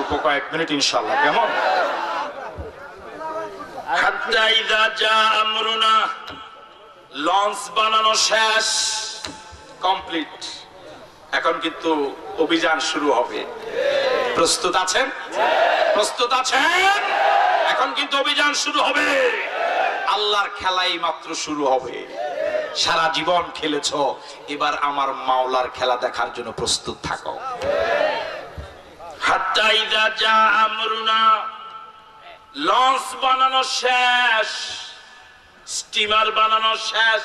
অল্প কয়েক মিনিট ইনশাআল্লাহ, কেমন? হাত্তা ইযা জা আমরুনা, লঞ্চ বানানো শেষ, কমপ্লিট। এখন কিন্তু অভিযান শুরু হবে। প্রস্তুত আছেন? প্রস্তুত আছেন? এখন কিন্তু অভিযান শুরু হবে। আল্লাহর খেলাই মাত্র শুরু হবে। সারা জীবন খেলেছো, এবার আমার মাওলার খেলা দেখার জন্য প্রস্তুত থাকো। হাত্তা ইযা জা আমরুনা, লঞ্চ বানানো শেষ, স্টিমার বানানো শেষ,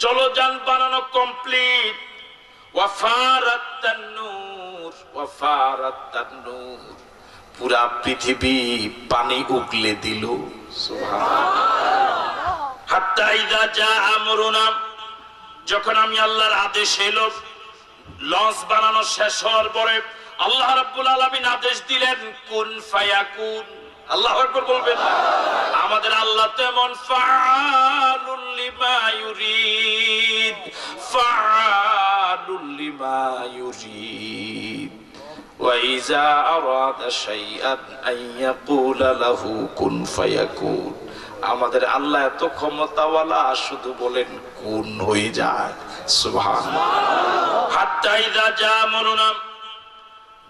জলযান বানানো কমপ্লিট। ওয়াফারাত তান্নুর, ওয়াফারাত তান্নুর, পুরা পৃথিবী পানি উগলে দিল। সুবহানাল্লাহ। হাত্তা ইযা জা আমরুনা, যখন আমি আল্লাহর আদেশ এলো, লঞ্চ বানানো শেষ হওয়ার পরে আল্লাহ রাব্বুল আলামিন আদেশ দিলেন কুন ফায়াকুন। আল্লাহু আকবার বলবেন না? আমাদের আল্লাহ তেমন ফাআলুল লিমা ইউরিদ, ফাআলুল লিমা ইউরিদ। ওয়া ইযা আরাদা শাইআন আন ইয়াকুলা লাহু কুন ফায়াকুন। আমাদের আল্লাহ এত ক্ষমতাওয়ালা, শুধু বলেন কুন হয়ে যায়। সুবহানাল্লাহ। হাত্তা ইযা জা আমরুনা,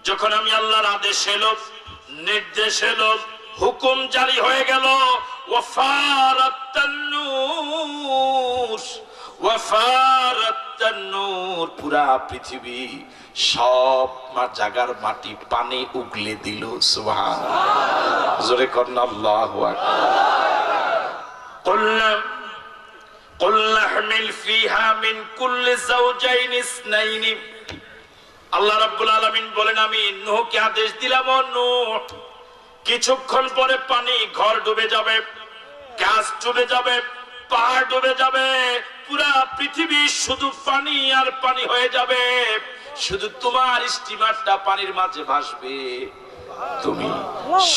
যখন আমি আল্লাহর আদেশ এলো, নির্দেশ এলো, হুকুম জারি হয়ে গেল, ওয়াফারাত তান্নুর, ওয়াফারাত তান্নুর, পুরা পৃথিবী সব জায়গার মাটি পানি উগলে দিল। সুবহানাল্লাহ। জোরে করুন আল্লাহু আকবার। قلنا احمل فيها من كل زوجين اثنين। আল্লাহ রাব্বুল আলামিন বলেন, আমি নূহকে আদেশ দিলাম, ও নূহ, কিছুক্ষণ পরে পানি, ঘর ডুবে যাবে, গাছ ডুবে যাবে, পাহাড় ডুবে যাবে, পুরা পৃথিবী শুধু পানি আর পানি হয়ে যাবে। শুধু তোমার স্টিমারটা পানির মাঝে ভাসবে। তুমি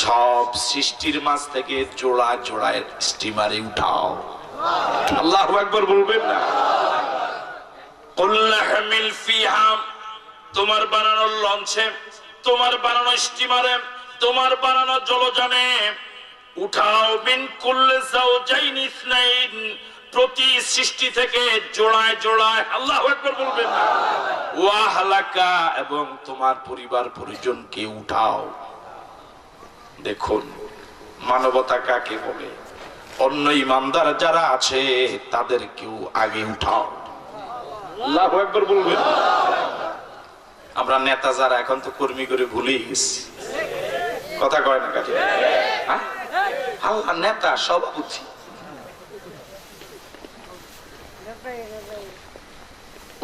সব সৃষ্টির মাঝ থেকে জোড়া জোড়ায় স্টিমারে উঠাও। আল্লাহু আকবার বলবেন না? কুল্লা হামিল ফিহা, তোমার বানানো লঞ্চে, তোমার বানানো স্টিমারে, তোমার বানানো জলযানে উঠাও মিন কুল্লি যাওজাইন ইসনাইন, প্রতি সৃষ্টি থেকে জোড়ায় জোড়ায়। আল্লাহু আকবার বলবেন না? ওয়া হালাকা, এবং তোমার পরিবার পরিজনকে উঠাও। দেখুন মানবতা কাকে বলে। অন্য ইমানদার যারা আছে তাদেরকেও আগে উঠাও। আল্লাহু আকবার বলবেন। আমরা নেতা যারা, এখন তো কর্মী করে ভুলে গেছি, কথা কয় না কাজে। আল্লাহ নেতা সভাপতি।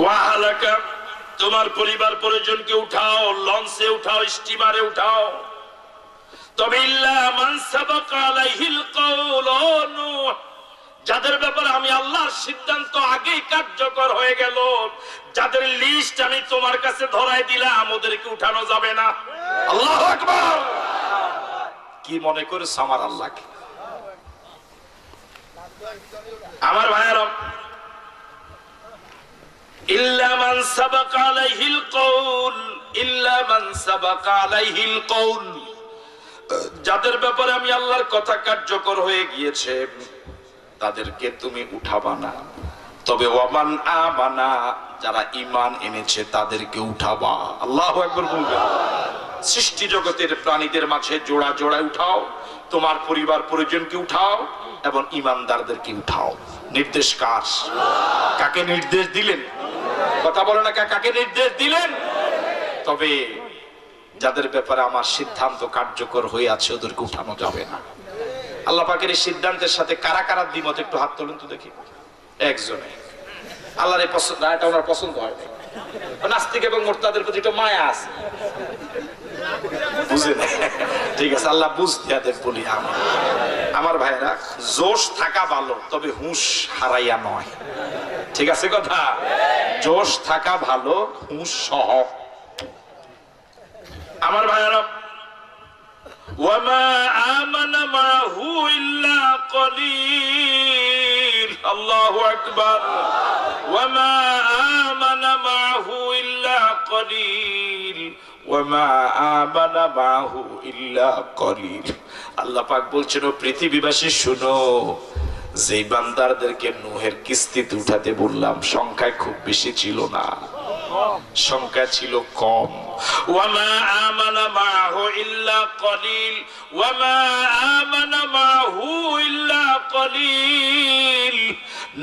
ওয়াহালাকা, তোমার পরিবার পরিজনকে উঠাও, লঞ্চে উঠাও, স্টিমারে উঠাও। তবে ইল্লা মান সাবাকা আলাইহিল কওল, যাদের ব্যাপারে আমি আল্লাহর সিদ্ধান্ত আগেই কার্যকর হয়ে গেল, যাদের লিস্ট আমি তোমার কাছে ধরাই দিলাম, ওদেরকে উঠানো যাবে না। আল্লাহু আকবার। কি মনে করেছ আমার আল্লাহকে? আমার ভাইয়েরা, ইল্লা মান সাবাকা আলাইহিল কওল, ইল্লা মান সাবাকা আলাইহিল কওল, যাদের ব্যাপারে আমি আল্লাহর কথা কার্যকর হয়ে গিয়েছে তাদেরকে তুমি উঠাবা না। তবে ওয়ামান আমানা, যারা ঈমান এনেছে তাদেরকে উঠাবা। আল্লাহু আকবার বলবেন। সৃষ্টি জগতের প্রাণীদের মাঝে জোড়া জোড়া উঠাও, তোমার পরিবার পরিজনকে উঠাও এবং ঈমানদারদেরকে উঠাও। নির্দেশ কার? কাকে নির্দেশ দিলেন? কথা বলে না, কাকে নির্দেশ দিলেন? তবে যাদের ব্যাপারে আমার সিদ্ধান্ত কার্যকর হয়ে আছে ওদেরকে উঠানো যাবে না। আল্লাহ পাকের এই সিদ্ধান্তের সাথে কারা কারা দ্বিমত, একটু হাত তোলেন তো দেখি। একজনে। আল্লাহর এই পছন্দ, এটা ওনার পছন্দ হয় না। নাস্তিক এবং মুরতাদের প্রতি একটু মায়া আছে, বুঝেন? ঠিক আছে, আল্লাহ বুঝ দিয়া দেখ বলি। আমার ভাইরা, জোশ থাকা ভালো, তবে হুঁশ হারাইয়া নয়। ঠিক আছে কথা? জোশ থাকা ভালো, হুঁশ সহ। আমার ভাইরা, ওয়ামা আমানা মাহু ইল্লা কলিল। আল্লাহু আকবার। ওয়ামা আমানা মাহু ইল্লা কলিল ওয়ামা আমানা মাহু ইল্লা কলিল। আল্লাহ পাক বলছেন, ও পৃথিবীবাসী শুনো, যেই বান্দারদেরকে নূহের কিস্তিতে উঠাতে বললাম সংখ্যায় খুব বেশি ছিল না, সংখ্যা ছিল কম। ওয়ামা আমানা মাহু ইল্লা কলিল, ওয়ামা আমানা মাহু ইল্লা কলিল।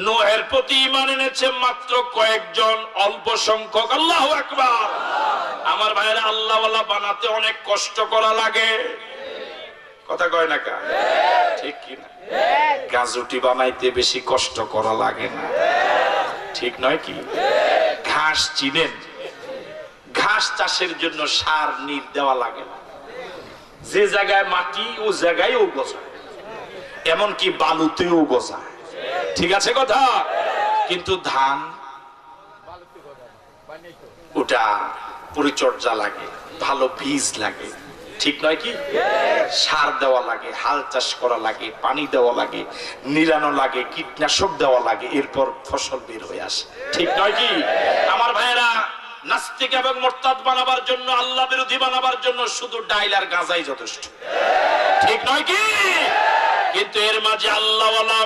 নূহের প্রতি ঈমান এনেছে মাত্র কয়েকজন, অল্প সংখ্যক। আল্লাহু আকবার। আমার ভাইরা, আল্লাহওয়ালা বানাতে অনেক কষ্ট করা লাগে, কথা কয় না কা? ঠিক কি না? গাজুটি বানাইতে বেশি কষ্ট করা লাগে না, ঠিক নয় কি? ঘাস চিনেন? ঘাস চাষের জন্য সার নির দেওয়া লাগে না, যে জায়গায় মাটি ও জায়গায় ও গজায়, এমনকি বালুতেও গজায়, ঠিক আছে কথা? কিন্তু ধান ওটা পরিচর্যা লাগে, ভালো বীজ লাগে, ঠিক নয় কি? সার দেওয়া লাগে, হাল চাষ করা লাগে, পানি দেওয়া লাগে, নিরানো লাগে, কীটনাশক দেওয়া লাগে, এরপর ফসল বের হয়ে আসে, ঠিক নয় কি? আমার ভাইয়েরা, নাস্তিক এবং মুরতাদ বানাবার জন্য, আল্লাহ বিরোধী বানাবার জন্য শুধু ডাইল আর গাঁজাই যথেষ্ট, ঠিক নয় কি? কিন্তু এর মাঝে আল্লাহওয়ালা,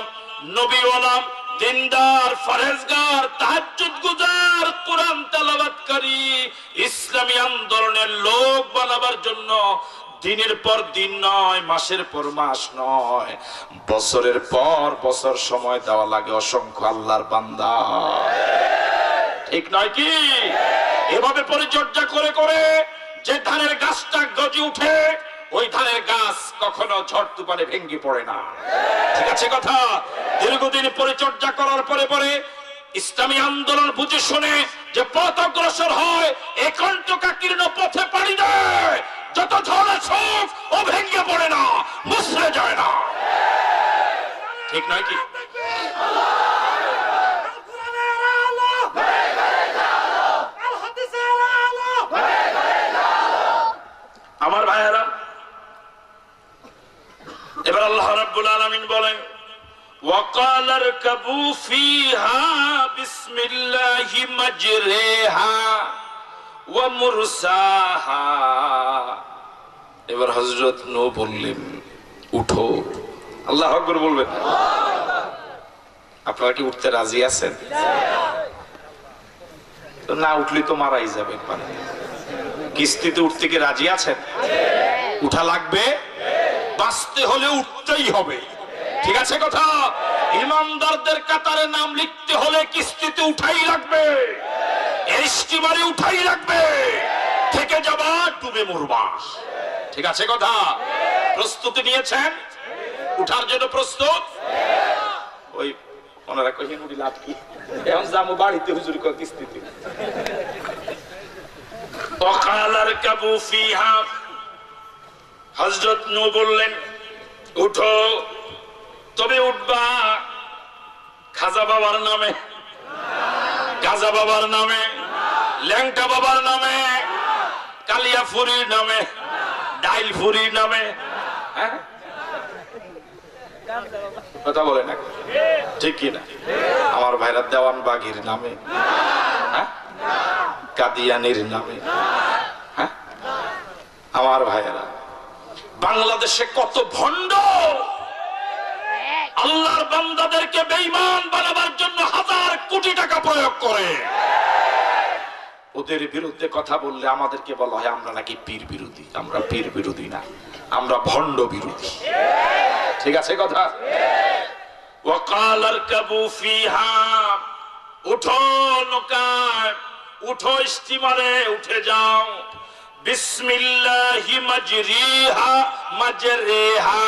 নবীওয়ালা, দিনদার, ফরজগার, তাহাজ্জুদ গুজার, কোরআন তেলাওয়াতকারী, ইসলামী আন্দোলনের লোক বানাবার জন্য দিনের পর দিন নয়, মাসের পর মাস নয়, বছরের পর বছর সময় দেওয়া লাগে অসংখ্য আল্লাহর বান্দা, ঠিক নয় কি? এভাবে পরিচর্যা করে করে যে ধানের গাছটা গজে উঠে, ওই ধানের গাছ কখনো ঝড় তুফানে ভেঙে পড়ে না, ঠিক আছে কথা? দীর্ঘদিন পরিচর্যা করার পরে পরে ইসলামী আন্দোলন বুঝে শুনে যে পথ অগ্রসর হয়, কণ্টকাকীর্ণ পথে পাড়ি দেয়, যত ঝড় আসুক ও ভেঙে পড়ে না, মুছড়ে যায় না, ঠিক নয় কি? আমার ভাইয়েরা, এবার আল্লাহ রাব্বুল আলামিন বলেন, وَقَالَ ارْكَبُوا فِيهَا بِسْمِ اللَّهِ مَجْرَاهَا وَمُرْسَاهَا। এবার হযরত নূহ বললেন, উঠো। আল্লাহু আকবার বলবেন। আপনারা কি উঠতে রাজি আছেন? তো না উঠলে তো মারাই যাবেন। কিস্তিতে উঠতে কি রাজি আছেন? উঠা লাগবে, বাঁচতে হলে উঠতেই হবে, ঠিক আছে কথা? ইমানদারদের কাতারে নাম লিখতে হলে কিস্তিতে উঠাই লাগবে, স্টিমারে উঠাই লাগবে, থেকে যাবা ডুবে মরবা, ঠিক আছে কথা? প্রস্তুতি নিয়েছেন? উঠার জন্য প্রস্তুত? ওই ওনারা কইছেন উঠি লাভ কি, এখন যাবো বাড়িতে, হুজুর কয় কিস্তিতে। হযরত নূহ বললেন, উঠো, তবে উঠবা খাজা বাবার নামে, গাজা বাবার নামে, ল্যাংটা বাবার নামে, কালিয়া ফুরির নামে, ডাইল ফুরির নামে, হ্যাঁ কথা বলে না, ঠিক কিনা? আমার ভাইরা দেওয়ান বাগির নামে, হ্যাঁ কাদিয়ানির নামে, হ্যাঁ আমার ভাইরা, বাংলাদেশে কত ভণ্ড আল্লাহর বান্দাদেরকে বেঈমান বানাবার জন্য হাজার কোটি টাকা প্রয়োগ করে। ওদের বিরুদ্ধে কথা বললে আমাদেরকে বলা হয় আমরা নাকি পীর বিরোধী। আমরা পীর বিরোধী না, আমরা ভণ্ড বিরোধী, ঠিক আছে কথা? ওয়াকাল আরকাবু ফিহা, উঠো নৌকায়, উঠো স্টিমারে উঠে যাও, বিসমিল্লাহি মাজরিহা মাজরিহা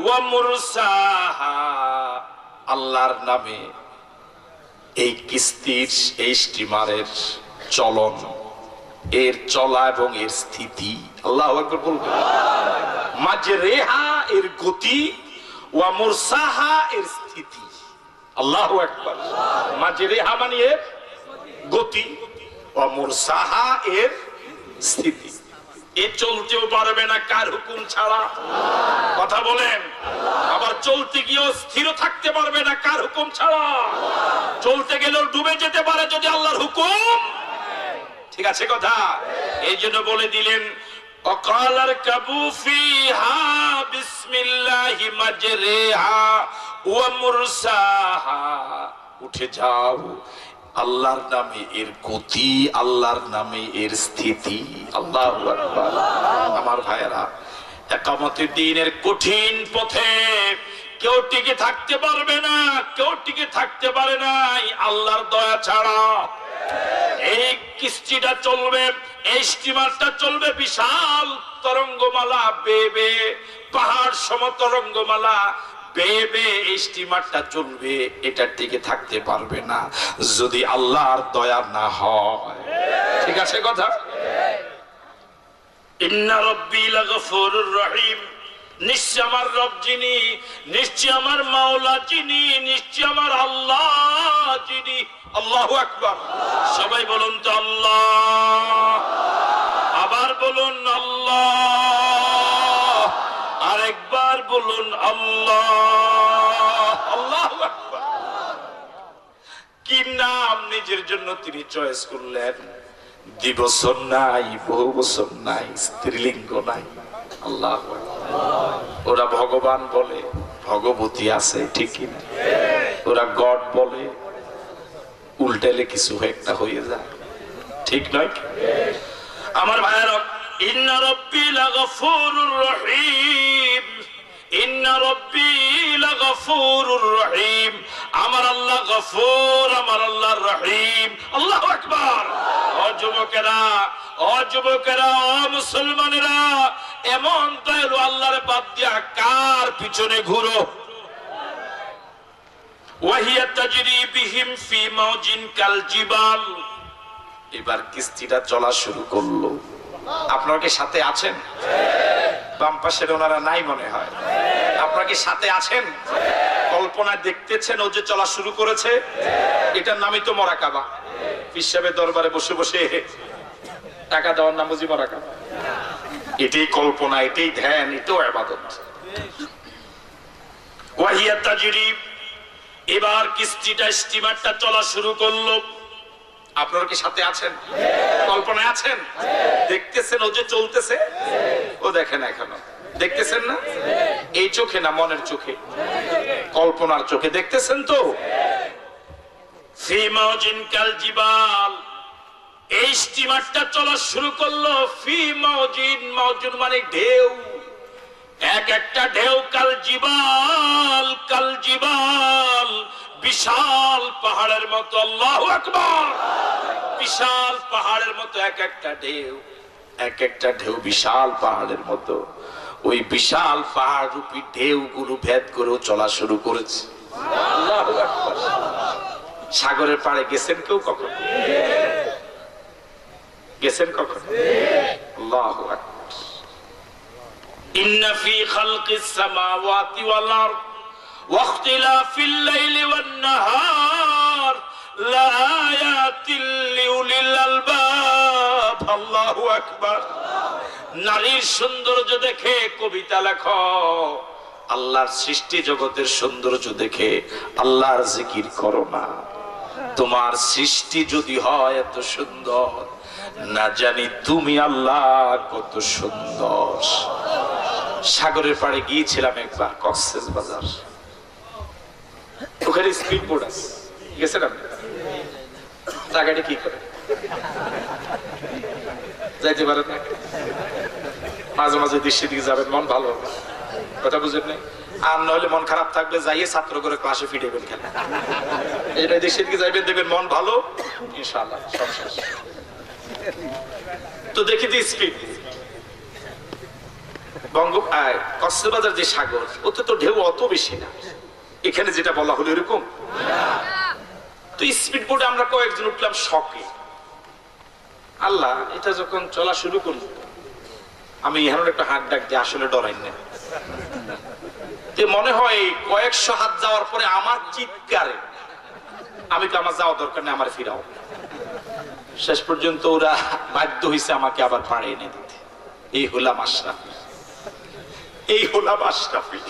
ওয়া মুরসাহা, আল্লাহর নামে এই কিস্তির, এই স্টিমারের চলন, এর চলা এবং এর স্থিতি, আল্লাহু আকবার বলবেন। মাজরিহা এর গতি, ওয়া মুরসাহা এর স্থিতি, আল্লাহু আকবার। মাজরিহা মানে এর গতি, ওয়া মুরসাহা এর স্থিতি। এ চলতেও পারবে না কার হুকুম ছাড়া, কথা বলেন। আবার চলতে গিয়েও স্থির থাকতে পারবে না কার হুকুম ছাড়া। চলতে গেলেও ডুবে যেতে পারে যদি আল্লাহর হুকুম, ঠিক আছে কথা? এই জন্য বলে দিলেন وقال اركبوا فيها بسم الله مجريها ومرساها উঠে যাও আল্লাহর নামে এর গতি, আল্লাহর নামে এর স্থিতি। আল্লাহু আকবার। আমার ভাইয়েরা, ইকামতের দ্বীনের কঠিন পথে কেউ টিকে থাকতে পারবে না, কেউ টিকে থাকতে পারে নাই আল্লাহর দয়া ছাড়া। এই কিস্তিটা চলবে, এই স্টিমারটা চলবে বিশাল তরঙ্গমালা বেবে, পাহাড় সম তরঙ্গমালা বেবে এই স্টিমারটা চলবে। এটার দিকে থাকতে পারবে না যদি আল্লাহর দয়া না হয়। ঠিক আছে কথা? ইন্না রাব্বি লাগফুরুর রহিম, নিশ্চয় আমার রব যিনি, নিশ্চয় আমার মাওলা যিনি, নিশ্চয় আমার আল্লাহ যিনি। আল্লাহু আকবার। সবাই বলুন তো আল্লাহ, আবার বলুন আল্লাহ, আরেকবার বলুন আল্লাহ। আল্লাহু আকবার। কি নাম নিজের জন্য তিনি চয়েস করলেন? দ্বিবচন নাই, বহু বচন নাই, স্ত্রীলিঙ্গ নাই। আল্লাহু আকবার। ওরা ভগবান বলে, ভগবতী আছে, ঠিক কিনা? ওরা গড বলে, উল্টালে কিছু একটা হয়ে যায়, ঠিক নয়? আমার ভাইয়েরা, ইন্না রাব্বি লাগফুরুর রহিম, ইন্না রাব্বি লাগফুরুর রহিম। আমার আল্লাহ গফুর, আমার আল্লাহ রহিম। আল্লাহু আকবার। ও যুবকেরা, ও যুবকেরা, ও মুসলমানেরা, এমন দয়ালু আল্লাহর বাদ দিয়া কার পিছনে ঘুরো? ওয়াহিয়া তাজরি বিহিম ফি মাউজিন কাল জিবাল। এবার কিস্তিটা চলা শুরু করলো। আপনারা কি সাথে আছেন? বাম পাশের ওনারা নাই মনে হয়। আপনারা কি সাথে আছেন? কল্পনা দেখতেছেন ও যে চলা শুরু করেছে? এটার নামই তো মুরাকাবা। পীর সাহেবের দরবারে বসে বসে টাকা দেওয়ার নাম বুঝি মুরাকাবা? এটাই কল্পনা, এটাই ধ্যান, এটাও ইবাদত। ওয়াহিয়া তাজরি, এবার কিস্তিটা, স্টিমারটা চলা শুরু করলো। আপনারা কি সাথে আছেন? কল্পনায় আছেন? দেখতেছেন ও যে চলতেছে? ও দেখেন এখনো দেখতেছেন না? এই চোখে না, মনের চোখে, কল্পনার চোখে দেখতেছেন তো? ফি মাউজিন কাল জিবাল, এই স্টিমারটা চলা শুরু করলো। ফি মাউজিন, মাউজুন মানে ঢেউ, এক একটা ঢেউ। কাল জিবাল, কাল জিবাল, বিশাল পাহাড়ের মতো। আল্লাহু আকবার। বিশাল পাহাড়ের মতো এক একটা ঢেউ, এক একটা ঢেউ বিশাল পাহাড়ের মতো। ওই বিশাল পাহাড় রূপী ঢেউ গুলো ভেদ করেও চলা শুরু করেছে। আল্লাহু আকবার। সাগরের পাড়ে গেছেন কেউ কখনো? গেছেন কখনো? আল্লাহু আকবার। ইন্না ফি খালকিস সামাওয়াতি ওয়াল আরদ ওয়াখতিলাফিল লাইলি ওয়ান নাহার লাআয়াতিল লিউলিল আলবাব। আল্লাহু আকবার। নারীর সৌন্দর্য দেখে কবিতা লেখো, আল্লাহর সৃষ্টি জগতের সৌন্দর্য দেখে আল্লাহর জিকির করো না। তোমার সৃষ্টি যদি হয় এত সুন্দর, না জানি তুমি আল্লাহ কত সুন্দর। সাগরের পাড়ে গিয়েছিলাম একবার, কক্সবাজার। ওখানে স্পিড বোট আছে, গেছেন আপনি? টাকাটা কি করে যাইতে পারেন না? মাঝে মাঝে দৃশ্যের দিকে যাবেন, মন ভালো হবে। কথা বুঝেন না? আর নইলে মন খারাপ থাকলে যাইয়ে ছাত্র করে ক্লাসে ফিরেবেন কেন? এটা দৃশ্যের দিকে যাইবেন, দেখবেন মন ভালো, ইনশাআল্লাহ সব শেষ। তো দেখি তো স্পিড কক্সবাজার যে সাগর, ওতে তো ঢেউ অত বেশি না। এখানে যেটা বলা হলো এরকম। তো স্পিড বোটে আমরা কয়েকজন উঠলাম শকে। আল্লাহ, এটা যখন চলা শুরু করলো, আমি এখানে একটা হাত ডাক দিয়ে আসলে ডরাই না। মনে হয় কয়েকশো হাত যাওয়ার পরে আমার চিৎকারে আমি তো, আমার যাওয়া দরকার নেই, আমার ফিরাও। শেষ পর্যন্ত ওরা বাধ্য হয়েছে আমাকে আবার পাড়ে এনে দিতে। এই হলাম আশরাফি, এই হলাম আশরাফি,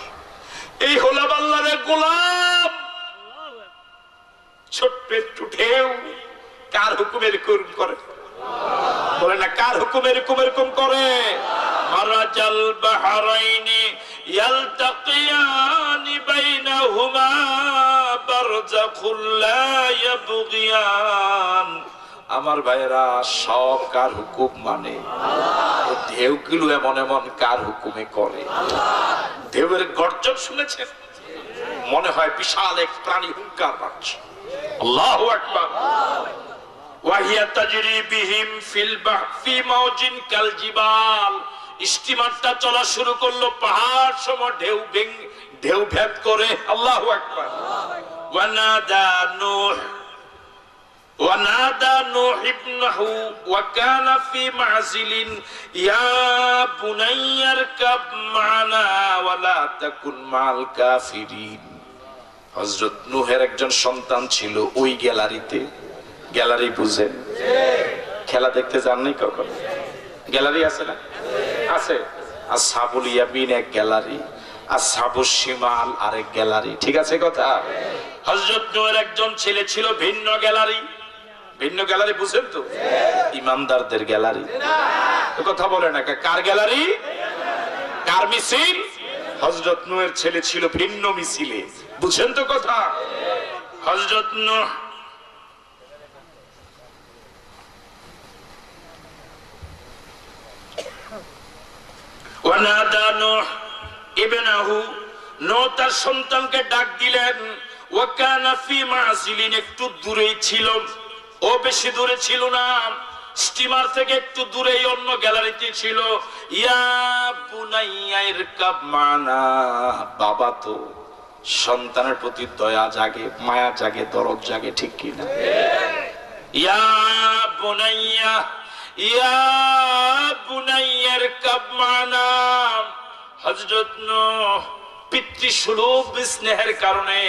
এই হলাম আল্লাহর গোলাম। ছোট্ট একটু ঢেউ কার হুকুমের করুন করে? বলে না কার হুকুম এরকম এরকম করে? মারাজাল বাহরাইনি ইয়ালতাকিয়ানি বাইনাহুমা বারযাখুল লা ইয়াবগিয়ান। আমার ভাইরা সব কার হুকুম মানে? ঢেউগুলো এমন এমন কার হুকুমে করে? ঢেউয়ের গর্জন শুনেছেন? মনে হয় বিশাল এক প্রাণী হুঙ্কার মারছে। আল্লাহু আকবার। ওয়াহিয়া তাজরি বিহিম ফিল বাহফি মাউজিন কাল জিবাল। স্টিমারটা চলা শুরু করলো পাহাড় সম ঢেউ ভেদ করে। আল্লাহু আকবার। ونادى نوح ابنه وكان في معزل يا بني اركب معنا ولا تكن مع الكافرين। হযরত নূহের একজন সন্তান ছিল ওই গ্যালারিতে। গ্যালারি বুঝেন? খেলা দেখতে যাননি কখন? গ্যালারি আছে না? আছে। আসহাবুল ইয়ামিন এক গ্যালারি, আসহাবুশ শিমাল আরেক গ্যালারি। ঠিক আছে কথা? হযরত নূহের একজন ছেলে ছিল ভিন্ন গ্যালারি। ভিন্ন গ্যালারি বুঝেন তো? ইমানদারদের গ্যালারি। কথা বলে না কার গ্যালারি? কার মিছিল? হযরত নূহের ছেলে ছিল ভিন্ন মিছিলে। বুঝেন তো কথা? হযরত নূহ ওয়ানাদা নূহ ইবনাহু, নূহ তার সন্তানকে ডাক দিলেন। ওয়াকানা ফি মাযিলিন, একটু দূরেই ছিল। ও বেশি দূরে ছিল না, স্টিমার থেকে একটু দূরেই অন্য গ্যালারিতে ছিল। ইয়া বুনাইয়া ইরকাব মানা। বাবা তো সন্তানের প্রতি দয়া জাগে, মায়া জাগে, দরদ জাগে, ঠিক কি না? ইয়া বুনাইয়া, ইয়া বুনাইয়া ইরকাব মানা। হযরত নূহ পিতৃসুলভ স্নেহের কারণে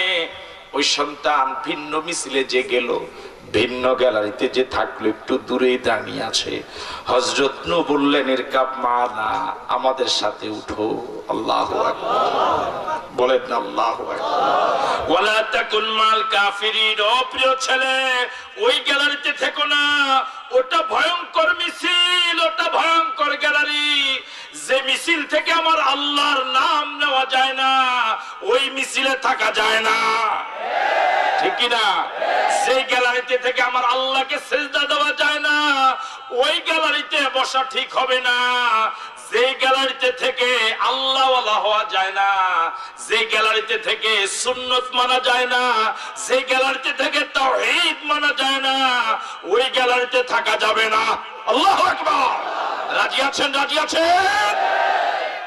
ওই সন্তান ভিন্ন মিছিলে যে গেল, ভিন্ন গ্যালারিতে যে থাকলো, একটু দূরেই দাঁড়িয়ে আছে। হযরত নূহ বললেন ইরকাব মানা, আমাদের সাথে উঠো। আল্লাহু আকবার। বলেন না আল্লাহু আকবার। ওয়ালা তাকুন মাল কাফিরিন। ও প্রিয় ছেলে, ওই গ্যালারিতে থেকো না। ওটা ভয়ঙ্কর মিছিল, ওটা ভয়ঙ্কর গ্যালারি। যে মিছিল থেকে আমার আল্লাহর নাম নেওয়া যায় না, ওই মিছিলে থাকা যায় না, ঠিক কি না? সেই গ্যালারিতে থেকে আমার আল্লাহকে সিজদা দেওয়া যায় না, ওই গ্যালারিতে বসা ঠিক হবে না। যে গ্যালারিতে থেকে আল্লাহ ওয়ালা হওয়া যায় না, যে গ্যালারিতে থেকে সুন্নত মানা যায় না, যে গ্যালারিতে থেকে তাওহীদ মানা যায় না, ওই গ্যালারিতে থাকা যাবে না। আল্লাহু আকবার। রাজি আছেন? রাজি আছেন?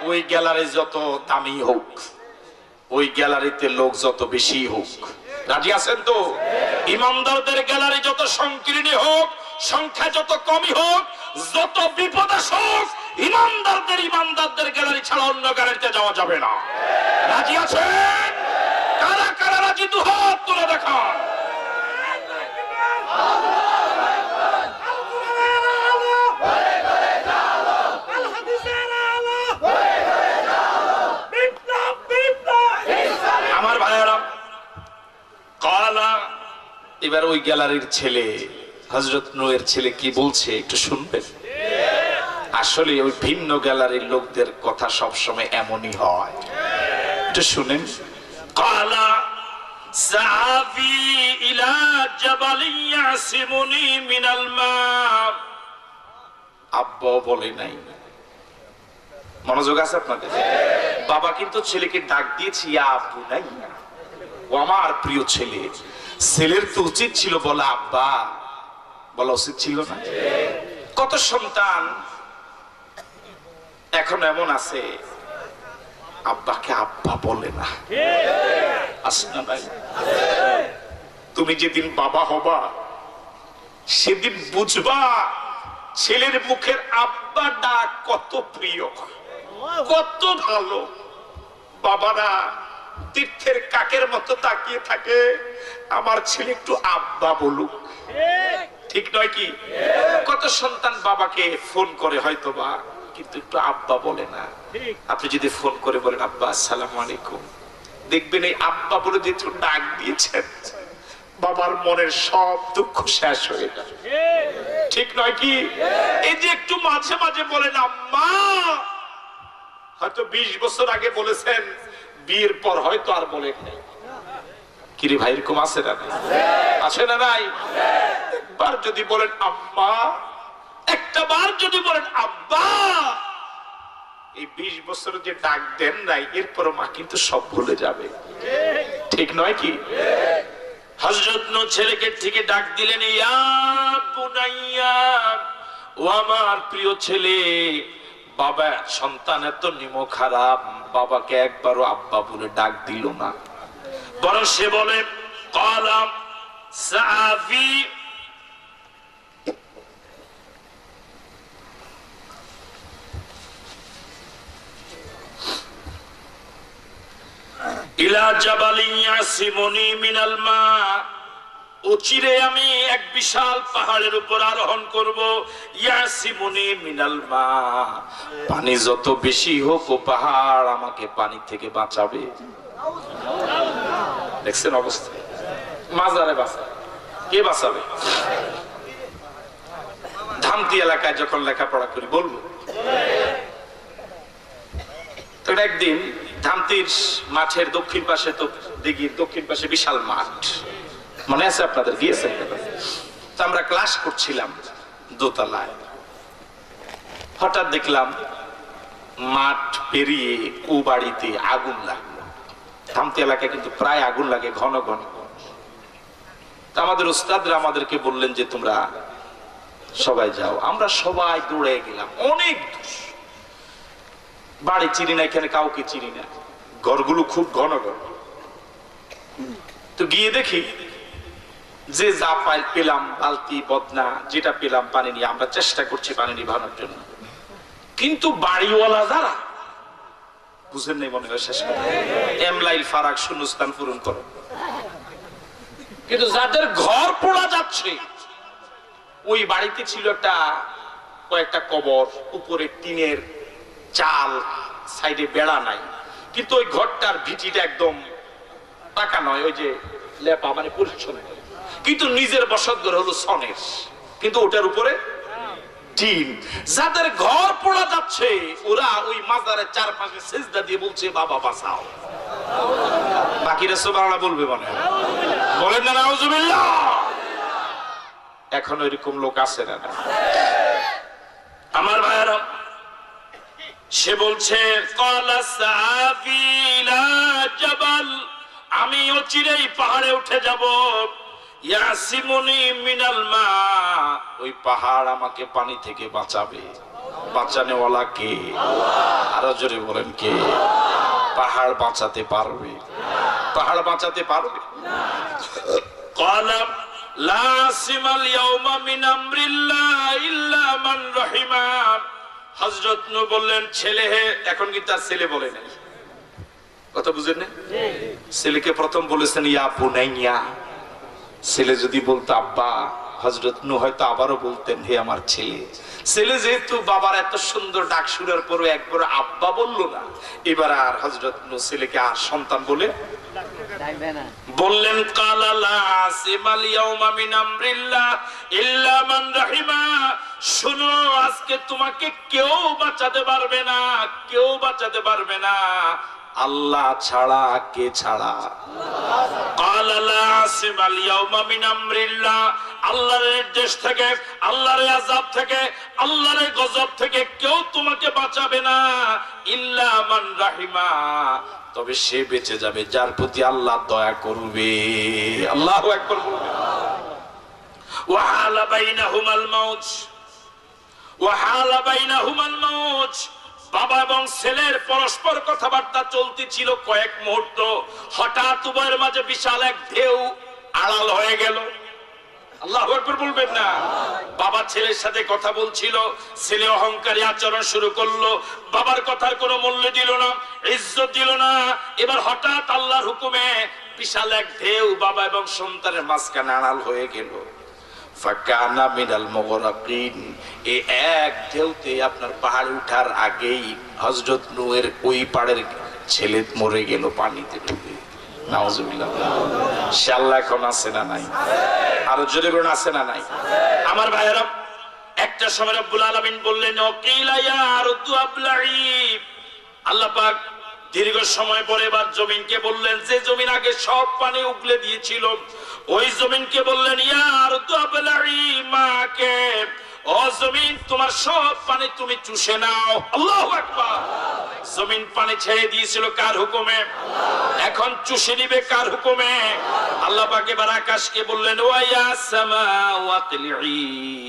ওই গ্যালারি যত দামি হোক, ওই গ্যালারিতে লোক যত বেশি হোক, রাজি আছেন তো? ইমানদারদের গ্যালারি যত সংকীর্ণ হোক, সংখ্যা যত কমই হোক, যত বিপদ আসুক, ইমানদারদের গ্যালারি ছাড়া অন্য গ্যালারিতে যাওয়া যাবে না। রাজি আছেন? কারা কারা রাজি? দুহাত তুলে দেখান। আমার ভাইয়েরা, কালা এবার ওই গ্যালারির ছেলে হযরত নূহের ছেলে কি বলছে একটু শুনবেন। আসলে ওই ভিন্ন গ্যালারির লোকদের কথা সব সময় এমনই হয়, একটু শুনেন। কালা সাহাবি ইলা জাবালি ইয়াসিমুনি মিনাল মা। আব্বা বলে নাই, মনোযোগ আছে আপনাদের? বাবা কিন্তু ছেলেকে ডাক দিয়েছে ইয়া আব্বু নাই, ও আমার প্রিয় ছেলে। ছেলের তো উচিত ছিল বলা আব্বা, বলা উচিত ছিল না? কত সন্তান এখন এমন আছে আব্বাকে আব্বা বলে না, আছে না ভাই? তুমি যেদিন বাবা হবা সেদিন বুঝবা ছেলের মুখের আব্বা ডাক কত প্রিয়, কত ভালো। বাবারা তীর্থের কাকের মতো তাকিয়ে থাকে, আমার ছেলে একটু আব্বা বলুক, ঠিক নয় কি? কত সন্তান বাবাকে ফোন করে হয়তো বা, কিন্তু একটু আব্বা বলে না। আপনি যদি ফোন করে বলেন আব্বা আসসালামু আলাইকুম, দেখবেন এই আব্বা বলে যে ডাক দিয়েছেন, বাবার মনের সব দুঃখ শেষ হয়ে যাবে। ঠিক নয় কি? এই যে একটু মাঝে মাঝে বলেন আম্মা, হয়তো 20 বছর আগে বলেছেন, বিয়ের পর হয়তো আর বলেন নাই। কিরে ভাই, এরকম আছে না? আছে না নাই? একবার যদি বলেন আম্মা, একটা বার যদি বলেন আব্বা, এই 20 বছর যে ডাক দেন নাই, এরপর মা কিন্তু সব ভুলে যাবে। ঠিক নয় কি? হযরত নূহ ছেলেকে থেকে ডাক দিলেন, ইয়া বুনাইয়া, ও আমার প্রিয় ছেলে। বাবা, সন্তান এত নিমো খারাপ, বাবাকে একবারও আব্বা বলে ডাক দিল না, বরং সে বলে কালাম সাফি, ইলা জাবালিন ইয়াসিমুনি মিনাল মা, অচিরে আমি এক বিশাল পাহাড়ের উপর আরোহণ করব। ইয়াসিমুনি মিনাল মা, পানি যত বেশি হোক ও পাহাড় আমাকে পানি থেকে বাঁচাবে। দেখছেন অবস্থা? মাজারে বাঁচাবে, কে বাঁচাবে? ধামতি এলাকায় যখন লেখাপড়া করি বলবো তো, একদিন ধামতির মাঠের দক্ষিণ পাশে, তো দিঘির দক্ষিণ পাশে বিশাল মাঠ, মনে আছে আপনাদের? গিয়েছেন? তো আমরা ক্লাস করছিলাম দোতলায়, হঠাৎ দেখলাম মাঠ পেরিয়ে কুবাড়িতে আগুন লাগলো। ধামতি এলাকায় কিন্তু প্রায় আগুন লাগে ঘন ঘন। তা আমাদের উস্তাদরা আমাদেরকে বললেন যে তোমরা সবাই যাও। আমরা সবাই দৌড়ে গেলাম, অনেক দূর। বাড়ি চিনি না, এখানে কাউকে চিনি না, ঘরগুলো খুব ঘন ঘন। তো গিয়ে দেখি যে যা পেলাম, বালতি বদনা যেটা পেলাম পানি নিয়ে আমরা চেষ্টা করছি পানি নিভানোর জন্য। কিন্তু বাড়িওয়ালা যারা, বুঝেন নাই মনে হয়, শেষ করে এমলাইল ফারাক শূন্যস্থান পূরণ করো। কিন্তু যাদের ঘর পোড়া যাচ্ছে, ওই বাড়িতে ছিল একটা কয়েকটা কবর, উপরে টিনের চাল, সাইডে বেড়া নাই, কিন্তু ওই ঘরটার ভিটিটা একদম পাকা নয়, ওই যে লেপা মানে পরিচ্ছন্ন, কিন্তু নিজের বসত ঘর হলো সনের, কিন্তু ওটার উপরে টিন। যাদের ঘর পোড়া যাচ্ছে, ওরা ওই মাজারের চারপাশে সিজদা দিয়ে বলছে বাবা বাঁচাও। বাকিরা সুবহানাল্লাহ বলবে মনে হয়, বলেন না নাউজুবিল্লাহ? এখন ওইরকম লোক আছে না? আমার ভাইয়েরা, সে বলছে ক্বালা সাফি ইলা জাবাল, আমি অচিরেই পাহাড়ে উঠে যাব। ইয়াসিমুনি মিনাল মা, ওই পাহাড় আমাকে পানি থেকে বাঁচাবে। বাঁচানেওয়ালা কে? আরো জোরে বলেন কে? পাহাড় বাঁচাতে পারবে? পাহাড় বাঁচাতে পারবে? ক্বালা লা আসিমাল ইয়াউমা মিন আমরিল্লাহ ইল্লা মান রাহিমা। হযরত নূহ বললেন, ছেলে হে, এখন কিন্তু তার ছেলে বলে নাই, কথা বুঝেন না? ছেলেকে প্রথম বলেছেন ইয়া বুনাইয়া। ছেলে যদি বলতো আব্বা, হযরত নূহ হয়তো আবারও বলতেন হে আমার ছেলে। ছেলে যেহেতু বাবার এত সুন্দর ডাক শুনার পরও একবার আব্বা বললো না, এবার আর হযরত নূহ ছেলেকে আর সন্তান বলে বললেন ক্বালা লা আসিমাল ইয়াউমা মিন আমরিল্লাহ ইল্লা মান রাহিমা। শোনো, আজকে তোমাকে কেউ বাঁচাতে পারবে না, কেউ বাঁচাতে পারবে না, আল্লাহ ছাড়া। কে ছাড়া? ক্বালা লা আসিমাল ইয়াউমা মিন আমরিল্লাহ, আল্লাহর নির্দেশ থেকে, আল্লাহর আযাব থেকে, আল্লাহর গজব থেকে কেউ তোমাকে বাঁচাবে না, ইল্লা মান রাহিমা, তবে সে বেঁচে যাবে যার প্রতি আল্লাহ দয়া করবে। আল্লাহু আকবার বলবেন। ওয়া হালা বাইনাহুমাল মাউত, ওয়া হালা বাইনাহুমাল মাউত, বাবা এবং ছেলের পরস্পর কথাবার্তা চলতেছিল কয়েক মুহূর্ত, হঠাৎ উভয়ের মাঝে বিশাল এক ঢেউ আড়াল হয়ে গেল। আল্লাহু আকবার বলবেন না? বাবা ছেলের সাথে কথা বলছিল, ছেলে অহংকারী আচরণ শুরু করলো, বাবার কথার কোনো মূল্য দিল না, ইজ্জত দিল না। এবার হঠাৎ আল্লাহর হুকুমে বিশাল এক ঢেউ বাবা এবং সন্তানের মাঝখানে আড়াল হয়ে গেল। ফাকানা মিনাল মুগরাকিন, এই এক ঢেউতে আপনার পাহাড়ে উঠার আগেই হযরত নূহের ওই পাড়ের ছেলে মরে গেল পানিতে ডুবে। নাউজুবিল্লাহ। সে আল্লাহ এখন আছে না নাই? আরো জোরে বলুন আছে না নাই? আমার ভাইয়েরা, একটা সময় রব্বুল আলামিন বললেন ওকিলা ইয়া আরদু আবলাই। আল্লাহ পাক দীর্ঘ সময় পরে এবার জমিনকে বললেন, যে জমিন আগে সব পানি উগলে দিয়েছিল ওই জমিনকে বললেন ইয়া আরদু আবলাই মাকে, ও জমিন তোমার সব পানি তুমি চুষে নাও। আল্লাহু আকবার। জমিন পানি ছেড়ে দিয়েছিল কার হুকুমে? এখন চুষে নিবে কার হুকুমে? আল্লাহ পাক এবার আকাশকে বললেন ওয়া ইয়া সামাউ আকলিই,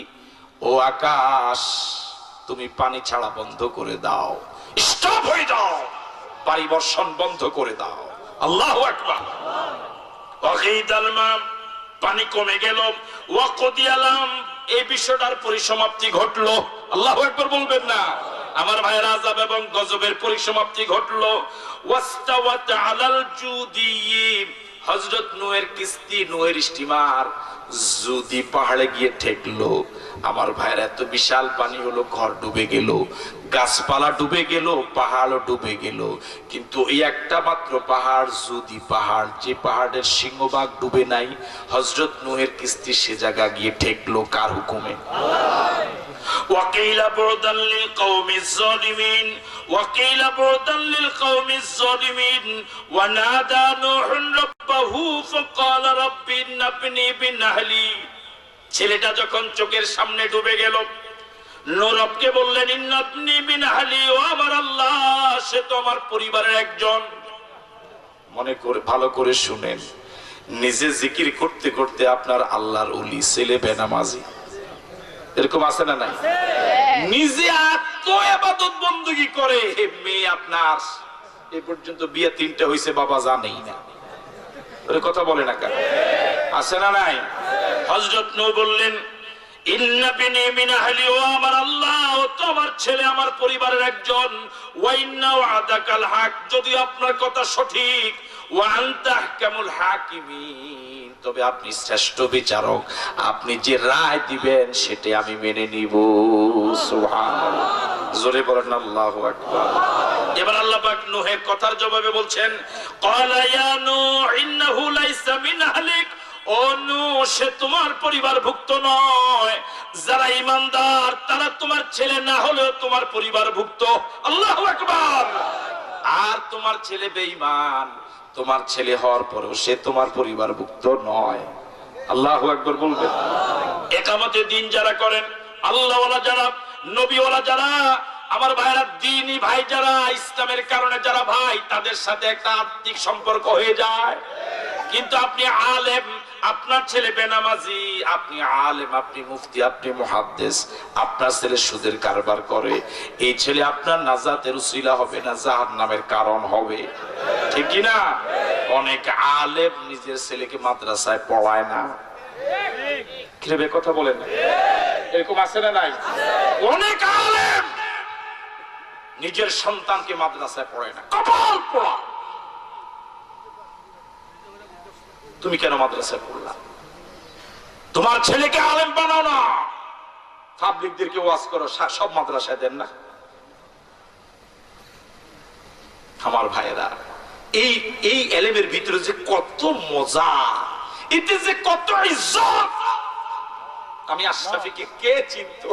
ও আকাশ তুমি পানি ছাড়া বন্ধ করে দাও, স্টপ হয়ে যাও, পানি বর্ষণ বন্ধ করে দাও। আল্লাহু আকবার। ওয়াকিদাল মা, পানি কমে গেল। ওয়াকদিয়ালাম, এই বিষয়টার পরিসমাপ্তি ঘটলো। আল্লাহু আকবার বলবেন না? আমার ভাইয়ের আযাব এবং গজবের পরিসমাপ্তি ঘটলো। ওয়াস্তাওয়াত আলাল জুদি, হযরত নূহের কিস্তি, নূহের স্টিমার জুদি পাহাড়ে গিয়ে ঠেকলো। আমার ভাইয়ের এত বিশাল পানি হলো, ঘর ডুবে গেল, গাছপালা ডুবে গেল, পাহাড়ও ডুবে গেল, কিন্তু এই একটা মাত্র পাহাড়, জুদি পাহাড়, যে পাহাড়ের সিংহভাগ ডুবে নাই, হযরত নূহের কিস্তি সে জায়গা গিয়ে ঠেকলো কার হুকুমে? ওয়াকিলা বুরদান লিল কওমিজ যালিমিন, ওয়াকিলা বুরদান লিল কওমিজ যালিমিন, ওয়া নাদা নূহুন রাব্বাহু ফাকালা রাব্বি ইন্নাবনি বিনাহলি। ছেলেটা যখন চোখের সামনে ডুবে গেল, নূহ রবকে বললেন ইন্নাবনি বিনাহলি, ও আমার আল্লাহ সে তো আমার পরিবারের একজন। মনে করে ভালো করে শুনেন, নিজে জিকির করতে করতে আপনার আল্লাহর ওলি ছেলে বেনামাজি, এরকম আছে না নাই? নিজে এত ইবাদত বندگی করে, মেয়ে আপনার এই পর্যন্ত বিয়ে 3টা হইছে বাবা জানেই না, এর কথা বলে না কেন? আছে না নাই? হযরত নূহ বললেন ইন্নাবনি মিন আহলি, ও আমার আল্লাহ ও তো আমার ছেলে, আমার পরিবারের একজন। ওয়া ইন্না ওয়াদাকাল হক, যদি আপনার কথা সঠিক, ওয়া আনতা আহকামুল হাকিমিন, তবে আপনি শ্রেষ্ঠ বিচারক, আপনি যে রায় দিবেন সেটা আমি মেনে নিব। সুবহানাল্লাহ, জোরে বলেন আল্লাহু আকবার। এবার আল্লাহ পাক নূহের কথার জবাবে বলছেন ক্বালা ইয়া নূহ ইন্নাহু লাইসা মিন আহলিক, ও নূহ সে তোমার পরিবারভুক্ত নয়, যারা ঈমানদার তারা তোমার ছেলে না হলেও তোমার পরিবারভুক্ত। আল্লাহু আকবার। আর তোমার ছেলে বেঈমান, তোমার ছেলে হওয়ার পরেও সে তোমার পরিবারভুক্ত নয়। আল্লাহু আকবার বলবেন। ইকামতে দিন যারা করেন, আল্লাহওয়ালা যারা, নবীওয়ালা যারা, আমার ভাইরা দ্বীনি ভাই যারা, ইসলামের কারণে যারা ভাই, তাদের সাথে একটা আত্মিক সম্পর্ক হয়ে যায়। কিন্তু আপনি আলেম, আপনার ছেলে বেনামাজি, আপনি আলেম, আপনি মুফতি, আপনি মুহাদ্দিস, আপনার ছেলে সুদের কারবার করে, এই ছেলে আপনার নাজাতের উসিলা হবে না, জাহান্নামের কারণ হবে। ঠিক কি না? অনেক আলেম নিজের ছেলেকে মাদ্রাসায় পড়ায় না। কিভাবে কথা বলেন না? এরকম আছে না নাই? অনেক আলেম নিজের সন্তানকে মাদ্রাসায় পড়ায় না। কপাল পোড়া, তুমি কেন মাদ্রাসায় পড়লা? তোমার ছেলেকে আলেম বানাও না, পাবলিকদেরকে ওয়াজ করো, সব মাদ্রাসায় দেন না। আমার ভাইয়েরা, এই এলেমের ভিতরে যে কত মজা, এতে যে কত ইজ্জত। আমি আশরাফিকে কে চিনতো,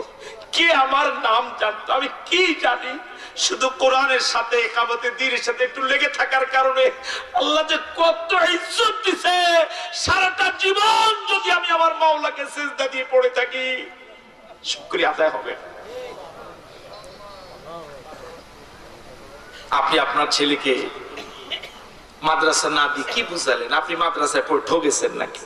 কে আমার নাম জানতো, আমি কি জানি? শুধু কোরআনের সাথে, ইকামতে দ্বীনের সাথে একটু লেগে থাকার কারণে আল্লাহ যে কত ইজ্জত দিছে। সারাটা জীবন যদি আমি আমার মাওলাকে সিজদা দিয়ে পড়ে থাকি, শুকরিয়া আদায় হবে। আপনি আপনার ছেলেকে মাদ্রাসা না দিয়ে কি বুঝালেন? আপনি মাদ্রাসায় পড়ে ঠকেছেন নাকি?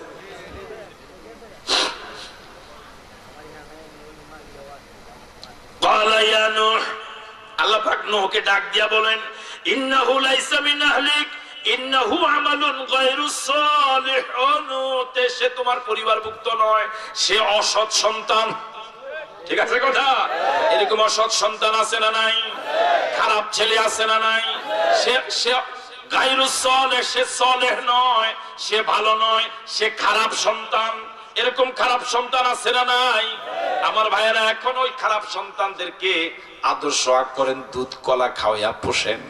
আল্লাহ পাক নূহকে ডাক দিয়া বলেন ইন্নাহু লাইসা মিন আহলিক ইন্নাহু আমালুন গায়রুস সালিহ, তে সে তোমার পরিবারভুক্ত নয়, সে অসৎ সন্তান। ঠিক আছে কথা? এরকম অসৎ সন্তান আছে না নাই? খারাপ ছেলে আছে না নাই? সে গায়রুস সালিহ, সে সালেহ নয়, সে ভালো নয়, সে খারাপ সন্তান। এরকম খারাপ সন্তান আছে না নাই? আমার ভাইয়েরা, এখন ওই খারাপ সন্তানদেরকে আদর্শ করেন, দুধ কলা খাওয়াইয়া পোষেন।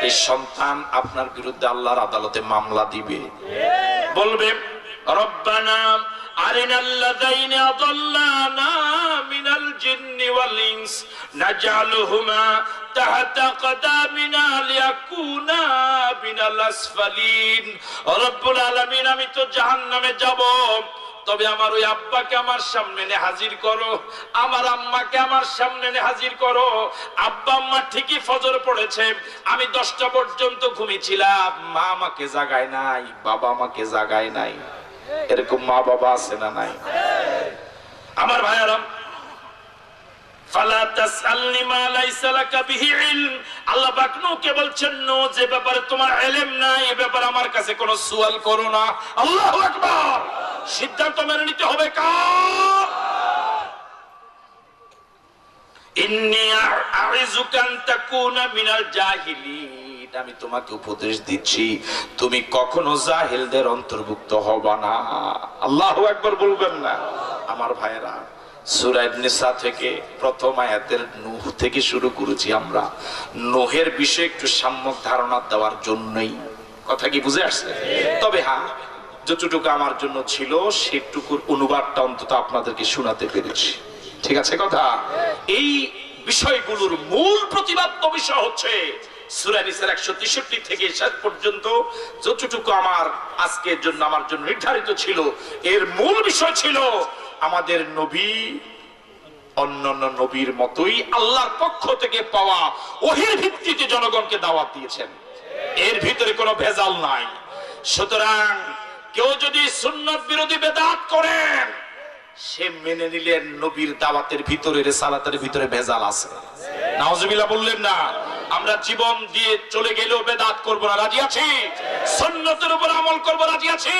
এই সন্তান আপনার বিরুদ্ধে আল্লাহর আদালতে মামলা দিবে, বলবে রব্বানা আরিনাল্লাযাইনি আযাল্লানা মিনাল জিন্নি ওয়াল ইনস নাজআলুহুমা তাহতা কদামিনা লিয়াকুনা মিনাল আসফালিন। রব্বুল আলামিন, আমি তো জাহান্নামে যাব, তবে আমার ওই আব্বাকে আমার সামনে এনে হাজির করো, আমার আম্মাকে আমার সামনে এনে হাজির করো। আব্বা আম্মা ঠিকই ফজর পড়েছে, আমি 10টা পর্যন্ত ঘুমিয়েছিলাম, মা আমাকে জাগায় নাই, বাবা আমাকে জাগায় নাই। এরকম মা বাবা আছে না নাই? আমার ভাইয়ারা, ফালা তাসআলনি মা লাইসা লাকা বিহি ইলম। আল্লাহ পাক নূহকে বলছেন, নূহ, যে ব্যাপারে তোমার ইলম নাই এ ব্যাপারে আমার কাছে কোনো সুয়াল করো না। আল্লাহু আকবার। সিদ্ধান্ত মেনে নিতে হবে কার? ইন্নী আ'ইযুকা আন তাকুনা মিনাল জাহিলিন। আমি তোমাকে উপদেশ দিচ্ছি, তুমি কখনো জাহিলদের অন্তর্ভুক্ত হবা না। আল্লাহু আকবার বলবেন না? আমার ভাইয়েরা, সূরা নিসা থেকে প্রথম আয়াতের নূহ থেকে শুরু করেছি আমরা। নূহের বিষয়ে একটু সম্যক ধারণা দেওয়ার জন্যই। কথা কি বুঝে আসছে? তবে হ্যাঁ, যতটুকু আমার জন্য ছিল সেটুকুর অনুবাদটা অন্তত আপনাদেরকে শোনাতে পেরেছি। ঠিক আছে কথা? এই বিষয়গুলোর মূল প্রতিপাদ্য বিষয় হচ্ছে সূরা নিসার 163 থেকে শেষ পর্যন্ত যতটুকু আমার আজকের জন্য আমার জন্য নির্ধারিত ছিল, এর মূল বিষয় ছিল আমাদের নবী অন্যান্য নবীর মতোই আল্লাহর পক্ষ থেকে পাওয়া ওহীর ভিত্তিতে জনগণকে দাওয়াত দিয়েছেন। এর ভিতরে কোনো ভেজাল নাই। সুতরাং কেউ যদি সুন্নাত বিরোধী বেদাত করেন, সে মেনে নিলেন নবীর দাওয়াতের ভিতরে, রিসালাতের ভিতরে ভেজাল আছে। নাউজুবিল্লাহ বললেন না? আমরা জীবন দিয়ে চলে গেলেও বেদাত করব না, রাজি আছি? সুন্নাতের উপর আমল করব, রাজি আছি?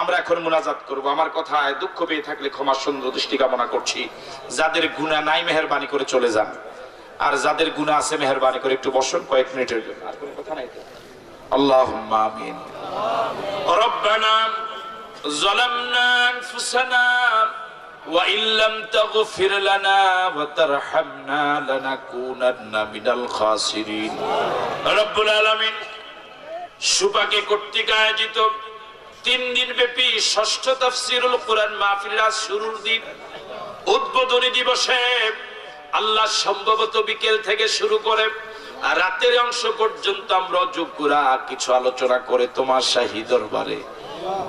আমরা এখন মুনাজাত করব। আমার কথায় দুঃখ পেয়ে থাকলে ক্ষমা সুন্দর দৃষ্টি কামনা করছি। যাদের গুনাহ নাই মেহেরবানি করে চলে যান, আর যাদের গুনাহ আছে মেহেরবানি করে একটু বসুন কয়েক মিনিটের জন্য। আর কোনো কথা নাই তো? আল্লাহুম্মা আমিন। রব্বানা যালামনা আনফুসানা ওয়া ইল্লাম তাগফির লানা ওয়া তারহামনা লানাকুনান্না মিনাল খাসিরিন। রব্বুল আলামিন সুপাকে কর্তৃক আয়োজিত 3 দিন ব্যাপী ষষ্ঠ তাফসীরুল কুরআন মাহফিল আজ শুরুর দিন, উদ্বোধনী দিবসে আল্লাহ সম্ভবত বিকেল থেকে শুরু করে আর রাতের অংশ পর্যন্ত আমরা যোগ্যরা কিছু আলোচনা করে তোমার শাহী দরবারে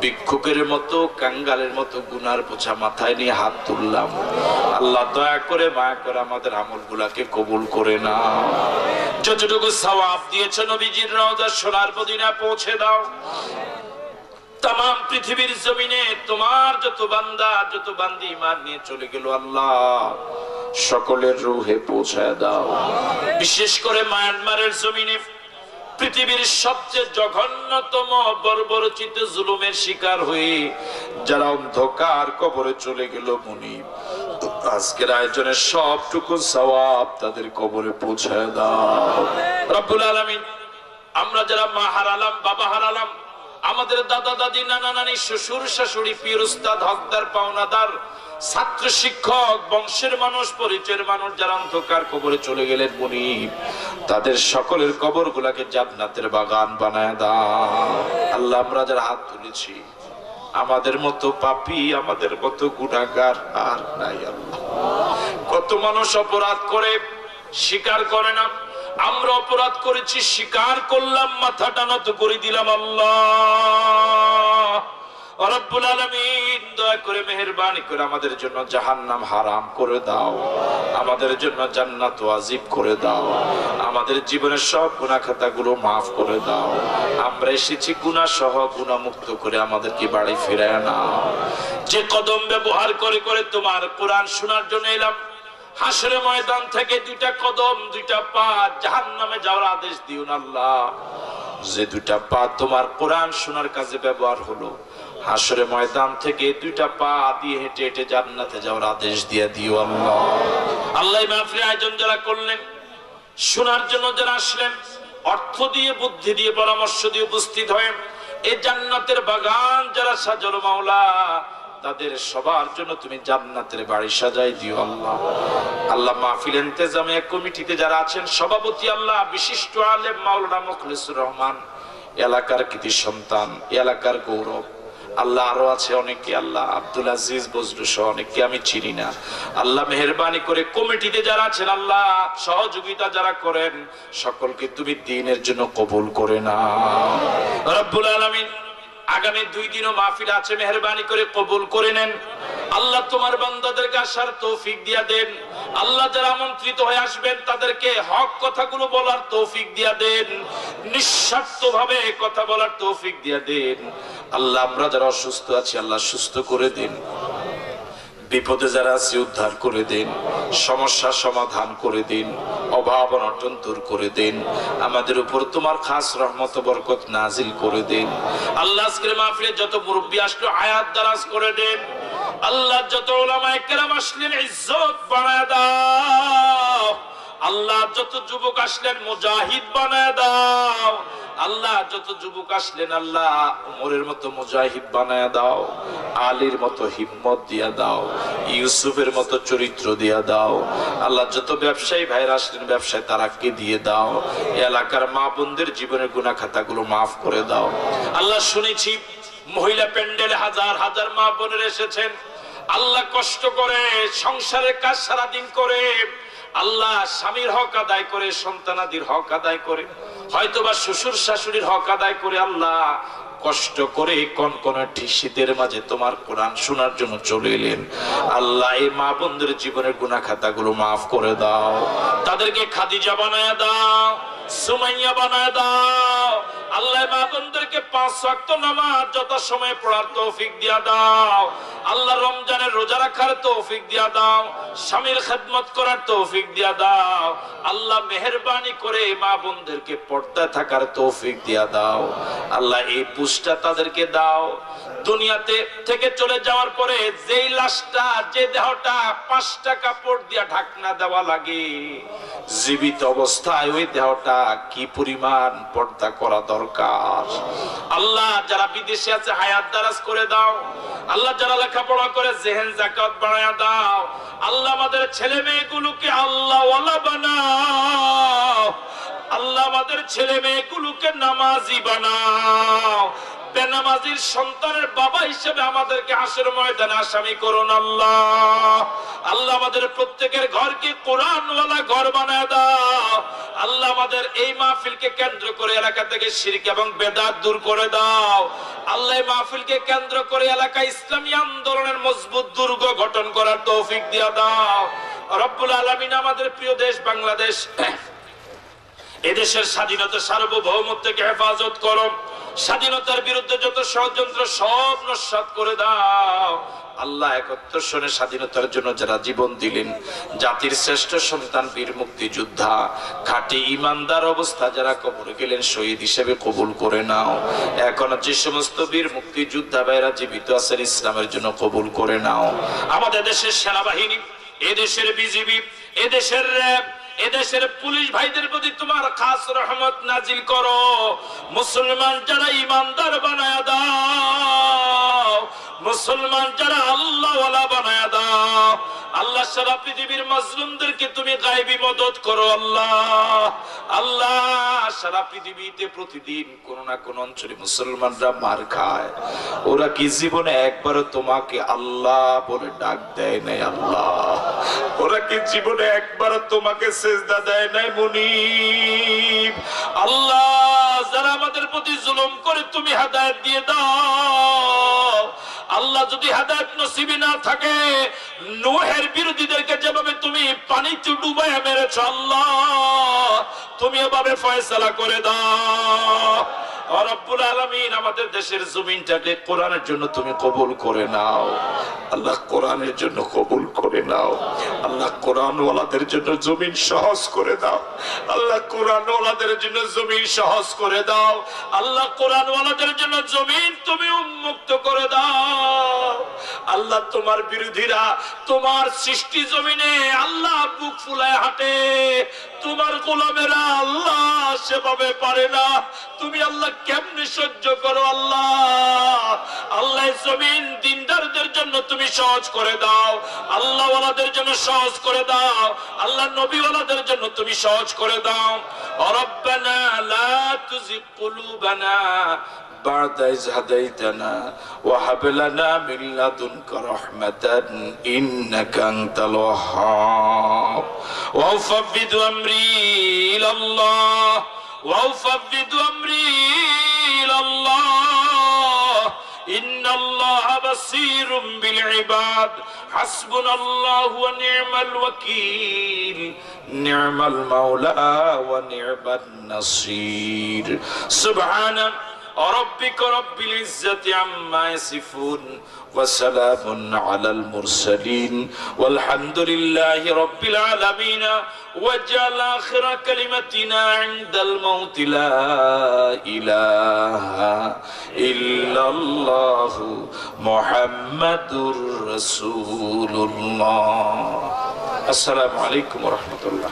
ভিক্ষুকের মতো, কাঙ্গালের মতো গুনার বোঝা মাথায় নিয়ে হাত তুললাম। আল্লাহ দয়া করে মায়া করে আমাদের আমলগুলাকে কবুল করে নাও। যতটুকু সওয়াব দিয়েছো নবীজির রওজা সোনার মদিনা পৌঁছে দাও। तमाम পৃথিবীর জমিনে তোমার যত বান্দা যত বান্দি ঈমান নিয়ে চলে গেল, আল্লাহ সকলের রূহে পৌঁছায় দাও। বিশেষ করে মায়ানমারের জমিনে পৃথিবীর সবচেয়ে জঘন্যতম বর্বরচিত জুলুমের শিকার হয়ে যারা অন্ধকার কবরে চলে গেল, মুনিব আজকের আয়োজনের সবটুকু সওয়াব তাদের কবরে পৌঁছায় দাও। রব্বুল আলামিন, আমরা যারা মা হারালাম, বাবা হারালাম, আমাদের দাদা দাদি, নানা নানি, শ্বশুর শাশুড়ি, পীর উস্তাদ, হকদার, পাওনাদার, ছাত্র শিক্ষক, বংশের মানুষ, পরিচয়ের মানুষ যারা অন্ধকার কবরে চলে গেলেন, মুনিব তাদের সকলের কবর গুলাকে জান্নাতের বাগান বানায় দাও। আল্লাহ, আমরা যারা হাত তুলেছি আমাদের মতো পাপী, আমাদের মতো গুনাহগার আর নাই। আল্লাহ, কত মানুষ অপরাধ করে স্বীকার করে না। আমরা অপরাধ করেছি, স্বীকার করলাম, মাথাটা নত করে দিলাম। আল্লাহ রব্বুল আলামিন, দয়া করে মেহেরবানি করে আমাদের জন্য জাহান্নাম হারাম করে দাও, আমাদের জন্য জান্নাত ওয়াজিব করে দাও, আমাদের জীবনের সব গুনাহ খাতাগুলো মাফ করে দাও। আমরা এসেছি গুনাহ সহ, গুনাহ মুক্ত করে আমাদেরকে বাড়ি ফিরায় নাও। যে কদম ব্যবহার করে করে তোমার কোরআন শোনার জন্য এলাম, হাসরে ময়দান থেকে 2টা কদম, 2টা পা জাহান্নামে যাওয়ার আদেশ দিও না আল্লাহ। যে 2টা পা তোমার কোরআন শোনার কাজে ব্যবহার হলো, হাসরে ময়দান থেকে 2টা পা দিয়ে হেঁটে হেঁটে জান্নাতে যাওয়ার আদেশ দিয়ে দিও আল্লাহ। আল্লাহ মাহফিল আয়োজন যারা করলেন, শোনার জন্য যারা আসলেন, অর্থ দিয়ে, বুদ্ধি দিয়ে, পরামর্শ দিয়ে উপস্থিত হয়ে এই জান্নাতের বাগান যারা সাজালো, মাওলা তাদের সবার জন্য তুমি জান্নাতের বাড়ি সাজাই দিও আল্লাহ। আল্লাহ মাহফিল ইন্তেজামিয়া কমিটিতে যারা আছেন, সভাপতি আল্লাহ বিশিষ্ট আলেম মাওলানা মুখলিসুর রহমান, এলাকার কৃতি সন্তান, এলাকার গৌরব, আল্লাহ আরো আছে অনেকে, আল্লাহ আব্দুল আজিজ বজলু সহ অনেককে আমি চিনি না। আল্লাহ মেহেরবানি করে কমিটিতে যারা আছেন আল্লাহ সহযোগিতা যারা করেন সকলকে তুমি দ্বীনের জন্য কবুল করে নাও রব্বুল আলামিন। আগামী 2 দিনও মাহফিল আছে, মেহেরবানি করে কবুল করে নেন আল্লাহ। তোমার বান্দাদেরকে আসার তৌফিক দিয়া দেন আল্লাহ। যারা আমন্ত্রিত হয়ে আসবেন তাদেরকে হক কথাগুলো বলার তৌফিক দিয়া দেন, নিঃস্বার্থ ভাবে কথা বলার তৌফিক দিয়া দেন আল্লাহ। আমরা যারা অসুস্থ আছি আল্লাহ সুস্থ করে দিন, বিপদে যারা আছে উদ্ধার করে দিন, সমস্যার সমাধান করে দিন, অভাব অনটন দূর করে দিন। আমাদের উপর তোমার খাস রহমত বরকত নাজিল করে দিন আল্লাহ। আজকের মাহফিলে যত মুরব্বী আসলো আয়াত দারাজ করে দেন আল্লাহ। যত উলামায়ে কেরাম আসলেন ইজ্জত বানায় দাও আল্লাহ। যত যুবক আসলেন মুজাহিদ বানায় দাও আল্লাহ। যত যুবক আসলেন আল্লাহ উমরের মতো মুজাহিদ বানায় দাও, আলীর মতো হিম্মত দিয়া দাও, ইউসুফের মতো চরিত্র দিয়া দাও আল্লাহ। যত ব্যবসায়ী ভাইরা আসলেন ব্যবসায় তারাকে দিয়ে দাও। এলাকার মা বোনদের জীবনের গুনাহ খাতাগুলো মাফ করে দাও আল্লাহ। শুনেছি মহিলা প্যান্ডেলে হাজার হাজার মা বোনের এসেছেন আল্লাহ, কষ্ট করে সংসারের কাজ সারাদিন করে আল্লাহ, স্বামীর হক আদায় করে, সন্তানাদির হক আদায় করে, হয়তোবা শ্বশুর শাশুড়ির হক আদায় করে আল্লাহ কষ্ট করে কনকনে শীতের মাঝে তোমার কোরআন শোনার জন্য চলে এলেন আল্লাহ। এই মা বোনদের জীবনের গুনাহ খাতাগুলো মাফ করে দাও, তাদেরকে খাদিজা বানায় দাও, সুমাইয়া বানায় দাও আল্লাহ। মা বোনদেরকে 5 ওয়াক্ত নামাজ যথাসময়ে পড়ার তৌফিক দিয়া দাও আল্লাহ। রমজানের রোজা রাখার তৌফিক দিয়া দাও, স্বামীর খেদমত করার তৌফিক দিয়া দাও আল্লাহ। মেহেরবানি করে মা বোনদেরকে পর্দায় থাকার তৌফিক দিয়া দাও আল্লাহ। এই পুষ্টা তাদেরকে দাও। দুনিয়াতে থেকে চলে যাওয়ার পরে যেই লাশটা, যে দেহটা 5টা কাপড় দিয়া ঢাকনা দেওয়া লাগে, জীবিত অবস্থায় ওই দেহটা কি পরিমাণ পর্দা করা দরকার আল্লাহ। যারা বিদেশে আছে হায়াত দারাজ করে দাও আল্লাহ। যারা লেখাপড়া করে জেহেন যাকাত বানায়া দাও আল্লাহ। আমাদের ছেলে মেয়েগুলোকে আল্লাহ ওয়ালা বানাও আল্লাহ। আমাদের ছেলে মেয়েগুলোকে নামাজি বানাও। বেনামাজির সন্তানের বাবা হিসেবে আমাদেরকে হাসরের ময়দানে আসামি করুন আল্লাহ। আল্লাহ আমাদের প্রত্যেকের ঘরকে কোরআনওয়ালা ঘর বানায় দাও আল্লাহ। আমাদের এই মাহফিলকে কেন্দ্র করে এলাকা থেকে শিরক এবং বেদাত দূর করে দাও আল্লাহ। এই মাহফিলকে কেন্দ্র করে এলাকায় ইসলামী আন্দোলনের মজবুত দুর্গ গঠন করার তৌফিক দিয়া দাও রব্বুল আলামিন। আমাদের প্রিয় দেশ বাংলাদেশ, এদেশের স্বাধীনতা সার্বভৌমত্বকে হেফাজত করো। স্বাধীনতার বিরুদ্ধে যত ষড়যন্ত্র সব নস্যাৎ করে দাও আল্লাহ। 71 সনে স্বাধীনতার জন্য যারা জীবন দিলেন, জাতির শ্রেষ্ঠ সন্তান বীর মুক্তিযোদ্ধা, খাঁটি ইমানদার অবস্থা যারা কবরে গেলেন শহীদ হিসেবে কবুল করে নাও। এখন যে সমস্ত বীর মুক্তিযোদ্ধা ভাইরা জীবিত আছেন ইসলামের জন্য কবুল করে নাও। আমাদের দেশের সেনাবাহিনী, এদেশের বিজিবি, এদেশের র্যাব, এদেশের পুলিশ ভাইদের প্রতি তোমার খাস রহমত নাজিল করো। মুসলমান যারা ইমানদার বানায়া দাও, মুসলমান যারা আল্লাহ ওয়ালা বানায়া দাও আল্লাহ। সারা পৃথিবীর মাজলুমদেরকে তুমি গায়বী মদদ করো আল্লাহ। আল্লাহ সারা পৃথিবীতে প্রতিদিন কোন না কোন অঞ্চলে মুসলমানরা মার খায়, ওরা কি জীবনে একবারও তোমাকে আল্লাহ বলে ডাক দেয় নাই আল্লাহ? ওরা কি জীবনে একবারও তোমাকে সেজদা দেয় নাই মুনিব? আল্লাহ যারা আমাদের প্রতি জুলুম করে তুমি হেদায়েত দিয়ে দাও আল্লাহ। যদি হেদায়েত নসিবে না থাকে, নূহের বিরোধীদেরকে যেভাবে তুমি পানিতে ডুবাইয়া মেরেছো আল্লাহ, তুমি এভাবে ফয়সালা করে দাও রব্বুল আলামিন। আমাদের দেশের জমিনটাকে কোরআনের জন্য তুমি কবুল করে নাও আল্লাহ। কোরআনের জন্য কবুল করে নাও আল্লাহ। কোরআন ওয়ালাদের জন্য জমিন সহজ করে দাও আল্লাহ। কোরআন ওয়ালাদের জন্য জমিন সহজ করে দাও আল্লাহ। কোরআন ওয়ালাদের জন্য জমিন তুমি উন্মুক্ত করে দাও আল্লাহ। তোমার বিরোধীরা তোমার সৃষ্টি জমিনে আল্লাহ বুক ফুলায় হাঁটে, তোমার গোলামেরা আল্লাহ সেভাবে পারে না। তুমি আল্লাহ কেমনে সহ্য করো আল্লাহ? আল্লাহ জমিন দিনদারদের জন্য তুমি সহজ করে দাও আল্লাহ। ওয়ালাদের জন্য সহজ করে দাও আল্লাহ। নবী ওয়ালাদের জন্য তুমি সহজ করে দাও। রব্বানা লা تزغ قلوبنا بعد إذ هديتنا وهب لنا من لدنك رحمة إنك أنت الوهاب وأفوض أمري إلى الله وأفوض أمري إلى الله إن الله بصير بالعباد حسبنا الله ونعم الوكيل نعم المولى ونعم النصير سبحان ربك رب العزة عما يصفون وسلام على المرسلين والحمد لله رب العالمين وجعل آخر كلمتنا عند الموت لا إله إلا الله محمد رسول الله السلام عليكم ورحمة الله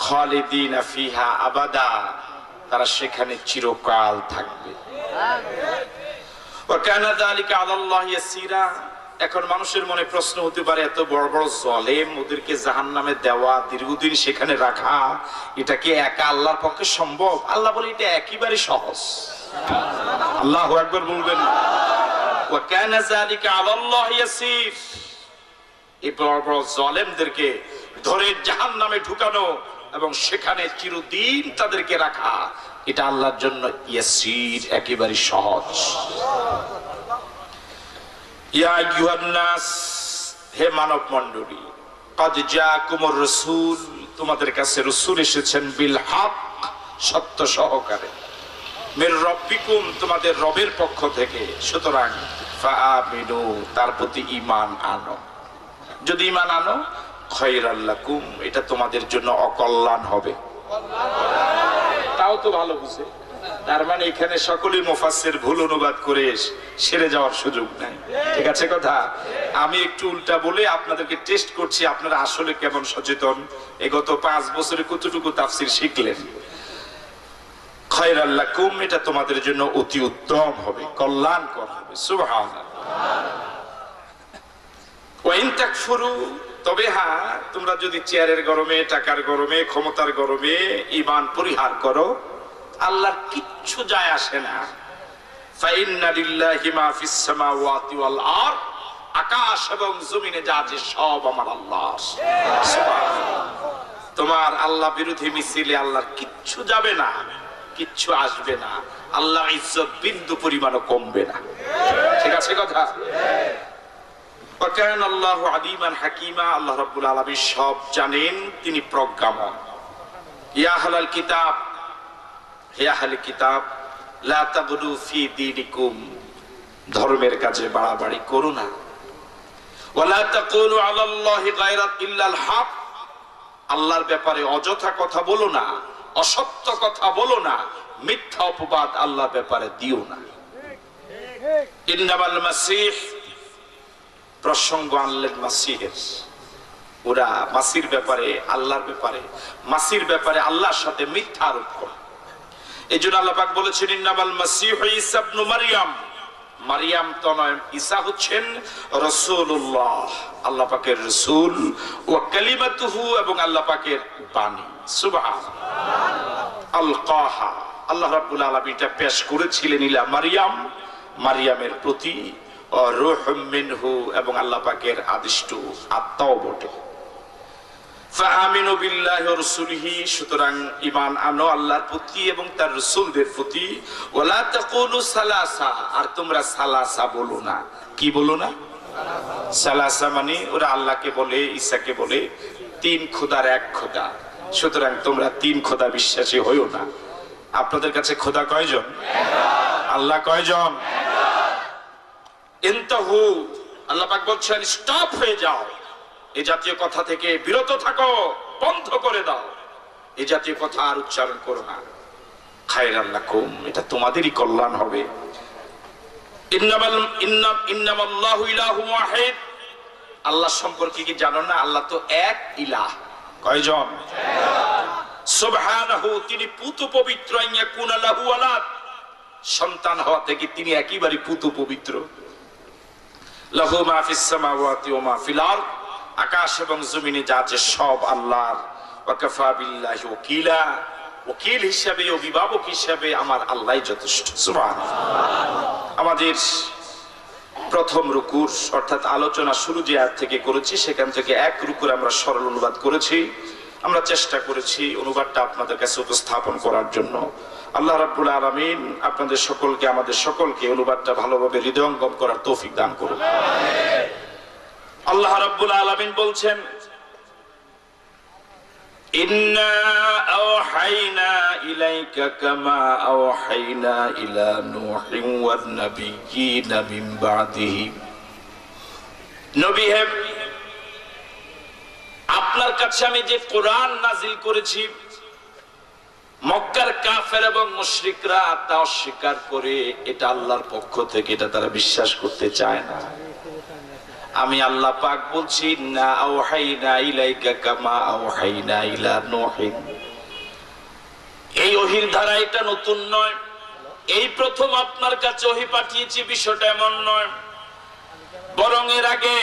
খালিদিনা ফিহা আবাদা তারা সেখানে চিরকাল থাকবে ওয়া কানা যালিকা আলাল্লাহি ইয়াসিরা এখন মানুষের মনে প্রশ্ন হতে পারে এত বড় বড় জালেম ওদেরকে জাহান্নামে দেওয়া দীর্ঘদিন সেখানে রাখা এটা কি একা আল্লাহর পক্ষে সম্ভব আল্লাহ বলে এটা একেবারে সহজ আল্লাহু আকবার বলবেন ওয়া কানা যালিকা আলাল্লাহি ইয়াসির এই বড় বড় জালেমদেরকে ধরে জাহান্নামে ঢুকানো এবং সেখানে চিরদিন তাদেরকে রাখা এটা আল্লাহর জন্য ইয়াসির একেবারে সহজ ইয়া আইয়ুহান নাস হে মানব মণ্ডলী قد جاءكم الرسول তোমাদের কাছে রাসূল এসেছেন বিল হক সত্য সহকারে মির রাব্বিকুম তোমাদের রবের পক্ষ থেকে সুতরাং ফাআমিনু তার প্রতি ঈমান আনো যদি ঈমান আনো খায়রাল লাকুম এটা তোমাদের জন্য অকল্যাণ হবে তাও তো ভালো বুঝে তার মানে এখানে সকলেই মুফাসসির ভুল অনুবাদ করে সেরে যাওয়ার সুযোগ নাই ঠিক আছে কথা আমি একটু উল্টা বলে আপনাদেরকে টেস্ট করছি আপনারা আসলে কেমন সচেতন এই গত 5 বছরে কতটুকু তাফসীর শিখলেন খায়রাল লাকুম এটা তোমাদের জন্য অতি উত্তম হবে কল্যাণকর হবে সুবহানাল্লাহ ওয়া ইন তাকফুরু তবে হ্যাঁ তোমরা যদি চেয়ারের গরমে টাকার গরমে ক্ষমতার গরমে ঈমান পরিহার করো আল্লাহর কিচ্ছু যায় আসে না ফাইন্না লিল্লাহি মা ফিস সামাওয়াতি ওয়াল আরদ আকাশ এবং জমিনে যা আছে সব আমার আল্লাহর সুবহানাল্লাহ তোমার আল্লাহ বিরোধী মিছিলে আল্লাহর কিচ্ছু যাবে না কিচ্ছু আসবে না আল্লাহর ইজ্জত বিন্দু পরিমাণও কমবে না ঠিক আছে কথা ওয়াকান আল্লাহু আলিমান হাকিমা আল্লাহ রাব্বুল আলামিন সব জানেন তিনি প্রজ্ঞাময় ইয়া আহলাল কিতাব হে আহলে কিতাব লা তাগলু ফি দীনিকুম ধর্মের কাজে বাড়াবাড়ি করো না ওয়ালা তাকুলু আলাল্লাহি গায়রা ইল্লাল হক আল্লাহর ব্যাপারে অযথা কথা বলো না অসত্য কথা বলো না মিথ্যা অপবাদ আল্লাহর ব্যাপারে দিও না ইন্নামাল মাসীহ প্রসঙ্গ আনলেন মাসিহের ওরা মাসির ব্যাপারে আল্লাহর ব্যাপারে মাসির ব্যাপারে আল্লাহর সাথে মিথ্যা আরোপ করে এইজন্য আল্লাহ পাক বলেছেন ইন্নামাল মাসীহু ঈসা ইবনে মারইয়াম মারইয়াম তো নয় ঈসা হচ্ছেন রাসূলুল্লাহ আল্লাহ পাকের রাসূল ওয়া কালিমাতুহু এবং আল্লাহ পাকের বাণী সুবহানাল্লাহ আলকাহা আল্লাহ রাব্বুল আলামিন এটা পেশ করেছিলেন ইলা মারইয়াম মারইয়ামের প্রতি রূহুম মিনহু এবং আল্লাহ পাকের আদিষ্ট আত্মাও বটে ফাআমিনু বিল্লাহি ওয়া রাসূলিহি সুতরাং ঈমান আনো আল্লাহর প্রতি এবং তার রাসূলদের প্রতি ওয়ালা তাকুলু সালাসা আর তোমরা সালাসা বলো না কি বলো না সালাসা মানে ওরা আল্লাহকে বলে ঈসাকে বলে তিন খোদার এক খোদা সুতরাং তোমরা তিন খোদা বিশ্বাসী হইও না আপনাদের কাছে খোদা কয়জন আল্লাহ কয়জন ইনতাহু আল্লাহ পাক বলছেন স্টপ হয়ে যাও এই জাতীয় কথা থেকে বিরত থাকো বন্ধ করে দাও এই জাতীয় কথা আর উচ্চারণ করো না খায়রাল লাকুম এটা তোমাদেরই কল্যাণ হবে ইন্নামাল্লাহু ইলাহু ওয়াহিদ আল্লাহ সম্পর্কে কি জানো না আল্লাহ তো এক ইলাহ কয়জন সুবহানাহু তিনি পুত পবিত্র ইয়াকুনা লাহু ওয়ালাদ সন্তান হওয়া থেকে তিনি একেবারে পুত পবিত্র লাহু মা ফিস সামাওয়াতি ওয়া মা ফিল আরদ আকাশ এবং জমিনে যা আছে সব আল্লাহর। ওয়া কাফা বিল্লাহি ওয়াকিলা, ওকিল হিসাবে, অভিভাবক হিসাবে আমার আল্লাহই যথেষ্ট। সুবহানাল্লাহ। আমাদের প্রথম রুকুর অর্থাৎ আলোচনা শুরু যে আয়াত থেকে করেছি সেখান থেকে এক রুকুর আমরা সরল অনুবাদ করেছি। আমরা চেষ্টা করেছি অনুবাদটা আপনাদের কাছে উপস্থাপন করার জন্য। আল্লাহ রাব্বুল আলামিন আপনাদের সকলকে, আমাদের সকলকে অনুবাদটা ভালোভাবে হৃদয়ঙ্গম করার তৌফিক দান করুন। আল্লাহ রাব্বুল আলামিন বলছেন, ইন্না আওহাইনা ইলাইকা কামা আওহাইনা ইলা নূহিন ওয়ান নাবিয়্যিনা মিন বাদিহি। নবী হে, আপনার কাছে আমি যে কোরআন নাজিল করেছি, মক্কার কাফের এবং মুশরিকরা তা অস্বীকার করে, এটা আল্লাহর পক্ষ থেকে, এটা তারা বিশ্বাস করতে চায় না। আমি আল্লাহ পাক বলছি, না আওহাইনা ইলাইকা কামা আওহাইনা ইলা নূহিন। এই ওহীর ধারা এটা নতুন নয়, এই প্রথম আপনার কাছে ওহী পাঠিয়েছি, বিষয়টা এমন নয়। বরং এর আগে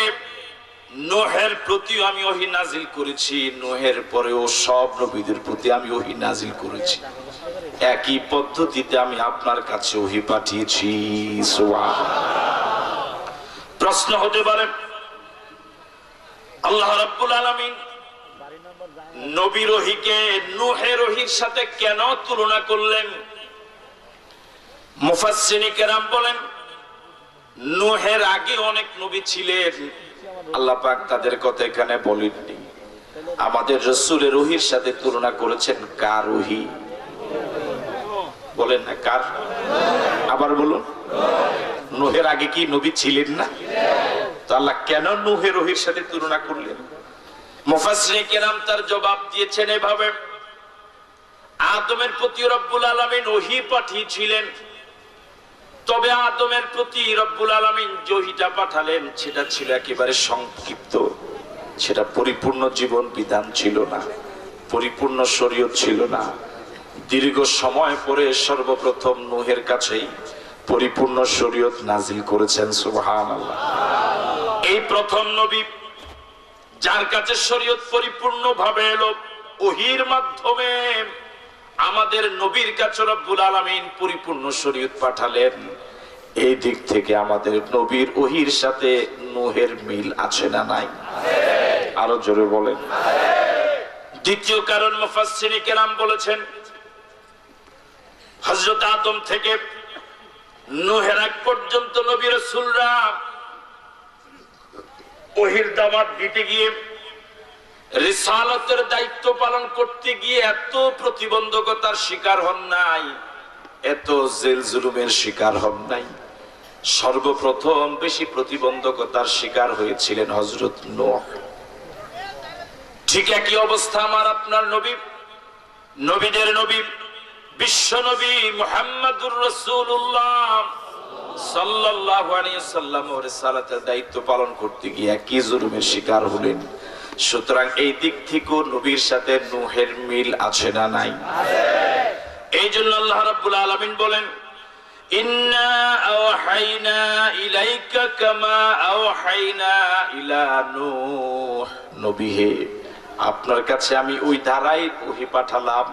নূহের প্রতি আমি ওহী নাজিল করেছি, নূহের পরেও সব নবীদের প্রতি আমি ওহী নাজিল করেছি। একই পদ্ধতিতে আমি আপনার কাছে ওহী পাঠিয়েছি। সুবহানাল্লাহ। প্রশ্ন হতে পারে, আল্লাহ রাব্বুল আলামিন নবীর ওহীকে নূহের ওহীর সাথে কেন তুলনা করলেন? মুফাসসিরিনে কেরাম বলেন, নূহের আগে অনেক নবী ছিলেন, আল্লাহ পাক তাদের কথা এখানে বলেননি। আমাদের রাসূলের ওহীর সাথে তুলনা করেছেন কার ওহী? বলেন না কার? আবার বলুন। নূহের আগে কি নবী ছিলেন না? তো আল্লাহ কেন নূহের ওহীর সাথে তুলনা করলেন? মুফাসসিরিনে কেরাম তার জবাব দিয়েছেন এভাবে, আদমের প্রতি রব্বুল আলামিন ওহী পাঠিয়েছিলেন, তবে আদমের প্রতি রব্বুল আলামিন যে ওহীটা পাঠালেন সেটা ছিল একেবারে সংক্ষিপ্ত, সেটা পরিপূর্ণ জীবন বিধান ছিল না, পরিপূর্ণ শরীয়ত ছিল না। দীর্ঘ সময় পরে সর্বপ্রথম নূহের কাছেই পরিপূর্ণ শরীয়ত নাজিল করেছেন। সুবহানাল্লাহ। এই প্রথম নবী যার কাছে শরীয়ত পরিপূর্ণ ভাবে এলো, ওহীর মাধ্যমে আমাদের নবীর কাছে রব্বুল আলামিন পরিপূর্ণ শরীয়ত পাঠালেন। এই দিক থেকে আমাদের নবীর ওহীর সাথে নূহের মিল আছে না নাই? আরো জোরে বলেন। দ্বিতীয় কারণ মুফাসসিরিনে কেরাম বলেছেন, হযরত আদম থেকে নূহের আগ পর্যন্ত নবী রাসূলরা ওহীর দাওয়াত দিতে গিয়ে, রিসালাতের দায়িত্ব পালন করতে গিয়ে এত প্রতিবন্ধকতার শিকার হন নাই, এত জেল জুলুমের শিকার হন নাই। সর্বপ্রথম বেশি প্রতিবন্ধকতার শিকার হয়েছিলেন হযরত নূহ। ঠিক একই অবস্থা আমার আপনার নবী, নবীদের নবী, বিশ্ব নবী মুহাম্মদুর রাসূলুল্লাহ সাল্লাল্লাহু আলাইহি ওয়াসাল্লাম রিসালাতের দায়িত্ব পালন করতে গিয়ে কি জুলুমের শিকার হলেন। সুতরাং এই দিক থেকেও নবীর সাথে নূহের মিল আছে না নাই? এই জন্য আল্লাহ রাব্বুল আলামিন বলেন, ইন্না আওহাইনা ইলাইকা কামা আওহাইনা ইলা নূহ। নবী হে, আপনার কাছে আমি ওই ধারায় ওহী পাঠালাম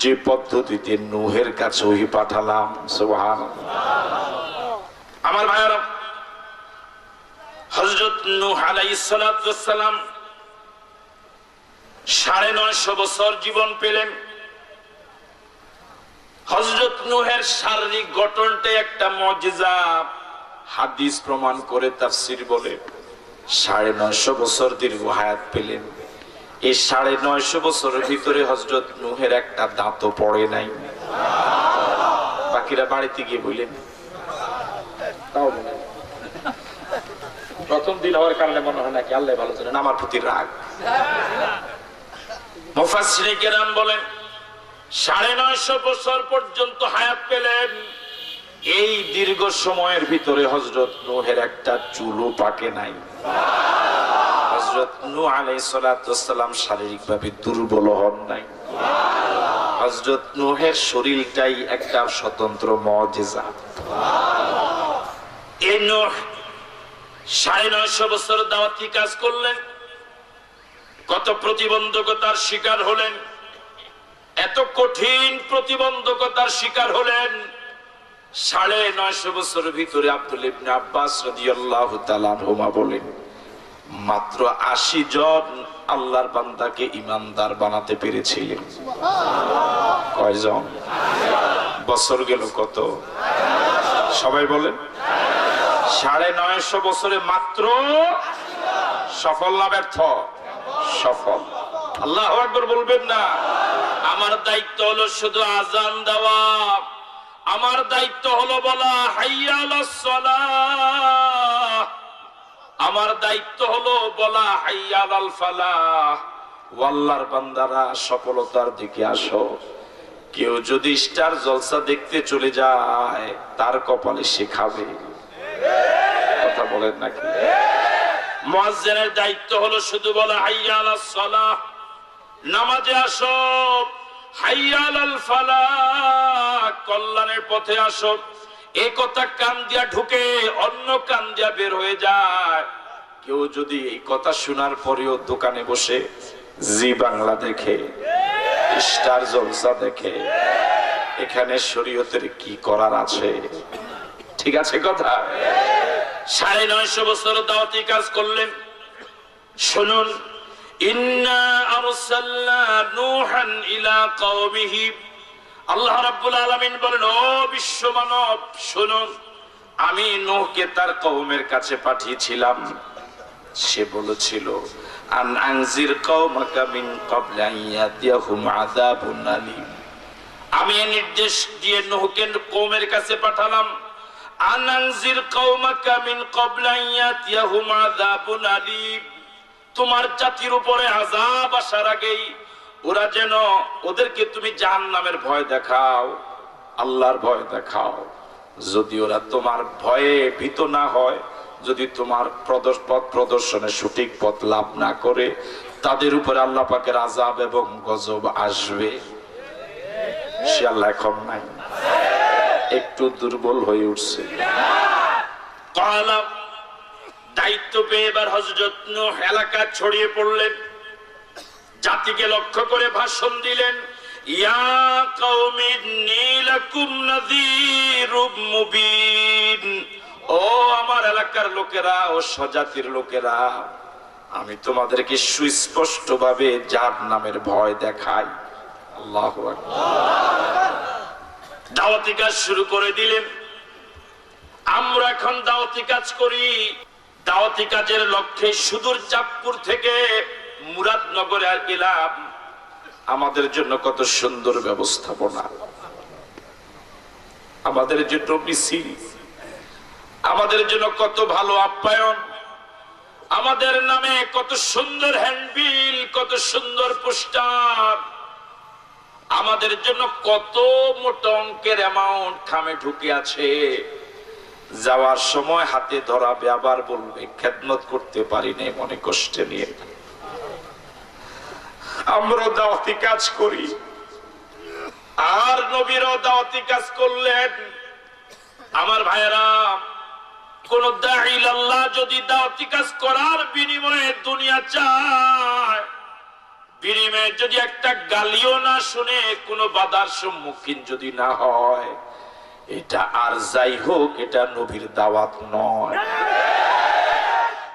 যে পদ্ধতিতে নূহের কাছে ওহী পাঠালাম। সুবহানাল্লাহ। আমার ভাইরা, হযরত নূহ আলাইহিস সালাতু ওয়াস সালাম 950 বছর জীবন পেলেন। হযরত নূহের শারীরিক গঠনটা একটা মুজিজা, হাদিস প্রমাণ করে, তাফসীর বলে 950 বছর দীর্ঘ হায়াত পেলেন। এই 950 বছরের ভিতরে হযরত নূহের একটা দাঁতও পড়ে নাই। বাকিরা বাড়িতে গিয়ে বললেন, তাও বলেন প্রথম দিন হওয়ার কারণে মনে হয় নাকি আল্লাহ ভালো জানেন আমার প্রতি রাগ। মুফাসসিরিনে কেরাম বলেন 950 বছর পর্যন্ত হায়াত পেলেন। এই দীর্ঘ সময়ের ভিতরে হযরত নূহের একটা চুলও পাকে নাই। হযরত নূহ আলাইহিস সালাতু ওয়াস সালাম শারীরিকভাবে দুর্বল হন নাই। হযরত নূহের শরীরটাই একটা স্বতন্ত্র মুজিজা। এই নূহ 950 বছর দাওয়াতি কাজ করলেন। কত প্রতিবন্ধকতার শিকার হলেন, এত কঠিন প্রতিবন্ধকতার শিকার হলেন। 950 বছরের ভিতরে আব্দুল্লাহ ইবনে আব্বাস রাদিয়াল্লাহু তাআলা আনহুমা বলেন, মাত্র 80 জন আল্লাহর বান্দাকে ইমানদার বানাতে পেরেছিলেন। কয়জন? বছর গেল কত? সবাই বলেন। 950 বছরে মাত্র সফল না ব্যর্থ? সফল। আল্লাহু আকবার বলবেন না? আমার দায়িত্ব হলো শুধু আজান দেওয়া, আমার দায়িত্ব হলো বলা হাইয়া আলাস সালাহ, আমার দায়িত্ব হলো বলা হাইয়া আলাল ফালাহ। আল্লাহর বান্দারা সফলতার দিকে আসো। কেউ যদি স্টার জলসা দেখতে চলে যায়, তার কপালে সে খাবে। কথা বলেন নাকি? মুয়াজ্জিনের দায়িত্ব হলো শুধু বলা হাইয়া আলাস সালাহ, নামাজে আসো, হাইয়া আলাল ফালাহ, কল্যাণের পথে আসো। এই কথা কান দিয়া ঢুকে অন্য কান দিয়া বের হয়ে যায়। কেউ যদি এই কথা শোনার পরেও দোকানে বসে জি বাংলা দেখে, স্টার জলসা দেখে, এখানে শরীয়তের কি করার আছে? ঠিক আছে কথা? 950 বছর দাওয়াতি কাজ করলেন। শুনুন, ইন্না আরসালনা নূহান ইলা কওমিহি, আল্লাহ রাব্বুল আলামিন বলেন, ও বিশ্ব মানব শুনুন, আমি নূহকে তার কওমের কাছে পাঠিয়েছিলাম। সে বলেছিল, আন আনজির কওমাকা মিন ক্বাবলি আন ইয়াতিয়াহুম আযাবুন আলীম। আমি নির্দেশ দিয়ে নূহকে কওমের কাছে পাঠালাম, আন আনজির কওমাকা মিন ক্বাবলি আন ইয়াতিয়াহুম আযাবুন আলীম, তোমার জাতির উপরে আযাব আসার আগেই ওরা যেন, ওদেরকে তুমি জাহান্নামের ভয় দেখাও, আল্লাহর ভয় দেখাও। যদি ওরা তোমার ভয়ে ভীত না হয়, যদি তোমার পথ প্রদর্শনে সঠিক পথ লাভ না করে, তাদের উপরে আল্লাহ পাকের আযাব এবং গজব আসবে। সে আল্লাহ এখন নাই, একটু দুর্বল হয়ে উঠছে। দায়িত্ব পেয়ে এবার হযরত নূহ এলাকা ছড়িয়ে পড়লেন, জাতিকে লক্ষ্য করে ভাষণ দিলেন, ইয়া কওমি ইন্নী লাকুম নাযীরুম মুবিন। ও আমার এলাকার লোকেরা, ও স্বজাতির লোকেরা, আমি তোমাদেরকে সুস্পষ্ট ভাবে জাহান্নামের ভয় দেখাই। আল্লাহু আকবার। দাওয়াতি কাজ শুরু করে দিলেন। আমরা এখন দাওয়াতি কাজ করি। দাওয়াতি কাজের লক্ষ্যে সুদূর চাঁদপুর থেকে মুরাদনগরে এলাম। আমাদের জন্য কত সুন্দর ব্যবস্থাপনা, আমাদের জন্য মিছিল, আমাদের জন্য কত ভালো আপ্যায়ন, আমাদের নামে কত সুন্দর হ্যান্ডবিল, কত সুন্দর পোস্টার, আমাদের জন্য কত মোটা অঙ্কের অ্যামাউন্ট খামে ঢুকে আছে। যাওয়ার সময় হাতে ধরাবে, আবার বলবে খেদমত করতে পারি নাই, মনে কষ্টে নিয়ে। আমরা দাওয়াতি কাজ করি, আর নবীরাও দাওয়াতি কাজ করলেন। আমার ভাইয়েরা, কোন দাঈ ইলাল্লাহ যদি দাওয়াতি কাজ করার বিনিময়ে দুনিয়া চায়, বিনিময়ে যদি একটা গালিও না শুনে, কোনো বাধার সম্মুখীন যদি না হয়, এটা আর যাই হোক, এটা নবীর দাওয়াত নয়।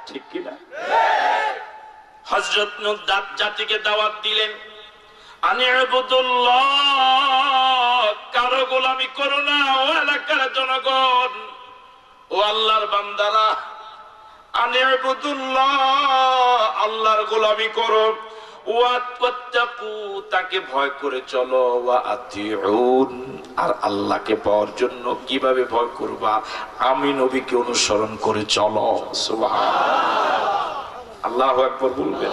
ঠিক কিনা? হযরত নূহ জাতিকে দাওয়াত দিলেন, আনি'বুদুল্লাহ, কারো গোলামি করো না। ও এলাকার জনগণ, ও আল্লাহর বান্দারা, আনি'বুদুল্লাহ, আল্লাহর গোলামি করো। ওয়াত্তাকু, তাকে ভয় করে চলো। ওয়া আতিউন, আর আল্লাহকে পাওয়ার জন্য কিভাবে ভয় করবা? আমি নবীকে অনুসরণ করে চলো। সুবহানাল্লাহ, আল্লাহু আকবার বলবেন।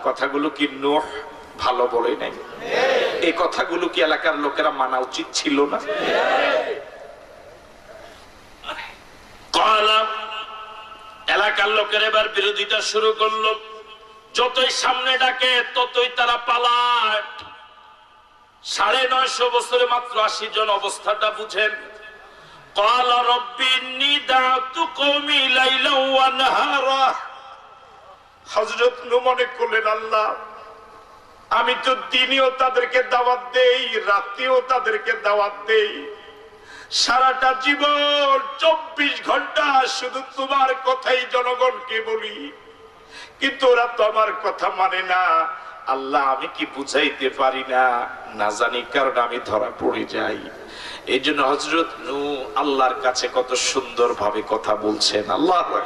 কথাগুলো কি নূহ ভালো বলে নাই? এই কথাগুলো কি এলাকার লোকেরা মানা উচিত ছিল না? এলাকার লোকের এবার বিরোধিতা শুরু করলো। যতই সামনে ডাকে ততই তারা পালায়। 950 বছরে মাত্র 80 জন, অবস্থাটা বুঝেন। ক্বালা রাব্বি ইন্নী দা'আতু কওমি লাইলান ওয়া নাহারা, হযরত নূহ মনে করলেন, আল্লাহ আমি তো দিনেও তাদেরকে দাওয়াত দেই, রাতেও তাদেরকে দাওয়াত দেই, সারাটা জীবন 24 ঘন্টা শুধু তোমার কথাই জনগণকে বলি, কিন্তু ওরা তো আমার কথা মানে না। আল্লাহ আমি কি বুঝাইতে পারি না, না জানি কারণ আমি ধরা পড়ে যাই। এই জন্য হযরত নূহ আল্লাহর কাছে কত সুন্দর ভাবে কথা বলছেন। আল্লাহু আকবার,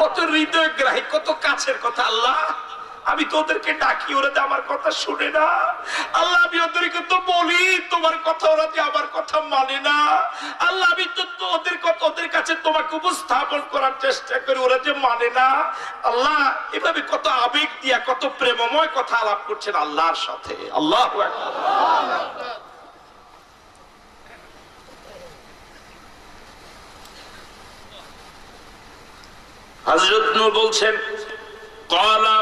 কত হৃদয়গ্রাহী, কত কাছের কথা। আল্লাহ আমি তো ওদেরকে ডাকি, ওরা যে আমার কথা শুনে না। আল্লাহ আমি ওদেরকে তো বলি তোমার কথা, ওরা যে আমার কথা মানে না। আল্লাহ আমি তো ওদের কথা, ওদের কাছে তোমাকে উপস্থাপন করার চেষ্টা করি, ওরা যে মানে না। আল্লাহ এভাবে কত আবেগ দিয়া, কত প্রেমময় কথা আলাপ করছেন আল্লাহর সাথে। আল্লাহু আকবার। হযরত নূহ বলছেন, ক্বালা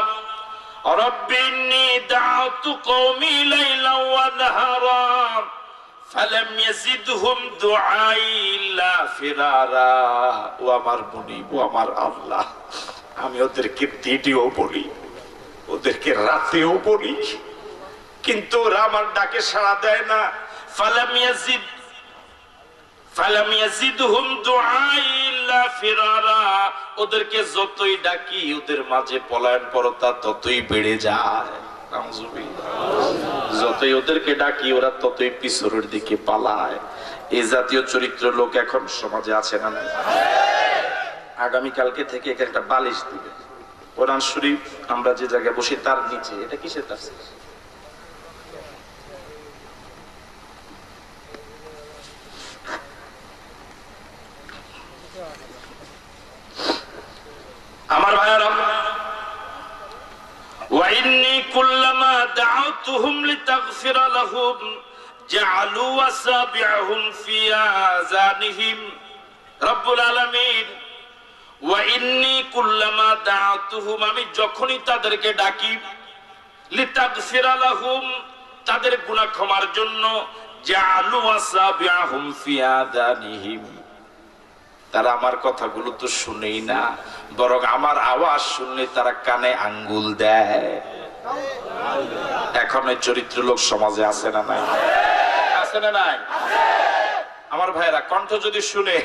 রব্বি ইন্নী দাআতু কওমি লাইলান ওয়া নাহারা ফালাম ইয়াজিদহুম দুআই ইল্লা ফিরারা। ও আমার মুনিব, ও আমার আল্লাহ, আমি ওদেরকে দিনেও বলি, ওদেরকে রাতেও বলি, কিন্তু ওরা আমার ডাকে সাড়া দেয় না। ফালাম ইয়াজিদহুম দুআই ইল্লা ফিরারা। ওদেরকে যতই ডাকি ওদের মাঝে পলায়নপরতা ততই বেড়ে যায়। যতই ওদেরকে ডাকি ওরা ততই পিছনের দিকে পালায়। এই জাতীয় চরিত্র লোক এখন সমাজে আছে না? আগামীকালকে থেকে একটা বালিশ দিবে, কোরআন শরীফ আমরা যে জায়গায় বসি তার নিচে। এটা কিসের তাফসীর? আমার ভাইরা, وإني كلما دعوتهم لتغفر لهم جعلوا أصابعهم في آذانهم رب العالمين وإني كلما دعوتهم আমি যখনই তাদেরকে ডাকি لتغفر لهم তাদের গুনাহ ক্ষমার জন্য جعلوا أصابعهم في آذانهم তারা আমার কথাগুলো তো শুনেই না, বরং আমার আওয়াজ শুনলে তারা কানে আঙ্গুল দেয়। এখন এই চরিত্র লোক সমাজে আছে না নাই? আছে না নাই? আমার ভাইরা কণ্ঠ যদি শুনে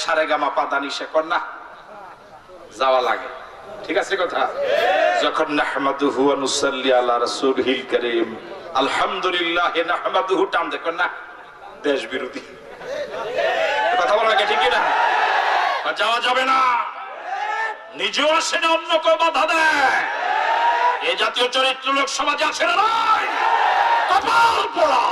সারে গামা পাদা নিশা কর না, যাওয়া লাগে। ঠিক আছে কথা? যখন নাহমাদুহু ওয়া নুসাল্লি আলা রাসূলিল কারীম আলহামদুলিল্লাহ নাহমাদুহু টান দেখুন না, দেশ বিরোধী কথা বলা ঠিক না? যাওয়া যাবে না, নিজেও আসে না, অন্য কেউ বাধা দেয়। এই জাতীয় চরিত্র লোক সমাজে আছে না নাই? কপাল পোড়া।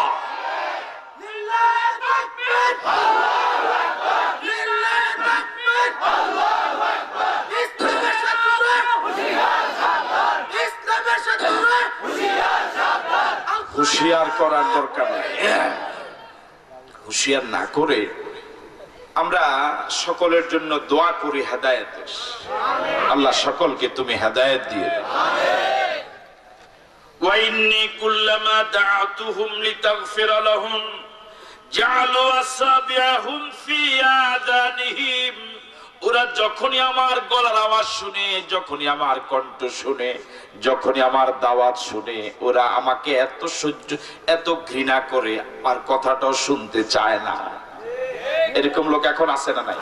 হুঁশিয়ার করার দরকার নাই। হুঁশিয়ার না করে আমরা সকলের জন্য দোয়া করি হেদায়েতের। আল্লাহ সকলকে তুমি হেদায়েত দিয়ে দাও। ওয়া ইন্নী কুল্লামা দাআতুহুম লিতাগফিরা লাহুম জাআলু আসাবিআহুম ফি আযানিহিম। ওরা যখনই আমার গলার আওয়াজ শুনে, যখনই আমার কণ্ঠ শুনে, যখনই আমার দাওয়াত শুনে, ওরা আমাকে এত ঘৃণা করে আর কথাটাও শুনতে চায় না। এরকম লোক এখন আছে না নাই?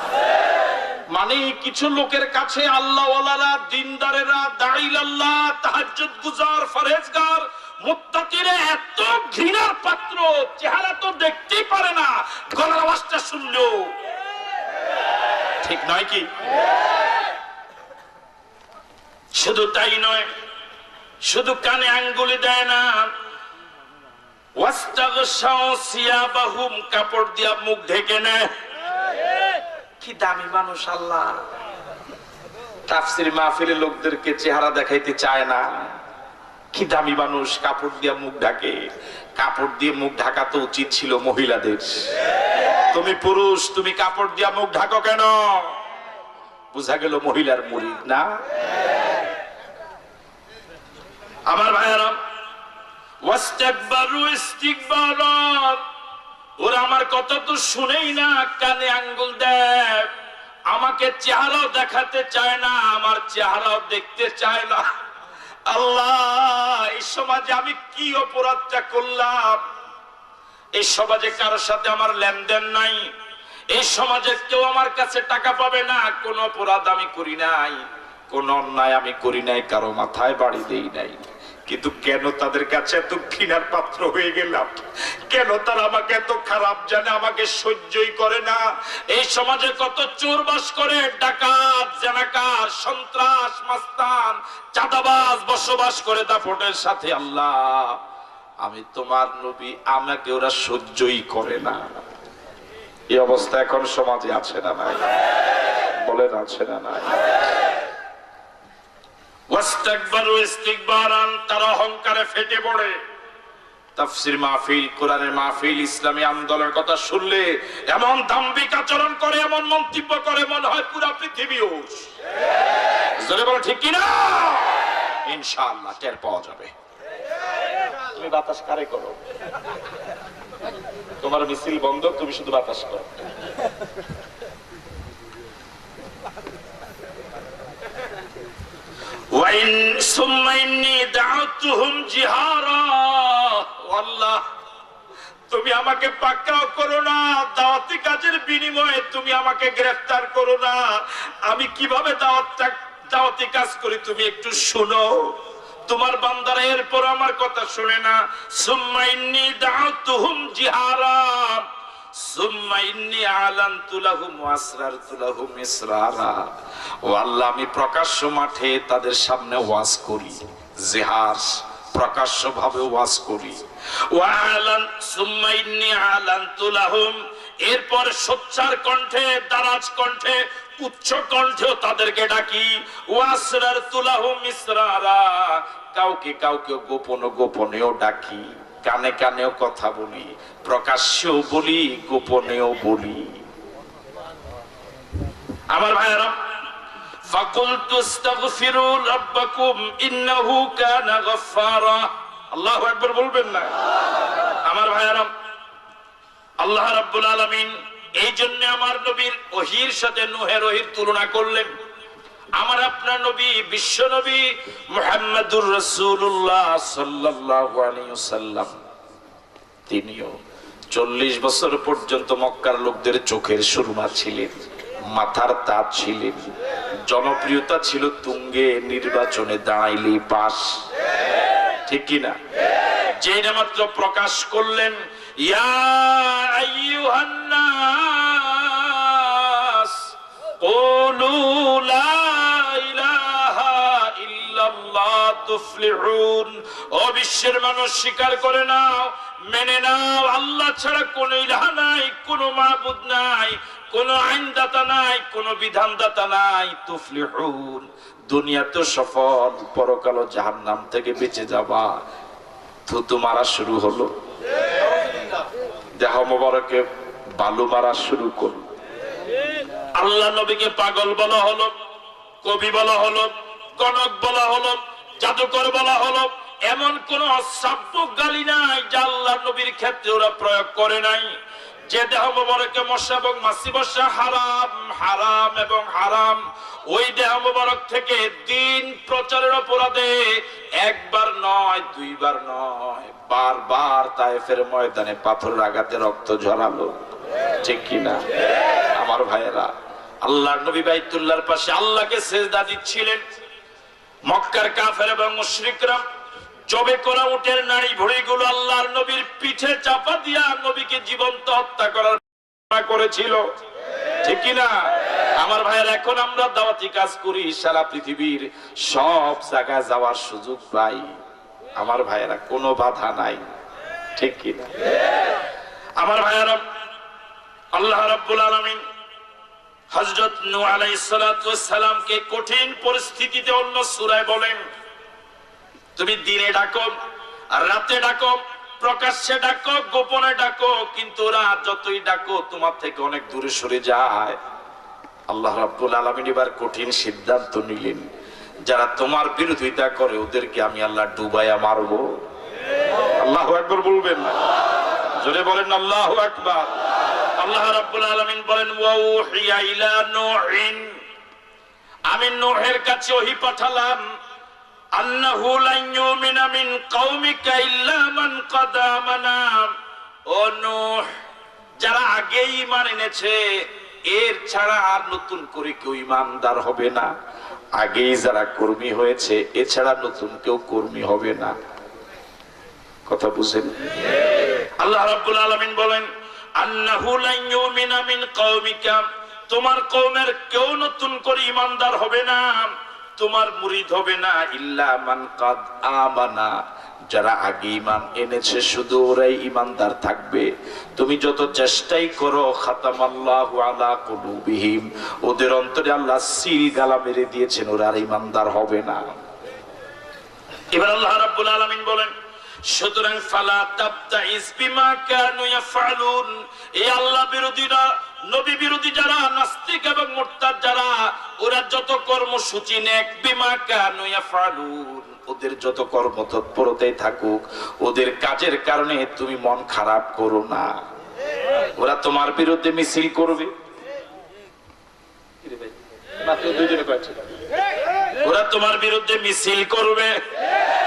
মানে কিছু লোকের কাছে আল্লাহওয়ালারা, দিনদারেরা, দাঈলাল্লাহ, তাহাজ্জুদ গুজার, ফরহেজগার, মুত্তাকিরা এত ঘৃণার পাত্র, চেহারা তো দেখতেই পারে না, গলার আওয়াজটা শুনলেও। ঠিক নয় কি? শুধু তাই নয়, শুধু কানে আঙ্গুলি দেয় না, কাপড় দিয়া মুখ ঢেকে নেয়। কি দামি মানুষ আল্লাহ! তাফসীর মাহফিলে লোকদেরকে চেহারা দেখাইতে চায় না। কি দামি মানুষ, কাপড় দিয়া মুখ ঢাকে। কাপড় দিয়ে মুখ ঢাকা তো উচিত ছিল মহিলাদের। তুমি পুরুষ, তুমি কাপড় দিয়া মুখ ঢাকো কেন? বুঝা গেল মহিলার মুরিদ না। আমার ভাইয়েরা, ওয়াস্তাকবারু ইস্তিকবারান, ওরা আমার কথা তো শুনেই না, কানে আঙ্গুল দেয়। আমাকে চেহারাও দেখাতে চায় না, আমার চেহারাও দেখতে চায় না। আল্লাহ, এই সমাজে আমি কি অপরাধটা করলাম? এই সমাজে কারোর সাথে আমার লেনদেন নাই, এই সমাজে কেউ আমার কাছে টাকা পাবে না। কোন অপরাধ আমি করি নাই, কোন অন্যায় আমি করি নাই, কারো মাথায় বাড়ি দেই নাই। কিন্তু কেন তাদের কাছে এত ঘৃণার পাত্র হয়ে গেলাম? কেন তারা আমাকে এত খারাপ জানে, আমাকে সহ্যই করে না? এই সমাজে কত চোর বাস করে, ডাকাত, জেনাকার, সন্ত্রাস, মাস্তান, চাঁদাবাজ বসবাস করে দাপটের সাথে। আল্লাহ, আমি তোমার নবী, আমাকে ওরা সহ্যই করে না। এই অবস্থা এখন সমাজে আছে না নাই? বলেন আছে না নাই? ওয়াস্তাকবারু ইস্তিকবারান, তারা অহংকারে ফেটে পড়ে। তাফসীর মাহফিল, কোরআনের মাহফিল, ইসলামী আন্দোলনের কথা শুনলে এমন দাম্ভিক আচরণ করে, এমন মন্তব্য করে, মনে হয় পুরা পৃথিবী ওর। জোরে বলো ঠিক কিনা? ইনশাআল্লাহ টের পাওয়া যাবে। তুমি বাতাস কারে করো? তোমার মিছিল বন্ধ, তুমি শুধু বাতাস করো। তুমি আমাকে পাকড়াও করো না, দাওয়াতি কাজের বিনিময়ে তুমি আমাকে গ্রেফতার করো না। আমি কিভাবে দাওয়াতি কাজ করি তুমি একটু শুনো। তোমার বান্দারা এরপর আমার কথা শুনে না। সুম্মা ইন্নী দাউতুহুম জিহারা সুম্মা ইন্নী আলানতু লাহুম ওয়া আসরারতু লাহুম ইসরারা। ও আল্লাহ, আমি প্রকাশ্য মাঠে তাদের সামনে ওয়াজ করি, জিহার, প্রকাশ্য ভাবে ওয়াজ করি। ওয়া আলান সুম্মা ইন্নী আলানতু লাহুম, এরপর সোচ্চার কণ্ঠে, দারাজ কণ্ঠে, উচ্চ কণ্ঠেও তাদেরকে ডাকি। ওয়া আসরারতু লাহুম ইসরারা, কাউকে কাউকে গোপন গোপনেও ডাকি, কানে কানেও কথা বলি, প্রকাশ্যেও বলি, গোপনেও বলি। আমার ভাইরা, ফাকুলতু আস্তাগফিরু রাব্বাকুম ইন্নাহু কানা গাফফারা। আল্লাহু আকবার বলবেন না? আমার ভাইরা, আল্লাহ রাব্বুল আলামিন এই জন্য আমার নবীর ওহীর সাথে নূহের ওহীর তুলনা করলেন। আমার আপনার নবী, বিশ্ব নবী মুহাম্মদুর রাসূলুল্লাহ সাল্লাল্লাহু আলাইহি ওয়াসাল্লাম, তিনিও 40 বছর পর্যন্ত মক্কার লোকদের চোখের সুরমা ছিলেন, মাথার তাজ ছিলেন, জনপ্রিয়তা ছিল তুঙ্গে, নির্বাচনে দাঁড়াইলেই পাস। ঠিক কিনা? যেই না মাত্র প্রকাশ করলেন, ইয়া আইয়ুহান নাস কুলু লা ইলাহা ইল্লাল্লাহ তুফলিহুন। ও বিশ্বের মানুষ, স্বীকার করে নাও, মেনে নাও, আল্লাহ ছাড়া কোনো ইলাহ নাই, কোনো মাবুদ নাই, কোনো আইনদাতা নাই, কোনো বিধানদাতা নাই। তুফলিহুন, দুনিয়াতে সফল, পরকালে জাহান্নাম থেকে বেঁচে যাবা। থুতু মারা শুরু হলো, দেহ মোবারকে বালু মারা শুরু করলো। আল্লাহ নবীকে পাগল বলা হলো, কবি বলা হলো, গণক বলা হলো, জাদুকর বলা হলো। এমন কোন অশ্রাব্য গালি নাই যা আল্লাহ নবীর ক্ষেত্রে ওরা প্রয়োগ করে নাই। যে দেহ মোবারকে মশা এবং মাছি বসা হারাম, হারাম এবং হারাম, ওই দেহ মোবারক থেকে দিন প্রচারের অপরাধে একবার নয়, দুইবার নয়, বারবার তায়েফের ময়দানে পাথরের আঘাতে রক্ত ঝরালো। ঠিক কিনা? আমার ভাইয়েরা, আল্লাহর নবী বাইতুল্লাহর পাশে আল্লাহকে সিজদা দিচ্ছিলেন। মক্কার কাফের এবং মুশরিকরা জবে করা উটের নাড়ি ভুঁড়িগুলো আল্লাহর নবীর পিঠে চাপা দিয়া নবীকে জীবন্ত হত্যা করার করেছিল। ঠিক কিনা? আমার ভাইয়ের, এখন আমরা দাওয়াতি কাজ করি, সারা পৃথিবীর সব জায়গায় যাওয়ার সুযোগ পাই। আমার ভাইয়েরা, কোনো বাধা নাই। ঠিক কিনা? আমার ভাইয়েরা, আল্লাহ রাব্বুল আলামিন হযরত নূহ আলাইহিস সালাতু ওয়াস সালামকে কঠিন পরিস্থিতিতে অন্য সূরায় বলেন, তুমি দিনে ডাকো আর রাতে ডাকো, প্রকাশ্যে ডাকো, গোপনে ডাকো, কিন্তু ওরা যতই ডাকো তোমার থেকে অনেক দূরে সরে যায়। আল্লাহ রাব্বুল আলামিন এবার কঠিন সিদ্ধান্ত নিলেন, যারা তোমার বিরোধিতা করে ওদেরকে আমি আল্লাহ ডুবাইয়া মারবো। আল্লাহু আকবার বলবেন না? জোরে বলেন আল্লাহু আকবার। আল্লাহ রাব্বুল আলামিন বলেন ওয়াউহিয়া ইলা নূহিন, আমি নূহের কাছে ওহী পাঠালাম, আন্নাহু লান ইউমিনা মিন কওমিকা ইল্লা মান ক্বাদ আমানা। ও নূহ, যারা আগে ঈমান এনেছে এর ছাড়া আর নতুন করে কেউ ঈমানদার হবে না। আগেই যারা কর্মী হয়েছে এছাড়া নতুন কেউ কর্মী হবে না। কথা বুঝেন? আল্লাহ রাব্বুল আলামিন বলেন আন্নাহু লান ইউমিনা মিন কওমিকা, তোমার কওমের কেউ নতুন করে ঈমানদার হবে না, তোমার মুরিদ হবে না, ইল্লা মান ক্বাদ আমানা, যারা আগে ঈমান এনেছে শুধু ওরাই ঈমানদার থাকবে। তুমি যত চেষ্টাই করো, খাতামাল্লাহু আলা কুলুবিহিম, ওদের অন্তরে আল্লাহ সিল গালা মেরে দিয়েছেন, ওরা আর ঈমানদার হবে না। এবার আল্লাহ রাব্বুল আলামিন বলেন সুতরাং ফালা তাবতাইস বিমা কানু ইয়াফআলুন, এই আল্লাহ বিরোধীরা, নবী বিরোধী যারা, নাস্তিক এবং মুরতাদ যারা, ওরা যত কর্মসূচি নেক, বিমা কানু ইয়াফআলুন, ওদের যত কর্মতৎপরতাই থাকুক, ওদের কাজের কারণে তুমি মন খারাপ করো না। ওরা তোমার বিরুদ্ধে মিছিল করবে, মাত্র দুইজনে কয়েছে, ওরা তোমার বিরুদ্ধে মিছিল করবে,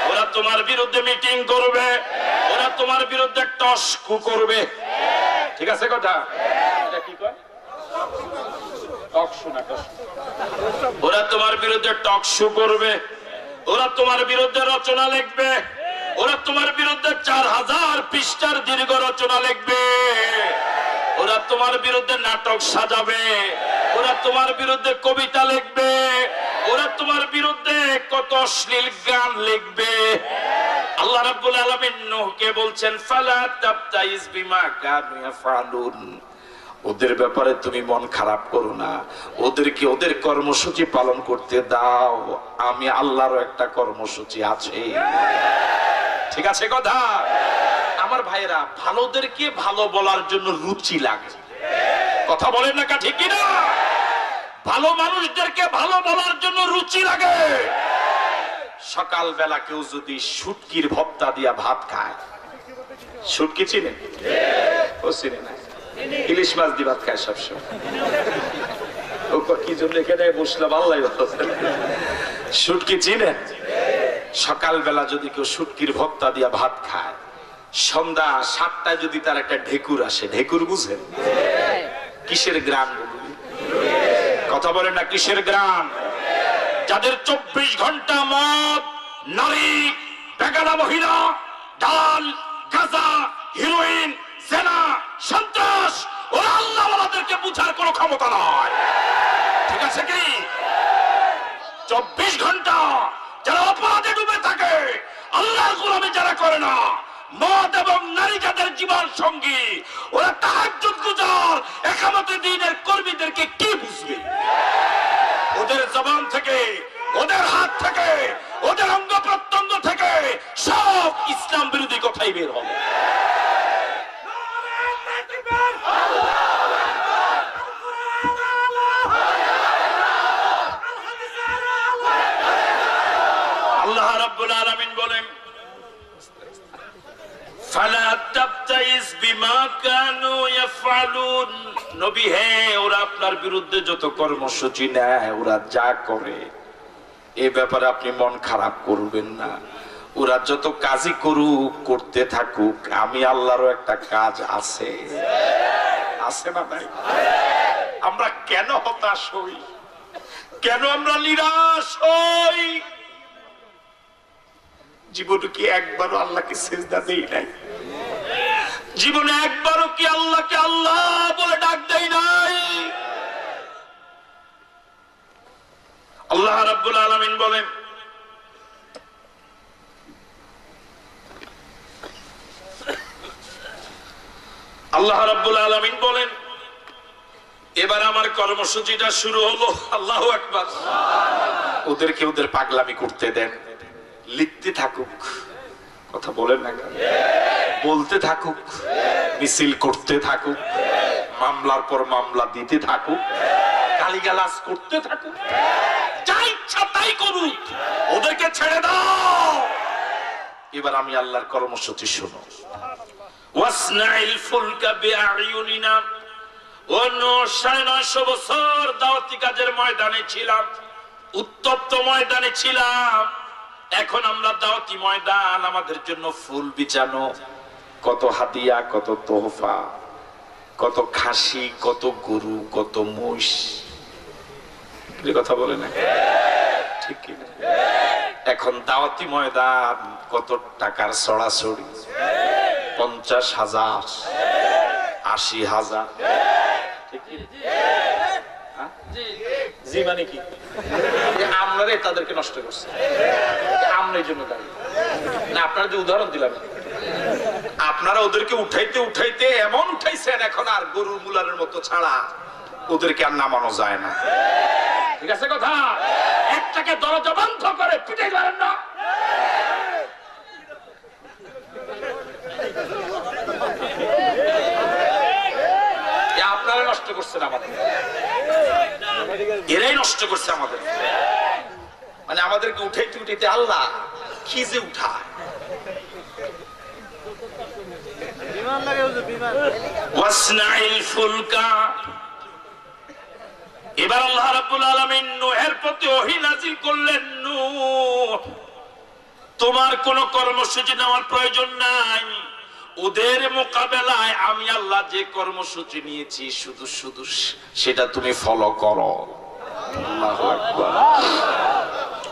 ওরা তোমার বিরুদ্ধে মিটিং করবে, ওরা তোমার বিরুদ্ধে টস্কু করবে। ঠিক আছে কথা? এটা কি কয়? টকশু না টস্কু। ওরা তোমার বিরুদ্ধে টকশু করবে, ওরা তোমার বিরুদ্ধে রচনা লিখবে, ওরা তোমার বিরুদ্ধে 4000 পৃষ্ঠার দীর্ঘ রচনা লিখবে, ওরা তোমার বিরুদ্ধে নাটক সাজাবে, ওরা তোমার বিরুদ্ধে কবিতা লিখবে, ওরা তোমার বিরুদ্ধে কত অশ্লীল গান লিখবে। আল্লাহ রাব্বুল আলামিন নূহকে বলছেন ফালা তাবতাইস বিমা কানু ইয়াফআলুন, ওদের ব্যাপারে তুমি মন খারাপ করো না, ওদেরকে ওদের কর্মসূচি পালন করতে দাও, আমি আল্লাহরও একটা কর্মসূচি আছে। ঠিক আছে কথা? আমার ভাইরা, ভালোদেরকে ভালো বলার জন্য রুচি লাগে। কথা বলেন না ঠিক কি না? ভালো মানুষদেরকে ভালো বলার জন্য রুচি লাগে। সকাল বেলা কেউ যদি শুটকির ভর্তা দিয়া ভাত খায়, শুটকি চিনেন? ও চিনে না, ইলিশ মাছ দিয়ে ভাত খায় সবসময়। ও কি জন্য এখানে বসলাম আল্লাহ ভালো। শুটকি চিনেন? সকাল বেলা যদি কেউ শুটকির ভর্তা দিয়া ভাত খায়, সন্ধ্যা 7টায় যদি তার একটা ঢেকুর আসে, ঢেকুর বুঝেন? কিসের গ্রাম? কথা বলেন না, কিসের গ্রাম? যাদের 24 ঘন্টা মদ, নারী, বেগানা মহিলা, ডাল, গাঁজা, হিরোইন, সেনা, সন্ত্রাস, ওরা আল্লাহ ওয়ালাদেরকে বুঝার কোনো ক্ষমতা নয়। ঠিক আছে কি? 24 ঘন্টা যারা অপরাধে ডুবে থাকে, আল্লাহর গোলামি যারা করে না, মদ এবং নারী যাদের জীবন সঙ্গী, ওরা তাহাজ্জুদ গুজার একামতে দ্বীনের কর্মীদেরকে কি বুঝবে? ওদের জবান থেকে, ওদের হাত থেকে, ওদের অঙ্গ প্রত্যঙ্গ থেকে সব ইসলাম বিরোধী কথাই বের হবে। আল্লাহ রাব্বুল আলামিন বলেন ফালা তাবতাইস বিমা কানু ইয়াফআলুন, নবী হে, ওরা আপনার বিরুদ্ধে যত কর্মসূচি নেয়, ওরা যা করে, এই ব্যাপারে আপনি মন খারাপ করবেন না। ওরা যত কাজই করুক, করতে থাকুক, আমি আল্লাহরও একটা কাজ আছে। আছে না ভাই? আমরা কেন হতাশ হই? কেন আমরা নিরাশ হই? জীবনে কি একবারও আল্লাহকে সিজদা দেই নাই? জীবনে একবারও কি আল্লাহকে আল্লাহ বলে ডাক দেই নাই? আল্লাহ রাব্বুল আলামিন বলেন আল্লাহ রাব্বুল আলামিন বলেন এবার আমার কর্মসূচিটা শুরু হলো। আল্লাহু আকবার। ওদেরকে ওদের পাগলামি করতে দেন, লিখতে থাকুক। কথা বলেন না, বলতে থাকুক, মিছিল করতে থাকুক, মামলার পর মামলা দিতে থাকুক, গালিগালাজ করতে থাকুক, যা ইচ্ছা তাই করুক, ওদেরকে ছেড়ে দাও। এবার আমি আল্লাহর কর্মসূচি শুনো। ওয়াসনাইল ফুলকা বিআইউনিনা, অন্য 950 বছর দাওয়াতি কাজের ময়দানে ছিলাম, উত্তপ্ত ময়দানে ছিলাম। এখন আমরা দাওয়াতি ময়দান, আমাদের জন্য ফুল বিছানো, কত হাদিয়া, কত তোহফা, কত খাসি, কত গরু, কত মহিষ। কথা বলে না ঠিক কি? এখন দাওয়াতি ময়দান, কত টাকার ছড়াছড়ি, 50,000, 80,000। জি মানে কি? আপনারাই তাদেরকে নষ্ট করছে, আমরা এই জন্য দাঁড়িয়ে না। আপনারা যে উদাহরণ দিলাম, আপনারা ওদেরকে উঠাইতে উঠাইতে এমন উঠাইছেন, এখন আর গরুর মুলারের মতো ছাড়া ওদেরকে আর নামানো যায় না। ঠিক আছে কথা? একটাকে দরজা বন্ধ করে পিটাই পারেন না। আপনারা নষ্ট করছেন আমাদের, এরাই নষ্ট করছে আমাদের। মানে আমাদেরকে উঠাইতে উঠাইতে আল্লাহ কি যে উঠায়। ওয়াসনাইল ফুলকা, এবার আল্লাহ রাব্বুল আলামিন নূহের প্রতি ওহী নাযিল করলেন, নূহ তোমার কোন কর্মসূচি নেওয়ার প্রয়োজন নাই। ওদের মোকাবেলায় আমি আল্লাহ যে কর্মসূচি নিয়েছি শুধু শুধু সেটা তুমি ফলো করো। আল্লাহু আকবার।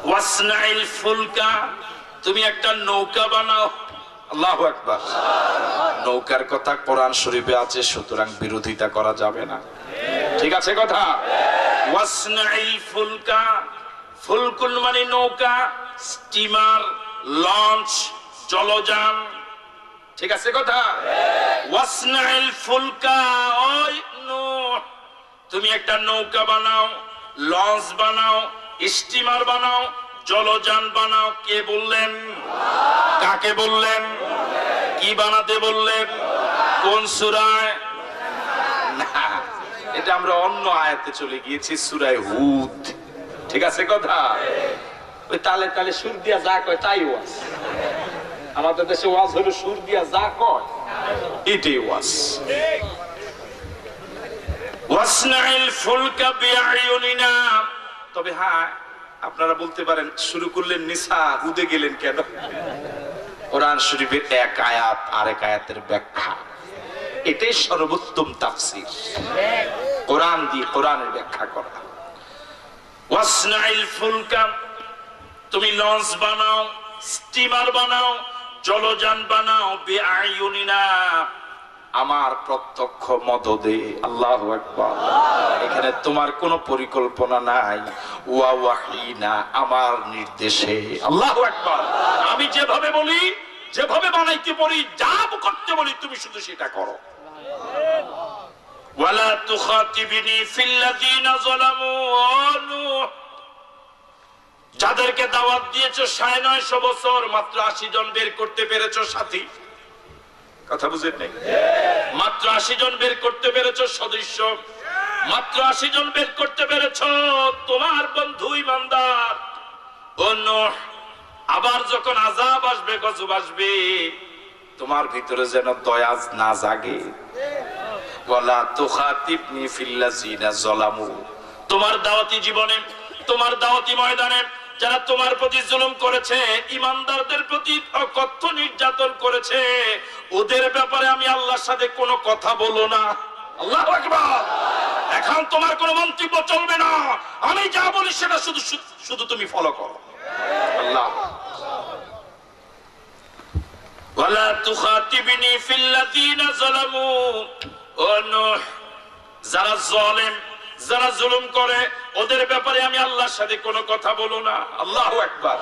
ওয়াসনাইল ফুলকা, তুমি একটা নৌকা বানাও। আল্লাহু আকবার। নৌকার কথা কোরআন শরীফে আছে, সুতরাং বিরোধিতা করা যাবে না। ঠিক আছে কথা? ওয়াসনাইল ফুলকা, ফুলকুল মানে নৌকা, স্টিমার, লঞ্চ, জলযান। ঠিক আছে কথা? ওয়াসনাইল ফুলকা, ওই নূহ তুমি একটা নৌকা বানাও, লঞ্চ বানাও, স্টিমার বানাও, জলযান বানাও। কে বললেন? কাকে বললেন? কি বানাতে বললেন? কোন সূরায়? না, এটা আমরা অন্য আয়াতে চলে গিয়েছি, সূরা হুদ। ঠিক আছে কথা? ওই তালে তালে সুর দিয়া যা কয় তাই ওয়াজ। আমাদের দেশে ওয়াজ হলো সুর দিয়া যা কয় এটাই ওয়াজ। ওয়াসনাইল ফুলকা বিআয়ুনিনা। তবে হ্যাঁ, আপনারা বলতে পারেন শুরু করলেন নিসা, হুদে গেলেন কেন? কোরআন শরীফের এক আয়াত আরেক আয়াতের ব্যাখ্যা, এটাই সর্বোত্তম তাফসীর। কোরআন দিয়ে কোরআনের ব্যাখ্যা করা। ওয়াসনাইল ফুলকা, তুমি লঞ্চ বানাও, স্টিমার বানাও, জলযান বানাও, বিআয়ুনিনা, আমার প্রত্যক্ষ মদদে। আল্লাহু আকবার। এখানে তোমার কোনো পরিকল্পনা নাই, ওয়া ওয়াহিনা, আমার নির্দেশে। আল্লাহু আকবার। আমি যেভাবে বলি, যেভাবে বানাইতে বলি, যা করতে বলি, তুমি শুধু সেটা করো। ওয়ালা তুখাতিবিনি ফিল্লাযিনা যালামু। যাদেরকে দাওয়াত দিয়েছো 950 বছর, মাত্র 80 জন বের করতে পেরেছো সাথী। কথা বুঝেন নাই? মাত্র 80 জন বের করতে পেরেছো সদস্য, মাত্র 80 জন বের করতে পেরেছো তোমার বন্ধু ইমানদার। ও নূহ, আবার যখন আযাব আসবে, গজব আসবে, তোমার ভিতরে যেন দয়া না জাগে। ওয়ালা তুখাতিবনি ফিল্লাযিনা যালামু। তোমার দাওয়াতি জীবনে, তোমার দাওয়াতি ময়দানে যারা তোমার প্রতি জুলুম করেছে, ইমানদারদের প্রতি অকথ্য নির্যাতন করেছে, ওদের ব্যাপারে আমি আল্লাহর সাথে কোনো কথা বলো না। আল্লাহু আকবার। এখন তোমার কোনো মন্তব্য চলবে না, আমি যা বলি সেটা শুধু শুধু তুমি ফলো করো। আল্লাহ। ওয়ালা তুখাতিবনি ফিল্লাযিনা যালামু। ও নূহ, যারা জালেম, যারা জুলুম করে, ওদের ব্যাপারে আমি আল্লাহর সাথে কোনো কথা বলো না। আল্লাহু আকবার।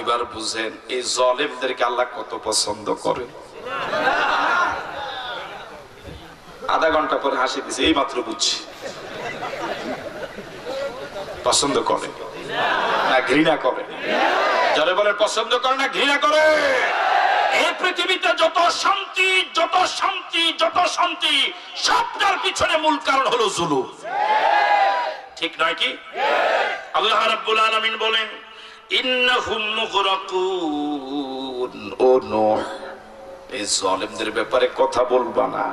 এবার বুঝেন এই জালেমদেরকে আল্লাহ কত পছন্দ করেন। আধা ঘন্টা পরে হাসি দিছে, এই মাত্র বুঝছি। পছন্দ করে না ঘৃণা করে? যারা বলে পছন্দ করে না ঘৃণা করে। এই পৃথিবীতে যত শান্তি, যত শান্তি, যত শান্তি, সবটার পিছনে মূল কারণ হলো জুলুম। ঠিক নয় কি? আল্লাহ রাব্বুল আলামিন বলেন, ইন্নাহুম মুগরাকুন। ও নূহ, এই জালেমদের ব্যাপারে কথা বলবা না,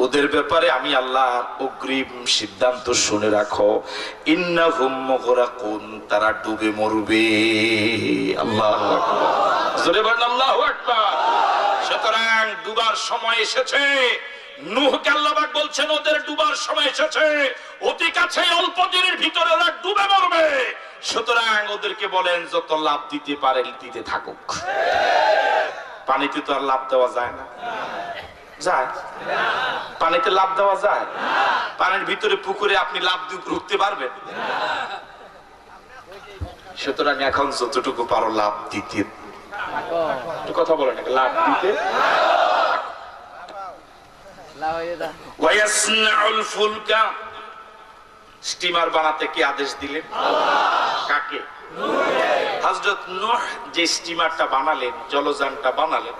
ওদের ব্যাপারে আমি আল্লাহ অগ্রিম সিদ্ধান্ত শুনে রাখো, ইন্নাহুম মুগরাকুন, তারা ডুবে মরবে। আল্লাহু আকবার, জোরে বলেন আল্লাহু আকবার। সুতরাং ডুবার সময় এসেছে। নূহকে আল্লাহ পাক বলছেন ওদের ডুবার সময় এসেছে, অতি কাছে অল্প দিনের ভিতরে ওরা ডুবে মরবে। সুতরাং ওদেরকে বলেন যত লাভ দিতে পারে দিতে থাকুক। পানিতে তো আর লাভ দেওয়া যায় না, যায়? পানিতে লাভ দেওয়া যায়? পানির ভিতরে পুকুরে আপনি লাভ দিয়ে উঠতে পারবেন? সুতরাং এখন যতটুকু পারো লাভ দিতে, কথা বলেন, লাভ দিতে। স্টিমার বানাতে কি আদেশ দিলেন? কাকে? হযরত নূহ যে স্টিমারটা বানালেন, জলযানটা বানালেন,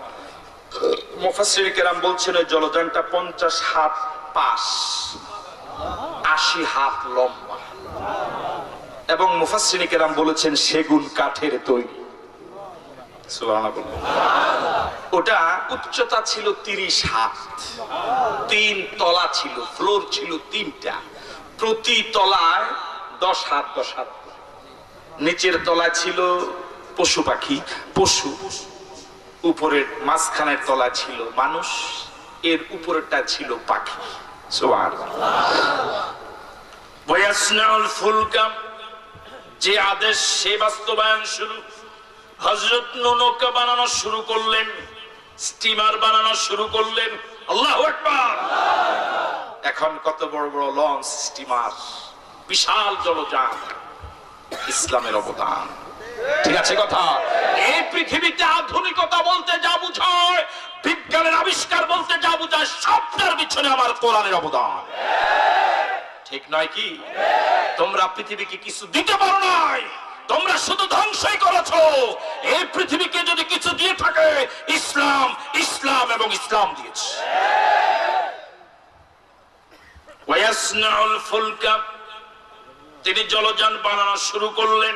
মুফাসসির কেরাম বলছেন ওই জলযানটা 50 হাত পাশ, 80 হাত লম্বা, এবং মুফাসসির কেরাম বলেছেন সেগুন কাঠের তৈরি। সুবহানাল্লাহ। ওটা উচ্চতা ছিল 30 হাত, 3 তলা ছিল, ফ্লোর ছিল 3টা, প্রতি তলায় 10 হাত 10 হাত। নিচের তলা ছিল পশু পাখি, পশু, উপরের মাঝখানের তলা ছিল মানুষ, এর উপরেরটা ছিল পাখি। সুবহানাল্লাহ। যে আদেশ সে বাস্তবায়ন শুরু। হযরত নূহ নৌকা বানানো শুরু করলেন, স্টিমার বানানো শুরু করলেন। আল্লাহু আকবার। এখন কত বড় বড় লঞ্চ, স্টিমার, বিশাল জলযান। ইসলামের অবদান, ঠিক আছে কথা? এই পৃথিবীতে আধুনিকতা বলতে যা বুঝায়, বিজ্ঞানের আবিষ্কার বলতে যা বুঝায়, সবটার পিছনে আমার কোরআনের অবদান, ঠিক নয় কি? তোমরা পৃথিবীকে কিছু দিতে পারো নাই, তোমরা শুধু ধ্বংসই করেছো। এই পৃথিবীকে যদি কিছু দিয়ে থাকে, ইসলাম, ইসলাম এবং ইসলাম দিয়েছে। ওয়াসনাউল ফুলকা, তিনি জলযান বানানো শুরু করলেন।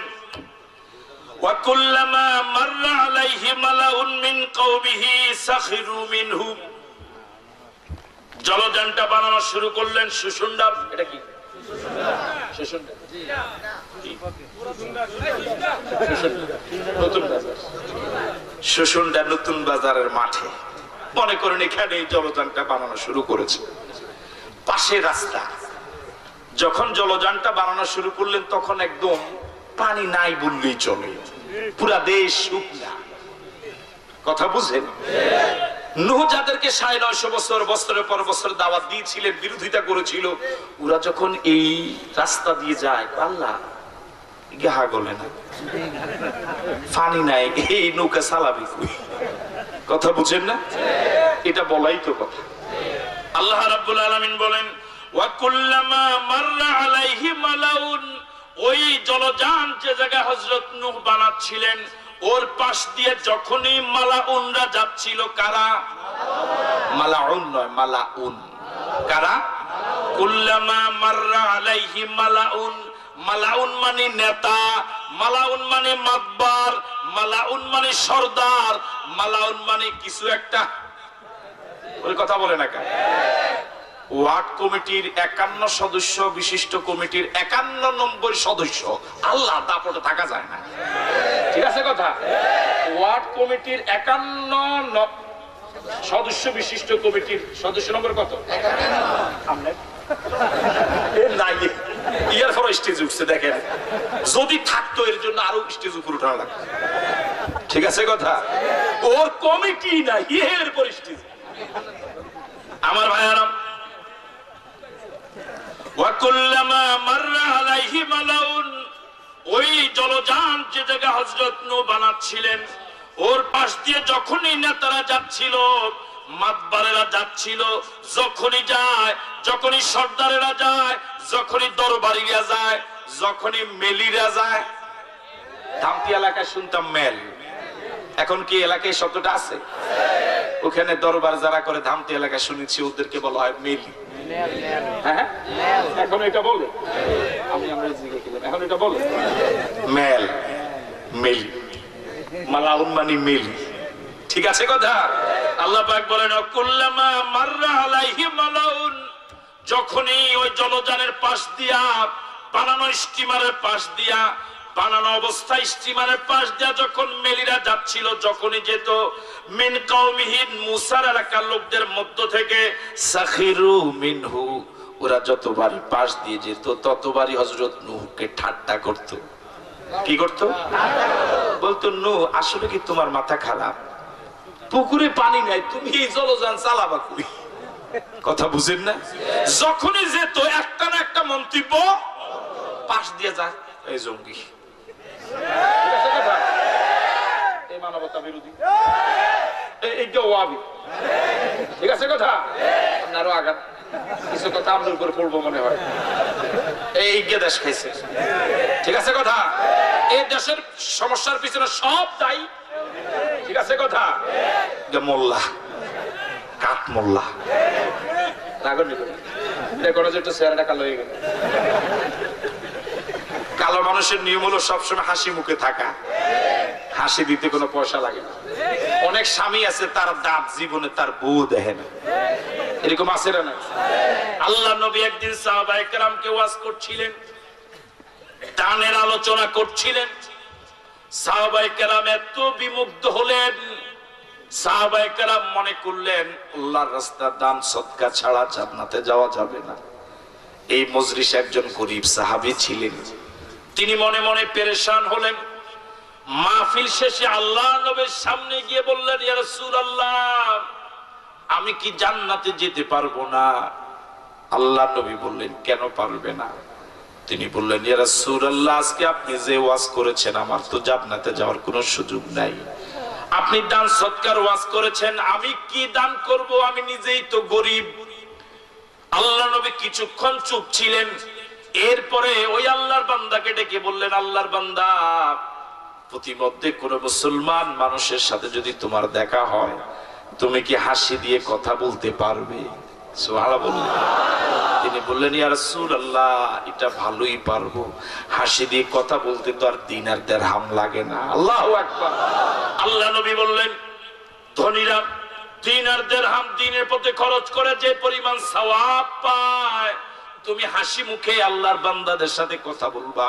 ওয়াকুল্লামা মাররা আলাইহি মালাউন মিন কওমিহি সাখিরু মিনহু, জলযানটা বানানো শুরু করলেন। সুসুন্ডা, এটা কি? সুসুন্ডা, জি, নতুন বাজার, সুসুন্ডা নতুন বাজারের মাঠে মনে করেন এখানে জলযানটা বানানো শুরু করেছে। পাশে রাস্তা। যখন জলযানটা বানানো শুরু করলেন তখন একদম পানি নাই বললেই চলে, পুরা দেশ শুকনা। কথা বুঝেন? নূহ যাদেরকে 950 বছর, বছরের পর বছর দাওয়াত দিয়েছিলেন, বিরোধিতা করেছিল, ওরা যখন এই রাস্তা দিয়ে যায়, আল্লাহ গেহা গলে না, পানি নাই, এই নৌকা চালাবি। কথা বুঝেন না? এটা বলাই তো কথা। আল্লাহ রাব্বুল আলামিন বলেন, ওয়াকুল্লামা মাররা আলাইহি মালাউন, ওই জলযান যে জায়গায় হযরত নূহ বানাচ্ছিলেন, ওর পাশ দিয়ে যখনই মালাউনরা যাচ্ছিল। কারা? মালাউন নয়, মালাউন। কারা? কুল্লামা মাররা আলাইহি মালাউন, মালাউন মানে নেতা, মালাউন মানে মাতবার, মালাউন মানে সর্দার, মালাউন মানে কিছু একটা। ওই কথা বলে না কেন? ওয়ার্ড কমিটির 51 সদস্য বিশিষ্ট কমিটির 51 নম্বর সদস্য, আল্লাহ দাপটে থাকা যায় না, ঠিক আছে কথা? ওয়ার্ড কমিটির 51 সদস্য বিশিষ্ট কমিটির সদস্য নম্বর কত? 51। ইয়ার পর স্টেজ উঠছে, দেখেন, যদি থাকতো এর জন্য আরো স্টেজ উপর উঠানো লাগতো, ঠিক আছে কথা? ওর কমিটি না, এর পর স্টেজ। আমার ভাইয়ারাম, ওয়াকুল্লামা মাররা আলাইহি মালাউন, ওই জলযান যে জায়গা হযরত নূহ বানাচ্ছিলেন, ওর পাশ দিয়ে যখনই নেতারা যাচ্ছিল, মাতবারেরা যাচ্ছিল, যখনই যায়, যখনই সর্দারেরা যায়, যখনই দরবারিরা যায়, যখনই মেলিরা যায়। ধামতি এলাকায় শুনতাম মেল, এখন কি এলাকায় শব্দটা আছে? ওখানে দরবার যারা করে ধামতি এলাকায় শুনেছি, ওদেরকে বলা হয় মেলি। হ্যাঁ, এখন এটা বলে, আমরা এখন এটা বলে মেল, মেলি। মালাউন মানে মেলি, ঠিক আছে কথা? আল্লাহ পাক বলেন কুল্লামা মাররা আলাইহি মালাউন, যখনই ওই জলযানের পাশ দিয়া, বানানো স্টিমারের পাশ দিয়া, বানানো অবস্থায় স্টিমারের পাশ দিয়া যখন মেলিরা যাচ্ছিল, যখনই যেত মিন কওমিহিন, মুসার এলাকার লোকদের মধ্য থেকে, সাখিরু মিনহু, ওরা যতবারই পাশ দিয়ে যেত ততবারই হযরত নূহকে ঠাট্টা করত। কি করত? বলতো নূহ, আসলে কি তোমার মাথা খারাপ? পুকুরে পানি নাই, তুমি এই জলযান চালাবা কই? কথা বুঝেন না? যখনই যেত একটা না একটা মন্তব্য পাশ দিয়ে যায়, এই জঙ্গি, এই মানবতা বিরোধী, এই ওয়াবি। ঠিক আছে কথা? আপনারও আঘাত কিছু কথা আপনার উপরে পড়বো মনে হয়। এই দেশ খাইছে। ঠিক আছে কথা? এই দেশের সমস্যার পিছনে সব দায়ী। ঠিক আছে কথা? মোল্লা, কাঠ মোল্লা, কালো মানুষের নিয়ম হলো সবসময় হাসি মুখে থাকা, হাসি দিতে কোনো পয়সা লাগে না। অনেক স্বামী আছে তার দাঁত জীবনে তার বউ দেখে না, এরকম আছে না? আল্লাহ নবী একদিন সাহাবায়ে কেরামকে ওয়াজ করছিলেন, দানের আলোচনা করছিলেন। সাহাবায়ে কেরাম এত বিমুগ্ধ হলেন, সাহাবায়ে কেরাম মনে করলেন আল্লাহর রাস্তায় দান সদকা ছাড়া জান্নাতে যাওয়া যাবে না। এই মজলিসে একজন গরীব সাহাবী ছিলেন, তিনি মনে মনে পেরেশান হলেন। মাহফিল শেষে আল্লাহ নবীর সামনে গিয়ে বললেন, ইয়া রাসূলুল্লাহ, আমি কি জান্নাতে যেতে পারবো না? আল্লাহ নবী বললেন, কেন পারবে না? তিনি বললেন, ইয়া রাসূলুল্লাহ, আজকে আপনি যে ওয়াজ করেছেন আমার তো জান্নাতে যাওয়ার কোনো সুযোগ নাই। আপনি দান সদকার ওয়াজ করেছেন, আমি কি দান করব? আমি নিজেই তো গরীব। আল্লাহ নবী কিছুক্ষণ চুপ ছিলেন, এরপরে ওই আল্লাহর বান্দাকে ডেকে বললেন, আল্লাহর বান্দা, প্রতিমধ্যে কোন মুসলমান মানুষের সাথে যদি তোমার দেখা হয়, তুমি কি হাসি দিয়ে কথা বলতে পারবে? সুবহানাল্লাহ বললেন। তিনি বললেন, ইয়া রাসূলুল্লাহ, এটা ভালোই পারবো। হাসি দিয়ে কথা বলতে তো আর দিনার দিরহাম লাগে না। আল্লাহু আকবার। আল্লাহ নবী বললেন, ধনীরা দিনার দিরহাম দিনের পথে খরচ করে যে পরিমাণ সওয়াব পায়, তুমি হাসি মুখে আল্লাহর বান্দাদের সাথে কথা বলবা,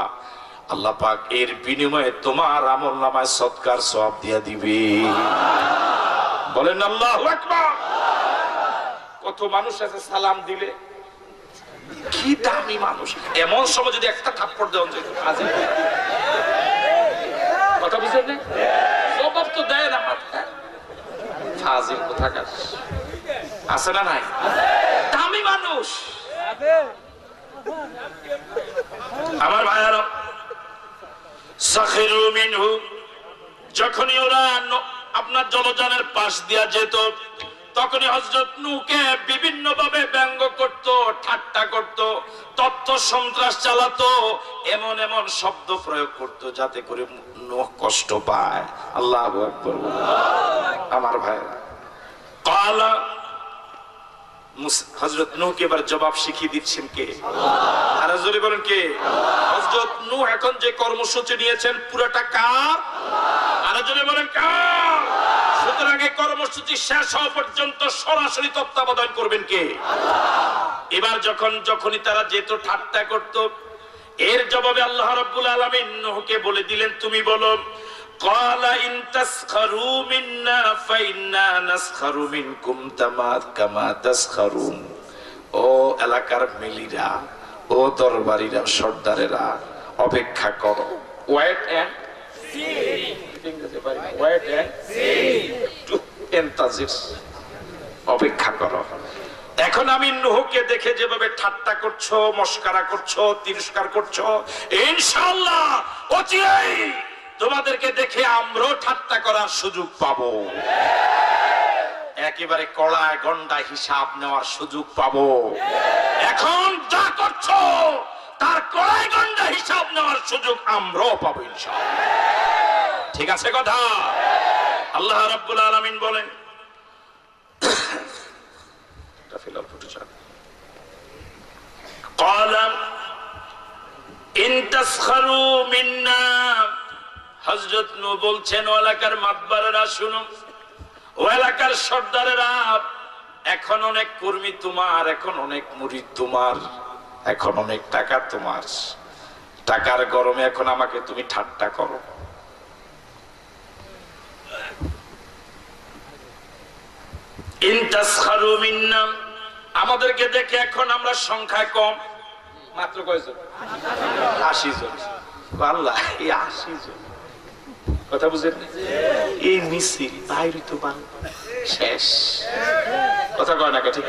আল্লাহ পাক এর বিনিময়ে তোমার আমলনামায় সদকার সওয়াব দিয়ে দিবে। বলেন আল্লাহু আকবার। কত মানুষ আছে সালাম দিলে কি দামি মানুষ, এমন সময় যদি একটা থাপ্পড় দেওয়া যেত, কথা বুঝলেন না? জবাব তো দেয় না, ফাজিল কোথাকার, আছে না নাই? দামি মানুষ। আমার ভাইয়ারা, সাখিরু মিনহু, যখনই ওরা আপনার জলযানের পাশ দিয়া যেত, তখনই হযরত নূহকে বিভিন্ন ভাবে ব্যঙ্গ করত, ঠাট্টা করত, তথ্য সন্ত্রাস চালাতো, এমন এমন শব্দ প্রয়োগ করত যাতে করে নূহ কষ্ট পায়। আল্লাহু আকবার। আমার ভাইরা, কালা, হযরত নূহকে এবার জবাব শিখিয়ে দিচ্ছেন কে? আল্লাহ। আর জোরে বলেন কে? হযরত নূহ এখন যে কর্মসূচি নিয়েছেন পুরোটা কার? আল্লাহ। আর জোরে বলেন কার? সুতরাং এই কর্মসূচি শেষ হওয়া পর্যন্ত সরাসরি তত্ত্বাবধান করবেন কে? আল্লাহ। এবার যখনই তারা যেত ঠাট্টা করত, এর জবাবে আল্লাহ রাব্বুল আলামিন নূহকে বলে দিলেন, তুমি বলো, ক্বালা ইন তাসখারু মিন্না ফাইন্না নাসখারু মিনকুম কামা তাসখারুন। ও এলাকার মেলিরা, ও দরবারিরা, সর্দারেরা, অপেক্ষা করো। Wait and see. Wait and see, এন্তাজির, অপেক্ষা করো। এখন আমি নূহকে দেখে যেভাবে ঠাট্টা করছো, মস্করা করছো, তিরস্কার করছো, ইনশাআল্লাহ অচিরেই তোমাদেরকে দেখে আমরাও ঠাট্টা করার সুযোগ পাবো, একেবারে কড়ায় গন্ডায় হিসাব নেওয়ার সুযোগ পাবো। এখন যা করছো তার কড়ায় গন্ডা হিসাব নেওয়ার সুযোগ আমরাও পাবো ইনশাআল্লাহ। ঠিক আছে কথা? আল্লাহ রাব্বুল আলামিন বলেন, ক্বালা ইন তাসখারু মিন্না, হযরত নূহ বলছেন, এলাকার মাতবারেরা শুনো, ও এলাকার সর্দারেরা, এখন অনেক কর্মী তোমার, এখন অনেক মুরিদ তোমার, এখন অনেক টাকা তোমার, টাকার গরমে এখন আমাকে তুমি ঠাট্টা করো। ইন তাসখারু মিন্না, আমাদেরকে দেখে এখন আমরা সংখ্যায় কম, মাত্র কয়জন? 80 জন। আল্লাহ, এই 80 জন, কথা বুঝেন? এই মিছিল বাইরে তো শেষ, কথা কয় না কে? ঠিক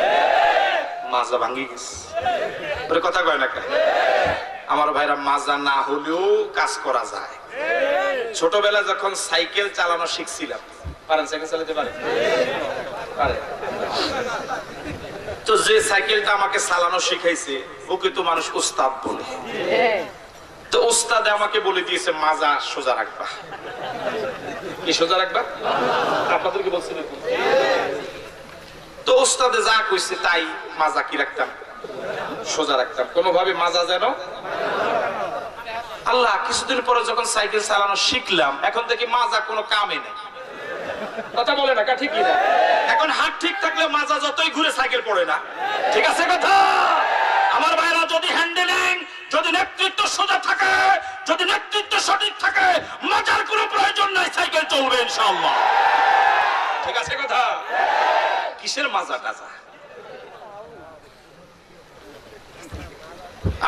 মাজা ভাঙ্গি গেছে, কথা কয় না কে? আমার ভাইরা, মাজা না হলেও কাজ করা যায়। ছোটবেলা যখন সাইকেল চালানো শিখছিলাম, পারেন সাইকেল চালাতে? পারেন? তো যে সাইকেলটা আমাকে চালানো শিখাইছে ওকে তো মানুষ উস্তাদ বলে। তো উস্তাদে আমাকে বলে দিয়েছে মাজা সোজা রাখবা। কি সোজা রাখবা? আপনাদেরকে বলছি নাকি? তো উস্তাদে যা কইছে তাই মাজা কি রাখতাম? সোজা রাখতাম, কোনোভাবে মাজা যেন। আল্লাহ, কিছুদিন পরে যখন সাইকেল চালানো শিখলাম, এখন থেকে মাজা কোনো কামে নেই, কথা বলে না? ঠিক না? এখন হাত ঠিক থাকলে মাজা যতই ঘুরে সাইকেল পড়ে না, ঠিক আছে কথা? আমার ভাইরা, যদি হ্যান্ডেলিং, যদি নেতৃত্ব সোজা থাকে, যদি নেতৃত্ব সঠিক থাকে, মাজার কোনো প্রয়োজন নাই, সাইকেল চলবে ইনশাআল্লাহ, ঠিক আছে কথা? কিসের মাজা টাজা?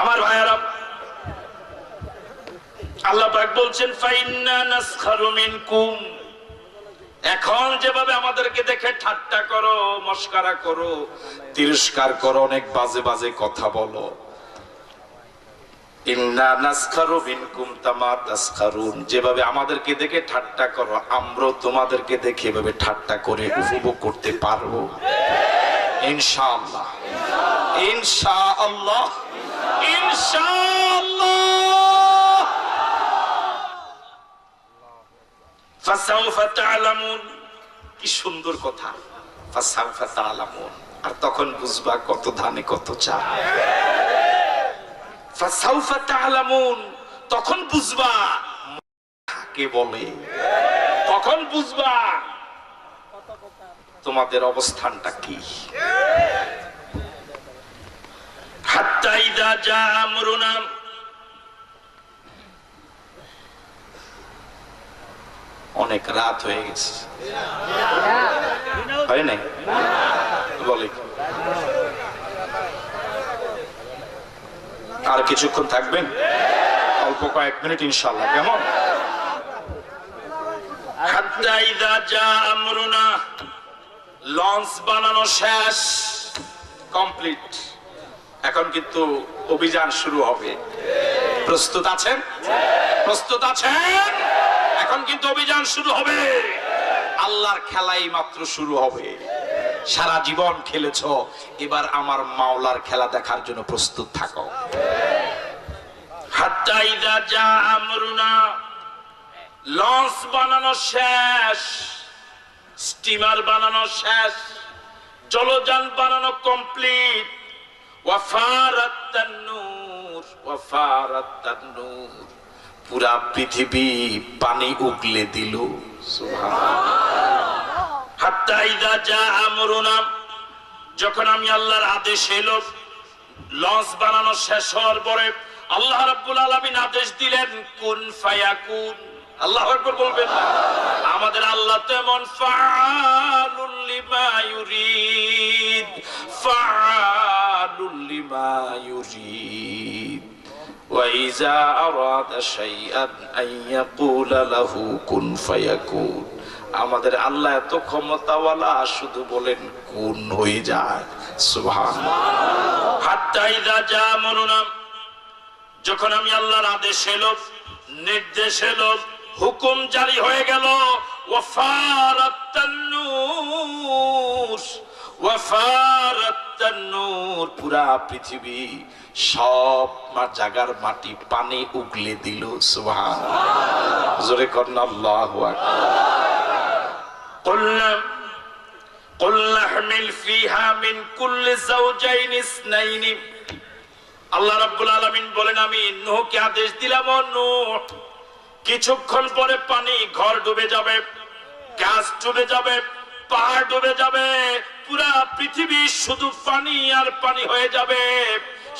আমার ভাইরা, আল্লাহ পাক বলছেন ফাইন্না নাসখারু মিনকুম, এখন যেভাবে আমাদেরকে দেখে ঠাট্টা করো, মস্কারা করো, তিরস্কার করো, অনেক বাজে বাজে কথা বলো, ইন্না নাসখারু মিনকুম কামা তাসখারুন, যেভাবে আমাদেরকে দেখে ঠাট্টা করো, আমরা তোমাদেরকে দেখে এভাবে ঠাট্টা করে উপভোগ করতে পারবো ইনশাআল্লাহ, ইনশাআল্লাহ, ইনশাআল্লাহ। ফাসাউফা তা'লামুন, কি সুন্দর কথা, ফাসাউফা তা'লামুন, আর তখন বুঝবা কত ধানে কত চাল। ফাসাউফা তা'লামুন, তখন বুঝবা কে বলে, তখন বুঝবা তোমাদের অবস্থানটা কি। হাত্তা ইযা জা আমরুনা, অনেক রাত হয়ে গেছে, হয় নাই? বলে আর কিছুক্ষণ থাকবেন? অল্প কয়েক মিনিট ইনশাআল্লাহ, কেমন? হাত্তা ইযা জা আমরুনা, লঞ্চ বানানো শেষ, কমপ্লিট, এখন কিন্তু অভিযান শুরু হবে। প্রস্তুত আছেন? প্রস্তুত আছেন? এখন কিন্তু অভিযান শুরু হবে। আল্লাহর খেলাই মাত্র শুরু হবে। সারা জীবন খেলেছো, এবার আমার মাওলার খেলা দেখার জন্য প্রস্তুত থাকো। হাত্তা ইযা জা আমরুনা, লঞ্চ বানানো শেষ, স্টিমার বানানো শেষ, জলযান বানানো কমপ্লিট। ওয়াফারাত তান্নুর, ওয়াফারাত তান্নুর, পুরা পৃথিবী পানি উগলে দিল। সুবহানাল্লাহ। হাত্তা ইযা জা আমরুনা, যখন আমি আল্লাহর আদেশ এলো, লঞ্চ বানানো শেষ হওয়ার পরে আল্লাহ রাব্বুল আলামিন আদেশ দিলেন কুন ফায়াকুন। আল্লাহু আকবার বলবেন না? আমাদের আল্লাহ তেমন ফাআলুল লিমা ইউরিদ, ফাআলুল লিমা ইউরিদ। وَإِذَا أَرَادَ شَيْئًا أَن يَقُولَ لَهُ كُن فَيَكُونُ। আমাদের আল্লাহ এত ক্ষমতাওয়ালা, শুধু বলেন কুন হয়ে যায়। সুবহানাল্লাহ। হাত্তা ইযা জা আমরুনা, যখন আমি আল্লাহর আদেশ এলো, নির্দেশ এলো, হুকুম জারি হয়ে গেল, ওয়াফারাত তান্নুর, ওয়াফারাত তান্নুর, পুরা পৃথিবী সব জায়গার মাটি পানি উগলে দিল। সুবহানাল্লাহ। জোরে করুন আল্লাহু আকবার। قلنا احمل فيها من كل زوجين اثنين। আল্লাহ রাব্বুল আলামিন বলেন, আমি নূহকে আদেশ দিলাম, ও নূহ, কিছুক্ষণ পরে পানি ঘর ডুবে যাবে, গাছ ডুবে যাবে, পাহাড় ডুবে যাবে, পুরা পৃথিবী শুধু পানি আর পানি হয়ে যাবে,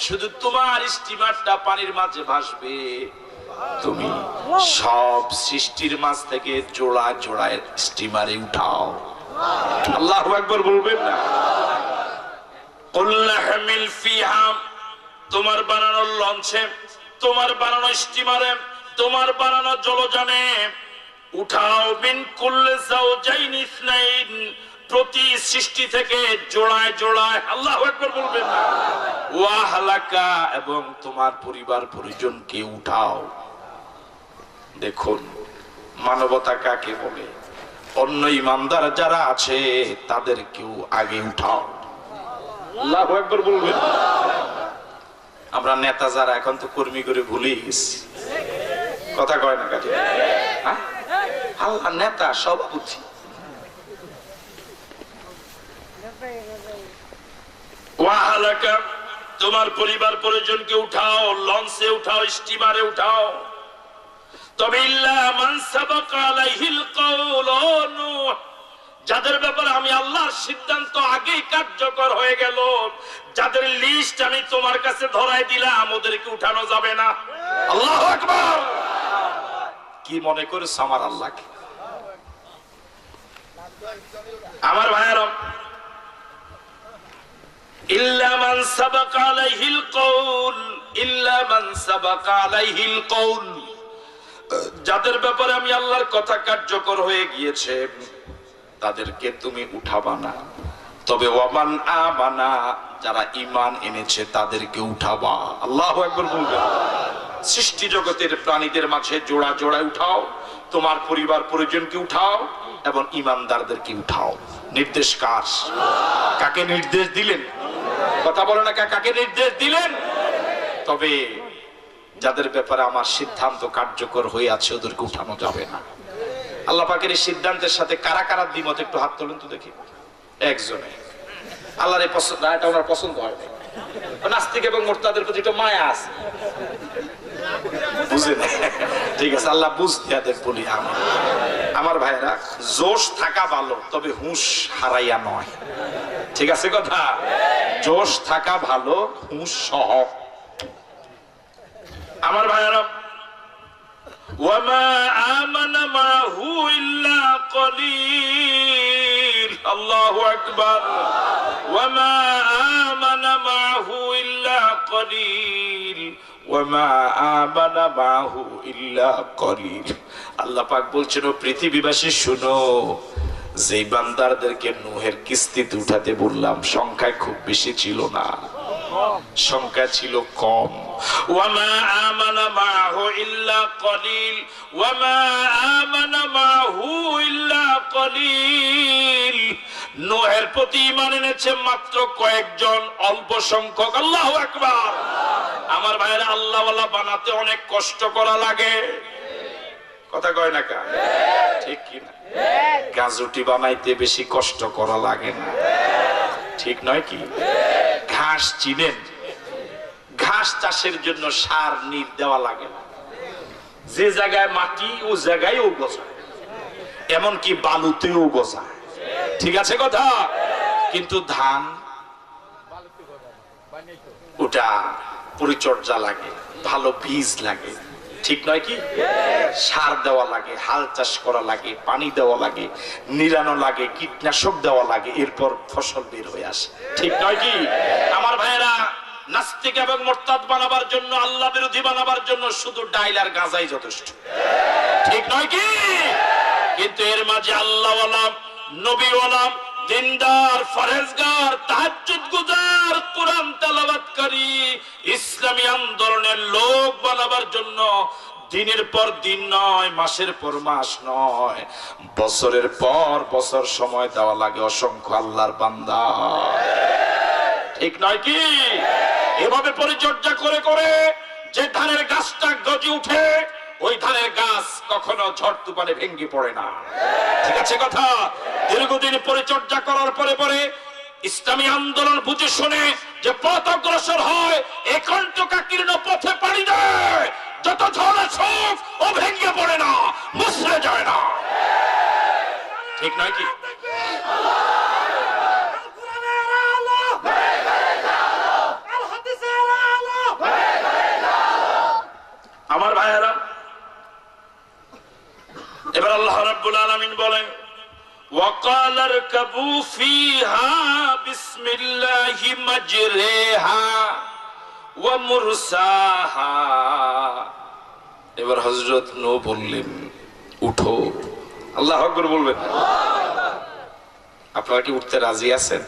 শুধু তোমার স্টিমারটা পানির মাঝে ভাসবে। তুমি সব সৃষ্টির মাঝ থেকে জোড়া জোড়ায় স্টিমারে উঠাও। আল্লাহু আকবার বলবেন না? কুল্লাহমিল ফিহা, তোমার বানানো লঞ্চে, তোমার বানানো স্টিমারে, তোমার বানানো জলযানে উঠাও মিন কুল্লি যাওজাইন ইসনাইন, প্রতি সৃষ্টি থেকে জোড়ায় জোড়ায়। আল্লাহু আকবার বলবেন না? ওয়া হালাকা, এবং তোমার পরিবার পরিজনকে উঠাও। দেখুন মানবতা কাকে বলে। অন্য ইমানদার যারা আছে তাদেরকেও আগে উঠাও। আল্লাহু আকবার বলবেন। আমরা নেতা যারা এখন তো কর্মী করে ভুলে গেছি, কথা কয় না কাজে। আল্লাহ নেতা সভাপতি, ওয়াহালাকা, তোমার পরিবার পরিজনকে উঠাও, লঞ্চে উঠাও, স্টিমারে উঠাও। তবে ইল্লা মান সাবাকা আলাইহিল কওল, নূহ, যাদের ব্যাপারে আমি আল্লাহর সিদ্ধান্ত আগেই কার্যকর হয়ে গেল, যাদের লিস্ট আমি তোমার কাছে ধরাই দিলাম, ওদেরকে উঠানো যাবে না। আল্লাহু আকবার। কি মনে করেছ আমার আল্লাহকে? আমার ভাইয়েরা, ইল্লা মান সাবাকা আলাইহিল কওল, ইল্লা মান সাবাকা আলাইহিল কওল, যাদের ব্যাপারে আমি আল্লাহর কথা কার্যকর হয়ে গিয়েছে তাদেরকে তুমি উঠাবা না। তবে ওয়ামান আমানা, যারা ঈমান এনেছে তাদেরকে উঠাবা। আল্লাহু আকবার বলবেন। সৃষ্টি জগতের প্রাণীদের মাঝে জোড়া জোড়ায় উঠাও, তোমার পরিবার পরিজনকে উঠাও এবং ঈমানদারদেরকে উঠাও। নির্দেশ কার? কাকে নির্দেশ দিলেন? কথা বলে না, কাকে নির্দেশ দিলেন? তবে যাদের ব্যাপারে আমার সিদ্ধান্ত কার্যকর হয়ে আছে ওদেরকে উঠানো যাবে না। আল্লাহ পাকের এই সিদ্ধান্তের সাথে কারা কারা দ্বিমত, একটু হাত তোলেন তো দেখি। একজনে আল্লাহর এই পছন্দ, এটা ওনার পছন্দ হয় না। নাস্তিক এবং মুরতাদের প্রতি একটু মায়া আছে, বুঝে না? ঠিক আছে, আল্লাহ বুঝতে দেখ বলি আমি। আমার ভাইরা, জোশ থাকা ভালো, তবে হুঁশ হারাইয়া নয়। ঠিক আছে কথা? জোশ থাকা ভালো, হুঁশ সহ। আমার ভাইরা, ওয়ামা আমানা মাহু ইল্লা কলিল। আল্লাহু আকবার। ওয়ামা আমানা মাহু ইল্লা কলিল, ওয়ামা আমানা মাহু ইল্লা কলিল। আল্লাহ পাক বলছেন, ও পৃথিবীবাসী শুনো, যে বান্দারদেরকে নূহের কিস্তিতে উঠাতে বললাম সংখ্যায় খুব বেশি ছিল না, সংখ্যা ছিল কম। ওয়ামা আমানা মাহু ইল্লা কলিল, ওয়ামা আমানা মাহু ইল্লা কলিল। নূহের প্রতি ঈমান এনেছে মাত্র কয়েকজন, অল্প সংখ্যক। আল্লাহু আকবার। আমার ভাইরা, আল্লাহওয়ালা বানাতে অনেক কষ্ট করা লাগে, কথা কয় না কা? ঠিক কি না? গাজুটি বানাইতে বেশি কষ্ট করা লাগে না, ঠিক নয় কি? ঘাস চিনেন? ঘাস চাষের জন্য সার নির দেওয়া লাগে না। যে জায়গায় মাটি ও জায়গায়ও গজায়, এমনকি বালুতেও গজায়। ঠিক আছে কথা? কিন্তু ধান, ওটা পরিচর্যা লাগে, ভালো বীজ লাগে, ঠিক নয় কি? সার দেওয়া লাগে, হাল চাষ করা লাগে, পানি দেওয়া লাগে, নিরানো লাগে, কীটনাশক দেওয়া লাগে, এরপর ফসল বের হয়ে আসে, ঠিক নয় কি? আমার ভাইয়েরা, নাস্তিক এবং মুরতাদ বানাবার জন্য, আল্লাহ বিরোধী বানাবার জন্য শুধু ডাইল আর গাঁজাই যথেষ্ট, ঠিক নয় কি? কিন্তু এর মাঝে আল্লাহওয়ালা, নবীওয়ালা, দিনদার, ফরজগার, তাহাজ্জুদ গুজার, কোরআন তেলাওয়াতকারী, ইসলামী আন্দোলনের লোক বানাবার জন্য দিনের পর দিন নয়, মাসের পর মাস নয়, বছরের পর বছর সময় দেওয়া লাগে অসংখ্য আল্লাহর বান্দা, ঠিক নয় কি? এভাবে পরিচর্যা করে করে যে ধানের গাছটা গজে উঠে, ওই ধানের গাছ কখনো ঝড় তুফানে ভেঙে পড়ে না, ঠিক আছে কথা? দীর্ঘদিন পরিচর্যা করার পরে পরে ইসলামী আন্দোলন বুঝে শুনে যে পথ অগ্রসর হয়, একান্ত কাকীর্ণ পথে পাড়ি দেয়, যত ঝড় আসুক ও ভেঙে পড়ে না, মুছড়ে যায় না, ঠিক নয় কি? আমার ভাইয়েরা, এবার আল্লাহ রাব্বুল আলামিন বলেন وقال اركبوا فيها بسم الله مجريها ومرساها। এবার হযরত নূহ বললেন উঠো। আল্লাহু আকবার বলবেন। আপনারা কি উঠতে রাজি আছেন?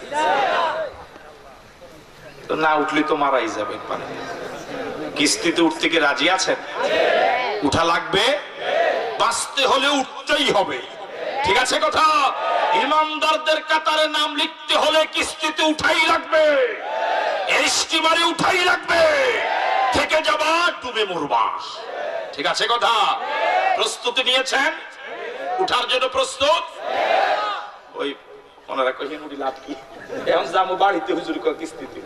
না উঠলে তো মারাই যাবেন। কিস্তিতে উঠতে কি রাজি আছেন? উঠা লাগবে, বাঁচতে হলে উঠতেই হবে। ঠিক আছে কথা? ইমানদারদের কাতারে নাম লিখতে হলে কিস্তিতে উঠাই লাগবে, স্টিমারে উঠাই লাগবে। থেকে যাবা ডুবে মরবা। ঠিক আছে কথা? প্রস্তুতি নিয়েছেন? উঠার জন্য প্রস্তুত? ওই ওনারা কইছেন উঠি লাভ কি, এখন যাবো বাড়িতে হুজুর কয় কিস্তিতে।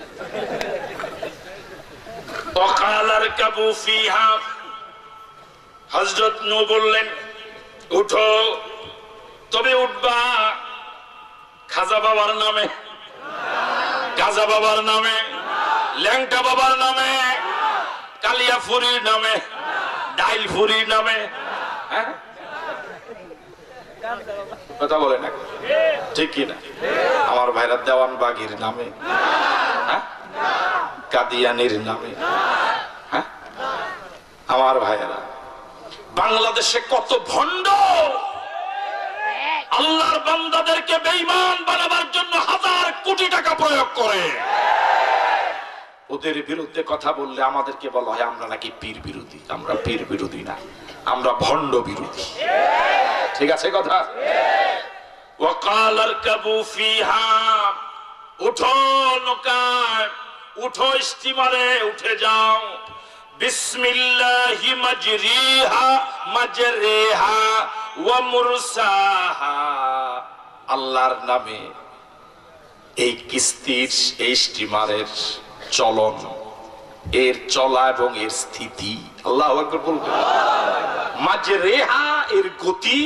ওয়াকালার কাবু ফিহা, হযরত নূহ বললেন উঠো, তবে উঠবা খাজা বাবার নামে, গাজা বাবার নামে, ল্যাংটা বাবার নামে, কালিয়াফুরির নামে, ডাইলফুরির নামে। হ্যাঁ কথা বলে না ঠিক কিনা? আমার ভাইরা দেওয়ান বাগির নামে, হ্যাঁ কাদিয়ানির নামে। হ্যাঁ আমার ভাইয়েরা, বাংলাদেশে কত ভণ্ড আল্লাহর বান্দাদেরকে বেঈমান বানাবার জন্য হাজার কোটি টাকা প্রয়োগ করে। ওদের বিরুদ্ধে কথা বললে আমাদেরকে বলা হয় আমরা নাকি পীর বিরোধী। আমরা পীর বিরোধী না, আমরা ভণ্ড বিরোধী। ঠিক আছে কথা? ওয়াকাল আরকাবু ফিহা, উঠো নৌকায়, উঠো স্টিমারে উঠে যাও। বিসমিল্লাহি মাজরিহা মাজরিহা ওয়া মুরসাহা, আল্লাহর নামে এই কিস্তির, এই স্টিমারের চলন, এর চলা এবং এর স্থিতি। আল্লাহু আকবার বলবেন। মাজরিহা এর গতি,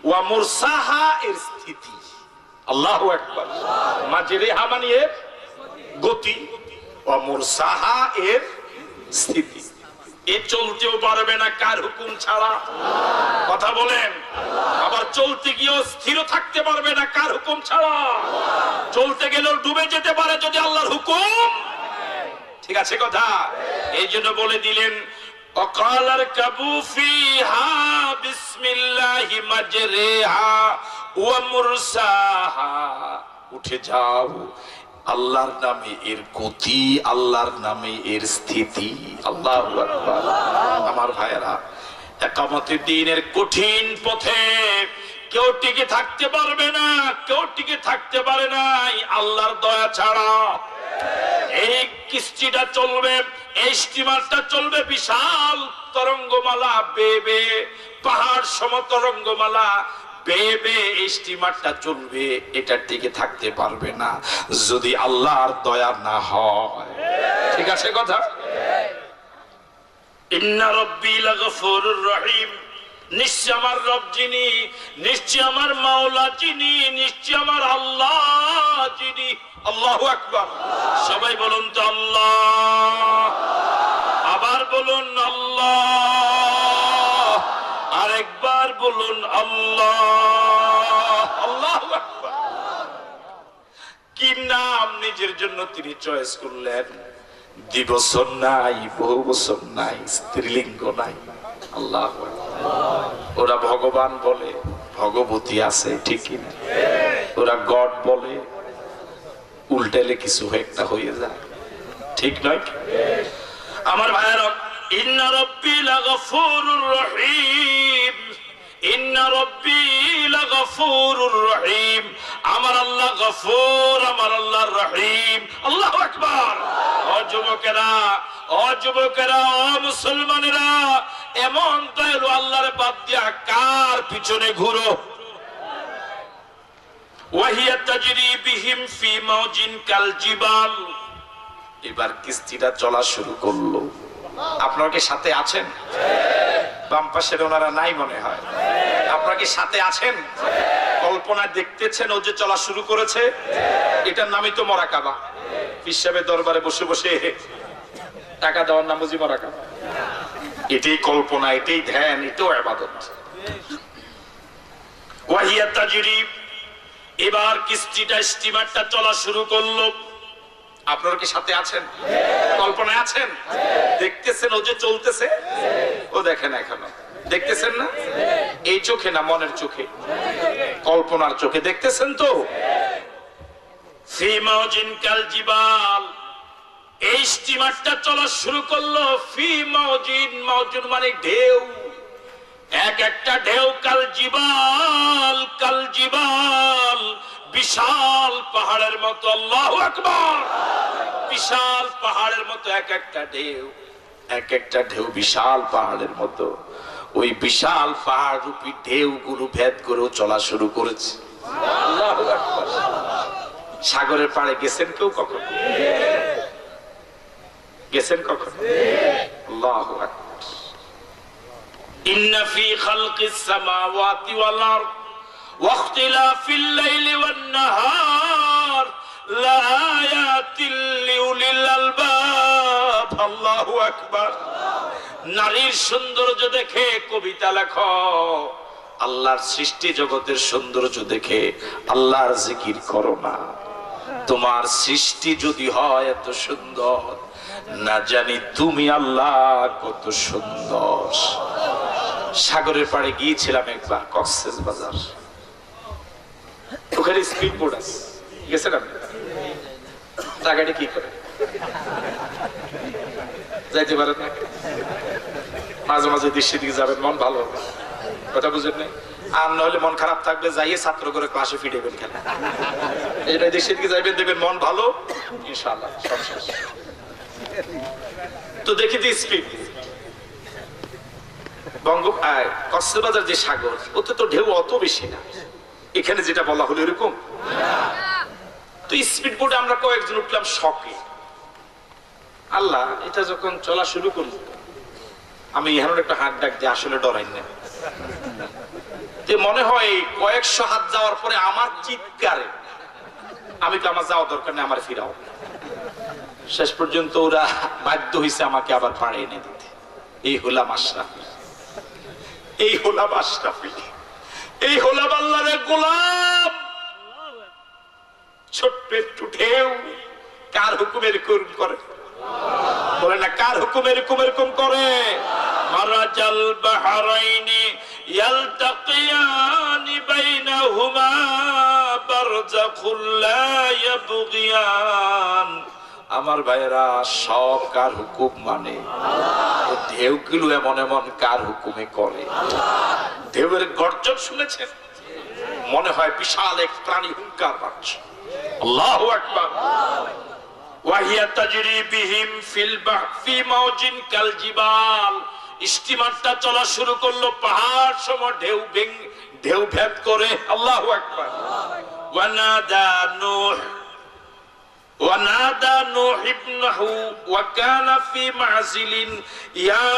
ওয়া মুরসাহা এর স্থিতি। আল্লাহু আকবার। মাজরিহা মানে এর গতি, ওয়া মুরসাহা এর স্থিতি। এ চলতেও পারবে না কার হুকুম ছাড়া। কথা বলেন। আবার চলতে গিয়েও স্থির থাকতে পারবে না কার হুকুম ছাড়া। চলতে গেলেও ডুবে যেতে পারে যদি আল্লাহর হুকুম। ঠিক আছে কথা? এই জন্য বলে দিলেন وقال اركبوا فيها بسم الله مجريها ومرساها, উঠে যাও আল্লাহর নামে এর গতি, আল্লাহর নামে এর স্থিতি। আল্লাহু আকবার। আমার ভাইয়েরা, ইকামতের দ্বীনের কঠিন পথে কেউ টিকে থাকতে পারবে না, কেউ টিকে থাকতে পারে নাই আল্লাহর দয়া ছাড়া। এই কিস্তিটা চলবে, এই স্টিমারটা চলবে বিশাল তরঙ্গমালা বেবে, পাহাড় সম তরঙ্গমালা বেবে এই স্টিমারটা চলবে। এটার দিকে থাকতে পারবে না যদি আল্লাহর দয়া না হয়। ঠিক আছে কথা? ইন্না রাব্বি লাগফুরুর রহিম, নিশ্চয় আমার রব যিনি, নিশ্চয় আমার মাওলা যিনি, নিশ্চয় আমার আল্লাহ যিনি। আল্লাহু আকবার। সবাই বলুন তো আল্লাহ। আবার বলুন আল্লাহ। আরেকবার বলুন আল্লাহ। আল্লাহু আকবার। কি নাম নিজের জন্য তিনি চয়েস করলেন। দ্বিবচন নাই, বহুবচন নাই, স্ত্রীলিঙ্গ নাই। আল্লাহু আকবার। ওরা ভগবান বলে, ভগবতী আছে, ঠিক কিনা? ওরা গড বলে, উল্টালে কিছু একটা হয়ে যায়, ঠিক নয়? আমার ভাইয়েরা, ইন্না রাব্বি লাগফুরুর রহিম, ইন্না রাব্বি লাগফুরুর রহিম। আমার আল্লাহ গফুর, আমার আল্লাহ রহিম। আল্লাহু আকবার। ও যুবকেরা, ও যুবকেরা, ও মুসলমানেরা, এমন দয়ালু আল্লাহর বাদ দিয়া কার পিছনে ঘুরো? ওয়াহিয়া তাজরি বিহিম ফি মাউজিন কাল জিবাল। এবার কিস্তিটা চলা শুরু করলো। আপনারা কি সাথে আছেন? বাম পাশের ওনারা নাই মনে হয়। আপনারা কি সাথে আছেন? কল্পনা দেখতেছেন ও যে চলা শুরু করেছে? এটার নামই তো মুরাকাবা। পীর সাহেবের দরবারে বসে বসে টাকা দেওয়ার নাম বুঝি মুরাকাবা? এটাই কল্পনা, এটাই ধ্যান, এটাও ইবাদত। ওয়াহিয়া তাজরি, এবার কিস্তিটা স্টিমারটা চলা শুরু করলো। আপনারা কি সাথে আছেন? কল্পনায় আছেন? দেখতেছেন ও যে চলতেছে? ও দেখেন এখনো দেখতেছেন না? এই চোখে না মনের চোখে? কল্পনার চোখে দেখতেছেন তো? ফি মাউজিন কাল জিবাল, এই স্টিমারটা চলা শুরু করলো। ফি মাউজিন, মাউজুন মানে ঢেউ, এক একটা ঢেউ কাল জিবাল, কাল জিবাল বিশাল পাহাড়ের মতো। আল্লাহু আকবার। বিশাল পাহাড়ের মতো এক একটা ঢেউ, এক একটা ঢেউ বিশাল পাহাড়ের মতো। ওই বিশাল পাহাড় রূপী ঢেউ গুলো ভেদ করেও চলা শুরু করেছে। আল্লাহু আকবার। সাগরের পাড়ে গেছেন কেউ কখন? গেছেন কখন? আল্লাহু আকবার। ইন্না ফি খালকিস সামাওয়াতি ওয়াল আরদ ওয়া ইখতিলাফিল লাইলি ওয়ান নাহার লাআয়াতিল লিউলিল আলবাব। আল্লাহু আকবার। নারীর সৌন্দর্য দেখে কবিতা লেখো, আল্লাহর সৃষ্টি জগতের সৌন্দর্য দেখে আল্লাহর জিকির করো না। তোমার সৃষ্টি যদি হয় এত সুন্দর, না জানি তুমি আল্লাহ কত সুন্দর। সাগরের পাড়ে গিয়েছিলাম একবার, কক্সবাজার। ওখানে স্পিড বোট আছে, গেছেন আপনি? টাকাটা কি করে যাইতে পারেন না? মাঝে মাঝে দেশের দিকে যাবেন, মন ভালো হবে। কথা বুঝেন নাই? আর নইলে মন খারাপ থাকবে, যাইয়ে ছাত্র করে ক্লাসে ফিরেবেন কেন? এটা দেশের দিকে যাইবেন, দেখবেন মন ভালো, ইনশাআল্লাহ সব শেষ। তো দেখি যে স্পিড কক্সবাজার যে সাগর, ওতে তো ঢেউ অত বেশি না। এখানে যেটা বলা হলো এরকম। তো স্পিড বোটে আমরা কয়েকজন উঠলাম শকে। আল্লাহ, এটা যখন চলা শুরু করল, আমি এমন একটা হাত ডাক দিয়ে আসলে ডরাই না। মনে হয় কয়েকশো হাত যাওয়ার পরে আমার চিৎকারে আমি তো আমার যাওয়া দরকার নেই, আমার ফিরাও। শেষ পর্যন্ত ওরা বাধ্য হয়েছে আমাকে আবার পাড়ে এনে দিতে। এই হলাম আশরাফি, এই হলাম আশরাফি, এই হলাম আল্লাহর গোলাম। ছোট্ট একটু ঢেউ কার হুকুমের এরকম করে? বলে না, কার হুকুমের এরকম করে? মারাজাল বাহরাইনি ইয়ালতাকিয়ানি বাইনাহুমা বারযাখুল লা ইয়াবগিয়ান। আমার ভাইরা, সব কার হুকুম মানে? ঢেউগুলো এমন এমন কার হুকুমে করে? ঢেউয়ের গর্জন শুনেছেন? মনে হয় বিশাল এক প্রাণী হুঙ্কার মারছে। আল্লাহু আকবার। ওয়াহিয়া তাজরি বিহিম ফিল বাহফি মাউজিন কাল জিবাল। স্টিমারটা চলা শুরু করলো পাহাড় সম ঢেউ ভেদ করে। আল্লাহু আকবার। ওয়ানাদা নূহ ইবনাহু ওয়া কানা ফি মাযিলিন ইয়া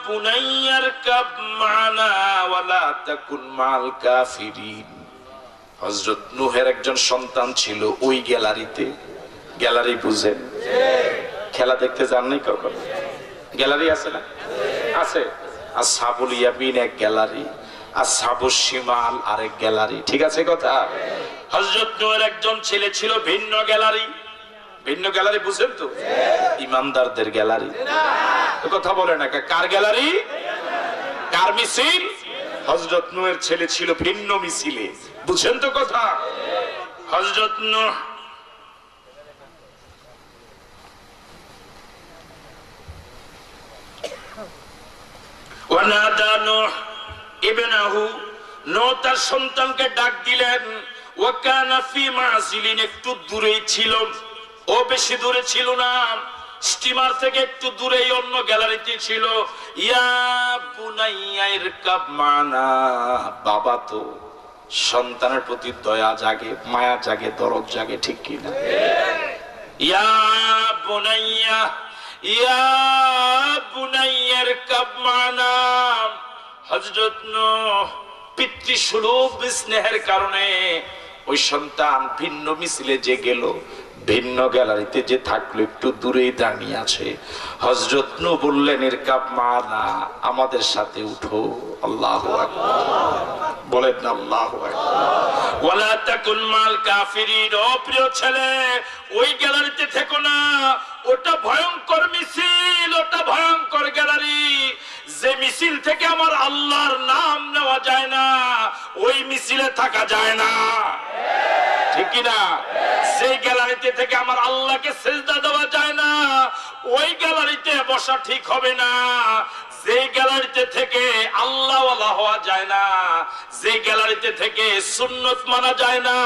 বুনাইয়া ইরকাব মা'না ওয়া লা তাকুন মা'আল কাফিরিন। হযরত নূহের একজন সন্তান ছিল ওই গ্যালারিতে। গ্যালারি বুঝেন? খেলা দেখতে যান নাই কখন? গ্যালারি আছে না? আছে। আসহাবুল ইয়ামিন এক গ্যালারি, আসহাবুশ শিমাল আরেক গ্যালারি। ঠিক আছে কথা? হযরত নূহের একজন ছেলে ছিল ভিন্ন গ্যালারি। ভিন্ন গ্যালারি বুঝেন তো? ইমানদারদের গ্যালারি। কথা বলে না, কার গ্যালারি? কার মিছিল? হযরত নূহের ছেলে ছিল ভিন্ন মিছিলে। বুঝেন তো কথা? হযরত নূহ ওয়ানাদা নূহ ইবনাহু, নূহ তার সন্তানকে ডাক দিলেন। ওয়া কানা ফি মাযিলিন, একটু দূরেই ছিল। ও বেশি দূরে ছিল না, স্টিমার থেকে একটু দূরেই অন্য গ্যালারিতে ছিল। ইয়া বুনাইয়া ইরকাব মা'না। বাবা তো সন্তানের প্রতি দয়া জাগে, মায়া জাগে, দরদ জাগে, ঠিক কি না? ইয়া বুনাইয়া, ইয়া বুনাইয়া ইরকাব মা'না। হযরত নূহ পিতৃসুলভ স্নেহের কারণে ওই সন্তান ভিন্ন মিছিলে যে গেল, ভিন্ন গ্যালারিতে যে থাকলো একটু দূরেই দাঁড়িয়ে আছে। হযরত নূহ বললেন, ইরকাব মানা, আমাদের সাথে উঠো। আল্লাহু আকবার, বলেন না আল্লাহু আকবার। ওয়ালা তাকুন মাল কাফিরিন, ও প্রিয় ছেলে ওই গ্যালারিতে থেকো না, ওটা ভয়ঙ্কর মিছিল, ওটা ভয়ঙ্কর গ্যালারি। যে মিছিল থেকে আমার আল্লাহর নাম নেওয়া যায় না, ওই মিছিলে থাকা যায় না, ঠিক কি না? যে গ্যালারিতে থেকে আমার আল্লাহকে সিজদা দেওয়া যায় না, ওই গ্যালারিতে বসা ঠিক হবে না। যে গ্যালারিতে থেকে আল্লাহ ওয়ালা হওয়া যায় না, যে গ্যালারিতে থেকে সুন্নত মানা যায় না,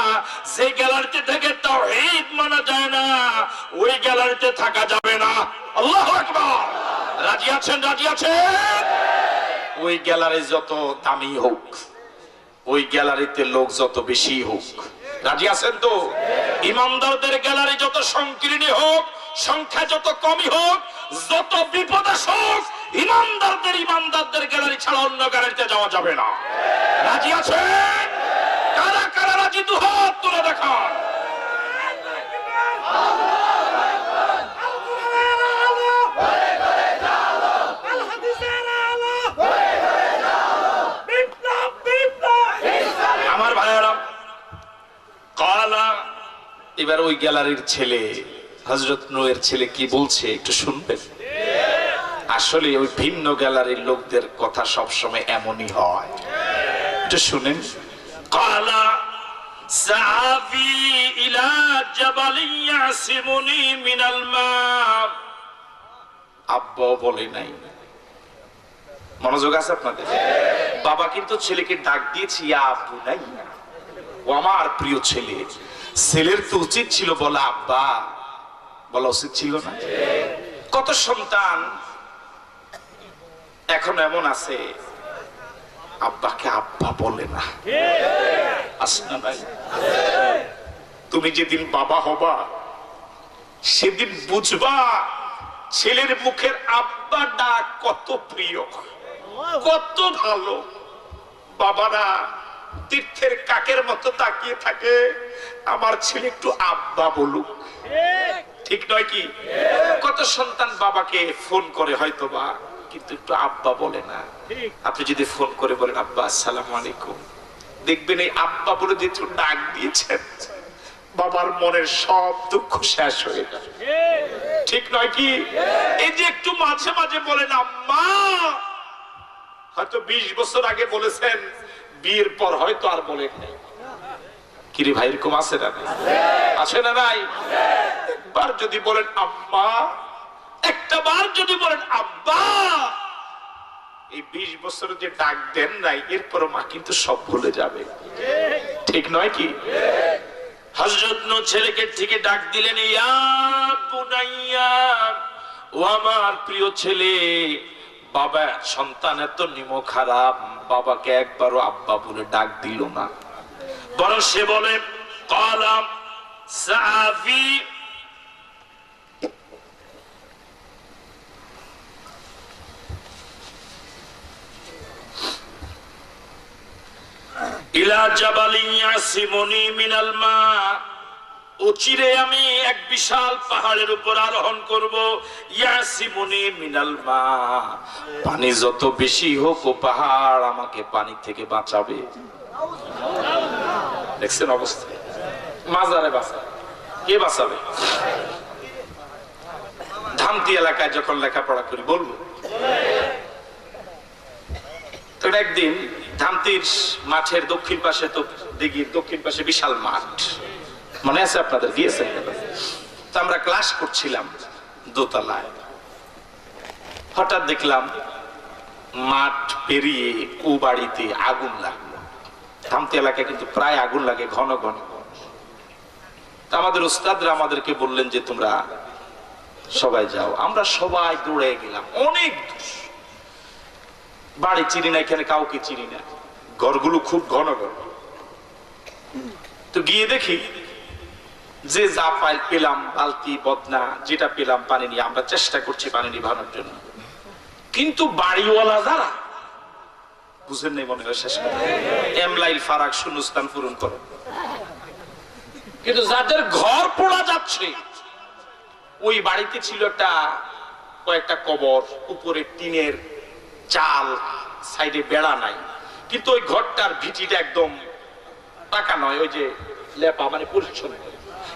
যে গ্যালারিতে থেকে তাওহীদ মানা যায় না, ওই গ্যালারিতে থাকা যাবে না। আল্লাহু আকবার। রাজি আছেন? রাজি আছেন? ওই গ্যালারি যত দামি হোক, ওই গ্যালারিতে লোক যত বেশি হোক, রাজি আছেন তো? ইমানদারদের গ্যালারি যত সংকীর্ণ হোক, সংখ্যা যত কমই হোক, যত বিপদ আসুক, ইমানদারদের গ্যালারি ছাড়া অন্য গ্যালারিতে যাওয়া যাবে না। রাজি আছেন? কারা কারা রাজি? দুহাত তুলে দেখান। আমার ভাইয়েরা, কালা, এবার ওই গ্যালারির ছেলে হযরত নূহের ছেলে কি বলছে একটু শুনবেন। আসলে ওই ভিন্ন গ্যালারির লোকদের কথা সব সময় এমনই হয়, একটু শুনেন। কালা সাআবি ইলা জাবালিন ইয়াসিমুনি মিনাল মা। আব্বা বলে নাই, মনোযোগ আছে আপনাদের? বাবা কিন্তু ছেলেকে ডাক দিয়েছে ইয়া বুনাইয়া, ও আমার প্রিয় ছেলে। ছেলের তো উচিত ছিল বলা আব্বা, বলা উচিত ছিল না? কত সন্তান এখন এমন আছে আব্বাকে আব্বা বলে না, আছে না ভাই? তুমি যেদিন বাবা হবা সেদিন বুঝবা ছেলের মুখের আব্বা ডাক কত প্রিয়, কত ভালো। বাবারা তীর্থের কাকের মতো তাকিয়ে থাকে, আমার ছেলে একটু আব্বা বলুক, ঠিক নয় কি? কত সন্তান বাবাকে ফোন করে হয়তোবা, কিন্তু একটু আব্বা বলে না। আপনি যদি ফোন করে বলেন আব্বা আসসালামু আলাইকুম, দেখবেন এই আব্বা বলে যে ডাক দিয়েছেন, বাবার মনের সব দুঃখ শেষ হয়ে যাবে, ঠিক নয় কি? এই যে একটু মাঝে মাঝে বলেন আম্মা, হয়তো 20 বছর আগে বলেছেন, বিয়ের পর হয়তো আর বলেন নাই। কিরে ভাই, এরকম আছে না? আছে না নাই? একবার যদি বলেন আম্মা, একটা বার যদি বলেন আব্বা, এই 20 বছর যে ডাক দেন নাই, এরপর মা কিন্তু সব ভুলে যাবে, ঠিক নয় কি? হযরত নূহ ছেলেকে ঠিক ডাক দিলেন, ইয়া বুনাইয়া, ও আমার প্রিয় ছেলে। বাবা, সন্তান এত নিমক খারাপ, বাবাকে একবারও আব্বা বলে ডাক দিল না, বরং সে বলে কালাম সাফি ইলা জাবালিন ইয়াসিমুনি মিনাল মা। অচিরে আমি এক বিশাল পাহাড়ের উপর আরোহণ করব, ইয়াসিমুনি মিনাল মা, পানি যত বেশি হোক ও পাহাড় আমাকে পানি থেকে বাঁচাবে। দেখছেন অবস্থা? মাজারে বাঁচাবে, কে বাঁচাবে? ধামতি এলাকায় যখন লেখাপড়া করি বলবো তো, একদিন ধামতির মাঠের দক্ষিণ পাশে, তো দিঘির দক্ষিণ পাশে বিশাল মাঠ, মনে আছে আপনাদের? গিয়েছেন? তো আমরা ক্লাস করছিলাম দোতলায়, হঠাৎ দেখলাম মাঠ পেরিয়ে ও বাড়িতে আগুন লাগলো। ধামতি এলাকায় কিন্তু প্রায় আগুন লাগে ঘন ঘন। আমাদের উস্তাদরা আমাদেরকে বললেন যে তোমরা সবাই যাও। আমরা সবাই দৌড়ে গেলাম, অনেক দূর, বাড়ি চিনি না, এখানে কাউকে চিনি না, ঘরগুলো খুব ঘন ঘন। তো গিয়ে দেখি যে যা পেলাম, বালতি বদনা যেটা পেলাম পানি নিয়ে আমরা চেষ্টা করছি পানি নিভানোর জন্য, কিন্তু বাড়িওয়ালা যারা, বুঝেন নাই মনে হয় শেষ কথা, এমলাইল ফারাক শূন্যস্থান পূরণ করো, কিন্তু যাদের ঘর পোড়া যাচ্ছে, ওই বাড়িতে ছিল কয়েকটা কবর, উপরে টিনের চাল, সাইডে বেড়া নাই, কিন্তু ওই ঘরটার ভিটিটা একদম পাকা নয়, ওই যে লেপা মানে পরিচ্ছন্ন,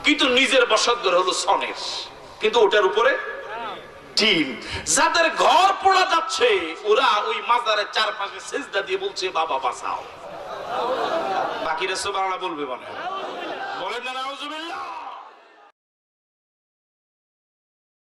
কিন্তু নিজের বসত ঘর হলো সনের, কিন্তু ওটার উপরে টিন। যাদের ঘর পোড়া যাচ্ছে ওরা ওই মাজারের চারপাশে সেজদা দিয়ে বলছে বাবা বাঁচাও। বাকিরা সুবহানাল্লাহ বলবে মনে হয়।